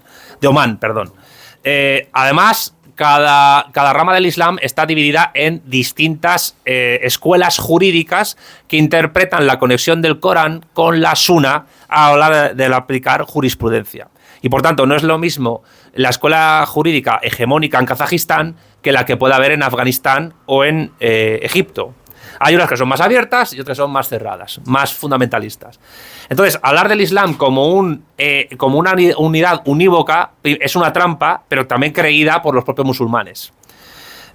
Además, cada rama del Islam está dividida en distintas escuelas jurídicas que interpretan la conexión del Corán con la Sunna a la hora de aplicar jurisprudencia. Y por tanto, no es lo mismo la escuela jurídica hegemónica en Kazajistán que la que pueda haber en Afganistán o en Egipto. Hay unas que son más abiertas y otras que son más cerradas, más fundamentalistas. Entonces, hablar del Islam como una unidad unívoca es una trampa, pero también creída por los propios musulmanes.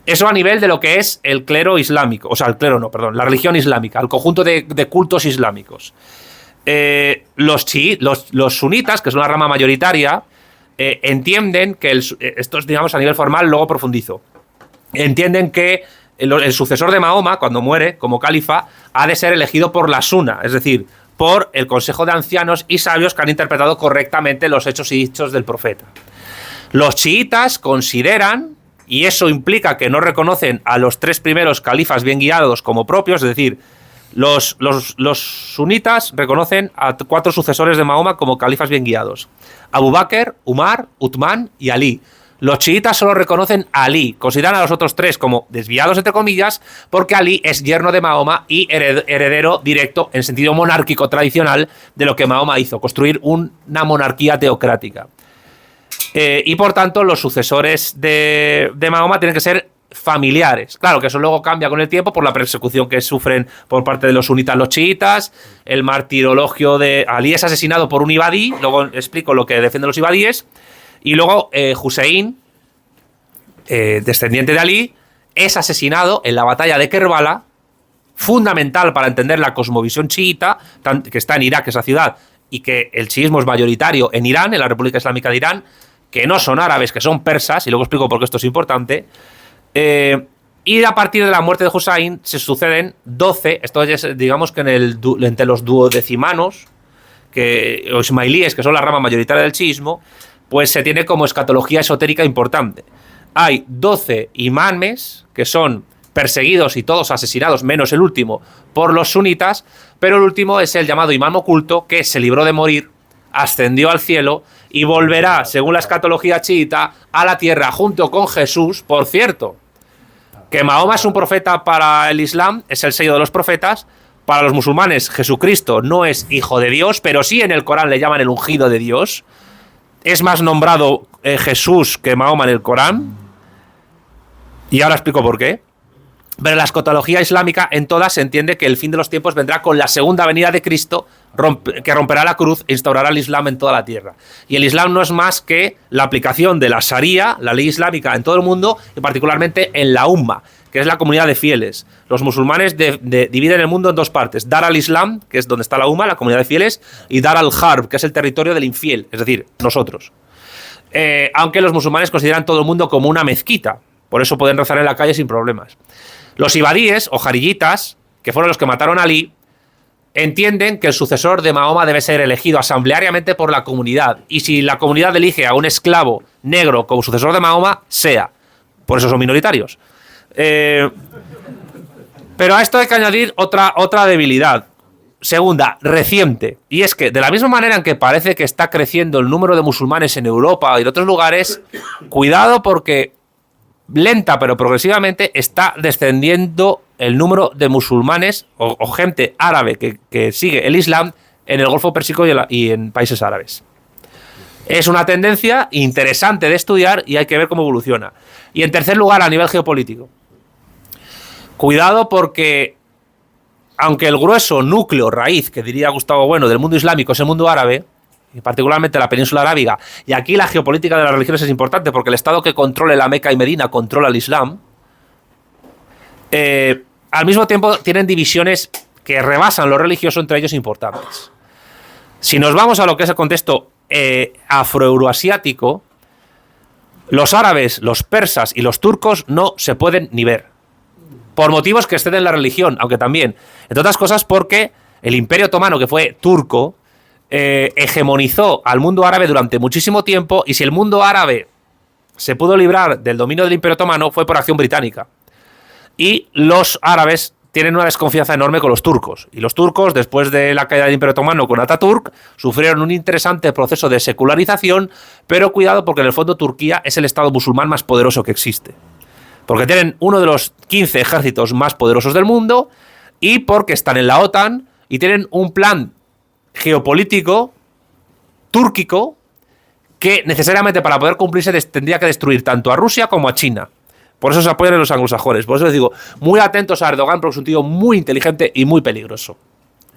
Eso a nivel de lo que es el clero islámico, o sea, la religión islámica, el conjunto de cultos islámicos. Los sunitas, que es una rama mayoritaria, entienden que esto es, digamos, a nivel formal, luego profundizo. Entienden que el sucesor de Mahoma, cuando muere como califa, ha de ser elegido por la Sunna, es decir, por el consejo de ancianos y sabios que han interpretado correctamente los hechos y dichos del profeta. Los chiitas consideran, y eso implica que no reconocen a los 3 primeros califas bien guiados como propios, es decir, los sunitas reconocen a 4 sucesores de Mahoma como califas bien guiados: Abu Bakr, Umar, Uthman y Ali. Los chiitas solo reconocen a Ali, consideran a los otros 3 como desviados, entre comillas, porque Ali es yerno de Mahoma y heredero directo, en sentido monárquico tradicional, de lo que Mahoma hizo, construir una monarquía teocrática. Y por tanto, los sucesores de Mahoma tienen que ser familiares. Claro que eso luego cambia con el tiempo por la persecución que sufren por parte de los sunitas los chiitas, el martirologio de Ali es asesinado por un ibadí, luego explico lo que defienden los ibadíes, y luego Hussein, descendiente de Ali, es asesinado en la batalla de Kerbala, fundamental para entender la cosmovisión chiita, que está en Irak, esa ciudad, y que el chiismo es mayoritario en Irán, en la República Islámica de Irán, que no son árabes, que son persas, y luego explico por qué esto es importante. Y a partir de la muerte de Hussein se suceden 12, esto es, digamos que entre los duodecimanos, o ismailíes, que son la rama mayoritaria del chiismo, pues se tiene como escatología esotérica importante. Hay 12 imames que son perseguidos y todos asesinados, menos el último, por los sunitas, pero el último es el llamado imán oculto, que se libró de morir, ascendió al cielo y volverá, según la escatología chiita, a la tierra junto con Jesús. Por cierto, que Mahoma es un profeta para el Islam, es el sello de los profetas. Para los musulmanes, Jesucristo no es hijo de Dios, pero sí en el Corán le llaman el ungido de Dios. Es más nombrado Jesús que Mahoma en el Corán. Y ahora explico por qué. Pero en la escatología islámica, en todas se entiende que el fin de los tiempos vendrá con la segunda venida de Cristo, que romperá la cruz e instaurará el Islam en toda la tierra. Y el Islam no es más que la aplicación de la Sharia, la ley islámica, en todo el mundo, y particularmente en la Umma, que es la comunidad de fieles. Los musulmanes dividen el mundo en dos partes: Dar al-Islam, que es donde está la Umma, la comunidad de fieles, y Dar al-Harb, que es el territorio del infiel, es decir, nosotros. Aunque los musulmanes consideran todo el mundo como una mezquita, por eso pueden rezar en la calle sin problemas. Los ibadíes o jarillitas, que fueron los que mataron a Ali, entienden que el sucesor de Mahoma debe ser elegido asambleariamente por la comunidad, y si la comunidad elige a un esclavo negro como sucesor de Mahoma, sea. Por eso son minoritarios. Pero a esto hay que añadir otra debilidad. Segunda, reciente. Y es que, de la misma manera en que parece que está creciendo el número de musulmanes en Europa y en otros lugares, cuidado porque lenta pero progresivamente está descendiendo el número de musulmanes o gente árabe que sigue el Islam en el Golfo Pérsico y en países árabes. Es una tendencia interesante de estudiar y hay que ver cómo evoluciona. Y en tercer lugar, a nivel geopolítico. Cuidado porque, aunque el grueso núcleo, raíz, que diría Gustavo Bueno, del mundo islámico es el mundo árabe, y particularmente la península arábiga, y aquí la geopolítica de las religiones es importante porque el Estado que controle la Meca y Medina controla el Islam, al mismo tiempo tienen divisiones que rebasan lo religioso entre ellos importantes. Si nos vamos a lo que es el contexto afroeuroasiático, los árabes, los persas y los turcos no se pueden ni ver, por motivos que exceden la religión, aunque también, entre otras cosas, porque el Imperio Otomano, que fue turco, hegemonizó al mundo árabe durante muchísimo tiempo, y si el mundo árabe se pudo librar del dominio del Imperio Otomano fue por acción británica. Y los árabes tienen una desconfianza enorme con los turcos. Y los turcos, después de la caída del Imperio Otomano con Ataturk, sufrieron un interesante proceso de secularización, pero cuidado porque en el fondo Turquía es el estado musulmán más poderoso que existe. Porque tienen uno de los 15 ejércitos más poderosos del mundo, y porque están en la OTAN y tienen un plan geopolítico túrquico que necesariamente para poder cumplirse tendría que destruir tanto a Rusia como a China. Por eso se apoyan en los anglosajones. Por eso les digo, muy atentos a Erdogan, porque es un tío muy inteligente y muy peligroso.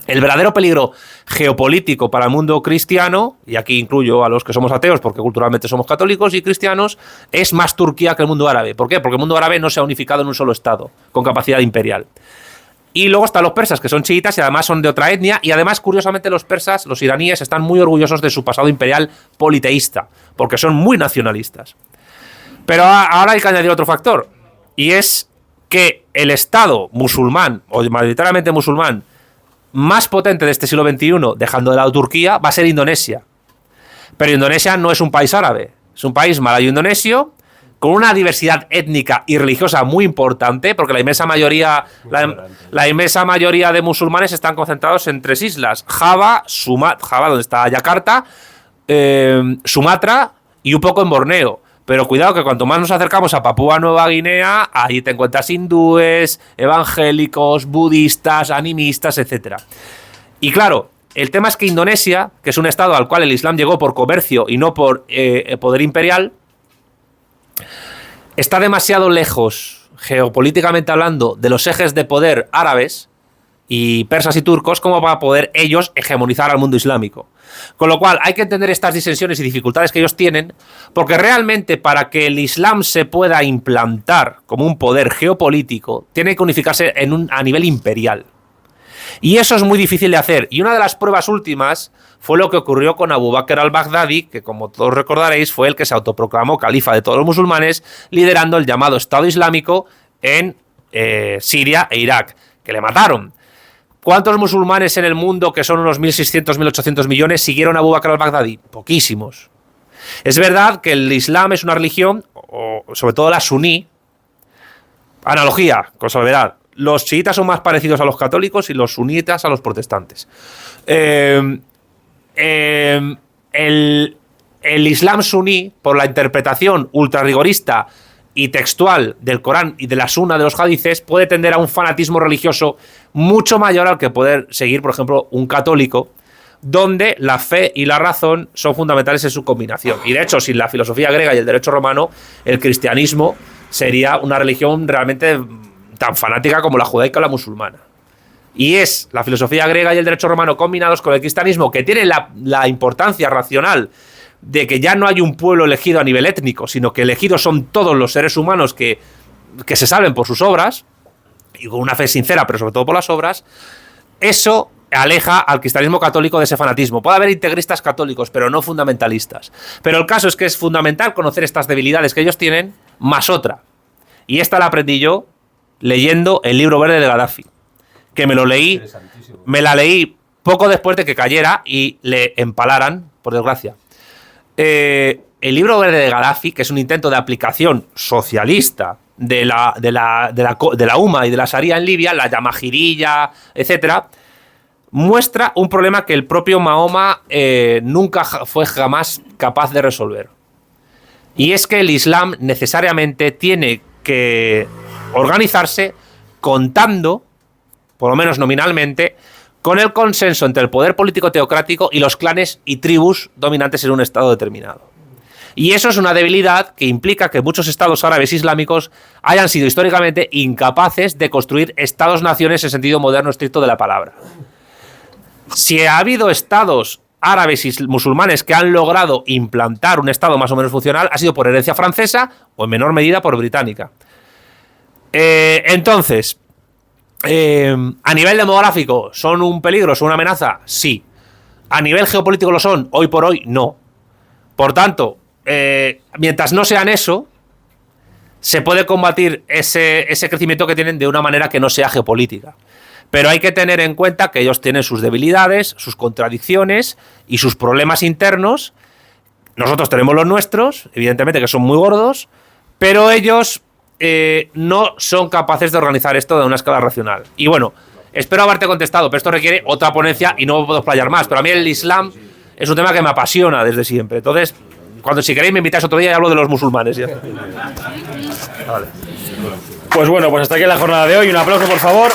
El verdadero peligro geopolítico para el mundo cristiano, y aquí incluyo a los que somos ateos porque culturalmente somos católicos y cristianos, es más Turquía que el mundo árabe. ¿Por qué? Porque el mundo árabe no se ha unificado en un solo estado, con capacidad imperial. Y luego están los persas, que son chiitas y además son de otra etnia, y además, curiosamente, los persas, los iraníes, están muy orgullosos de su pasado imperial politeísta, porque son muy nacionalistas. Pero ahora hay que añadir otro factor, y es que el Estado musulmán, o mayoritariamente musulmán, más potente de este siglo XXI, dejando de lado Turquía, va a ser Indonesia. Pero Indonesia no es un país árabe, es un país malayo-indonesio, con una diversidad étnica y religiosa muy importante, porque la inmensa mayoría de musulmanes están concentrados en 3 islas: Java, donde está Yakarta, Sumatra y un poco en Borneo. Pero cuidado que cuanto más nos acercamos a Papúa Nueva Guinea, ahí te encuentras hindúes, evangélicos, budistas, animistas, etc. Y claro, el tema es que Indonesia, que es un estado al cual el Islam llegó por comercio y no por poder imperial, está demasiado lejos, geopolíticamente hablando, de los ejes de poder árabes y persas y turcos como para poder ellos hegemonizar al mundo islámico. Con lo cual hay que entender estas disensiones y dificultades que ellos tienen, porque realmente para que el Islam se pueda implantar como un poder geopolítico, tiene que unificarse a nivel imperial. Y eso es muy difícil de hacer. Y una de las pruebas últimas fue lo que ocurrió con Abu Bakr al-Baghdadi, que como todos recordaréis fue el que se autoproclamó califa de todos los musulmanes, liderando el llamado Estado Islámico en Siria e Irak, que le mataron. ¿Cuántos musulmanes en el mundo, que son unos 1.600, 1.800 millones, siguieron a Abu Bakr al-Baghdadi? Poquísimos. Es verdad que el Islam es una religión, o sobre todo la suní, analogía, con salvedad. Los chiitas son más parecidos a los católicos y los sunitas a los protestantes. El Islam suní, por la interpretación ultra rigorista y textual del Corán y de la Sunna de los hadices, puede tender a un fanatismo religioso mucho mayor al que poder seguir, por ejemplo, un católico, donde la fe y la razón son fundamentales en su combinación. Y de hecho, sin la filosofía griega y el derecho romano, el cristianismo sería una religión realmente tan fanática como la judaica o la musulmana. Y es la filosofía griega y el derecho romano combinados con el cristianismo, que tienen la importancia racional de que ya no hay un pueblo elegido a nivel étnico, sino que elegidos son todos los seres humanos que se salven por sus obras, y con una fe sincera, pero sobre todo por las obras. Eso aleja al cristianismo católico de ese fanatismo. Puede haber integristas católicos, pero no fundamentalistas. Pero el caso es que es fundamental conocer estas debilidades que ellos tienen, más otra. Y esta la aprendí yo leyendo el libro verde de Gaddafi, que me la leí poco después de que cayera y le empalaran, por desgracia. El libro verde de Gaddafi, que es un intento de aplicación socialista de la UMA y de la Sharia en Libia, la Yamahirilla, etcétera, muestra un problema que el propio Mahoma nunca fue jamás capaz de resolver. Y es que el Islam necesariamente tiene que organizarse contando, por lo menos nominalmente, con el consenso entre el poder político teocrático y los clanes y tribus dominantes en un estado determinado. Y eso es una debilidad que implica que muchos estados árabes islámicos hayan sido históricamente incapaces de construir estados-naciones en sentido moderno estricto de la palabra. Si ha habido estados árabes y musulmanes que han logrado implantar un estado más o menos funcional, ha sido por herencia francesa o en menor medida por británica. Entonces, a nivel demográfico, ¿son un peligro, son una amenaza? Sí. A nivel geopolítico lo son, hoy por hoy no. Por tanto, mientras no sean eso, se puede combatir ese crecimiento que tienen de una manera que no sea geopolítica. Pero hay que tener en cuenta que ellos tienen sus debilidades, sus contradicciones y sus problemas internos. Nosotros tenemos los nuestros, evidentemente que son muy gordos, pero ellos no son capaces de organizar esto de una escala racional. Y bueno, espero haberte contestado, pero esto requiere otra ponencia y no puedo explayar más. Pero a mí el Islam es un tema que me apasiona desde siempre. Entonces, si queréis me invitáis otro día y hablo de los musulmanes. Ya. Vale. Pues bueno, pues hasta aquí la jornada de hoy. Un aplauso, por favor.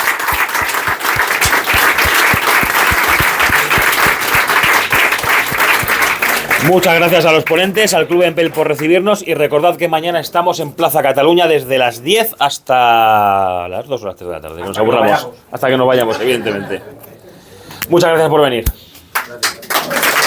Muchas gracias a los ponentes, al Club Empel por recibirnos y recordad que mañana estamos en Plaza Cataluña desde las 10 hasta las 2 o las 3 de la tarde. Nos aburramos hasta que nos vayamos, evidentemente. Muchas gracias por venir. Gracias.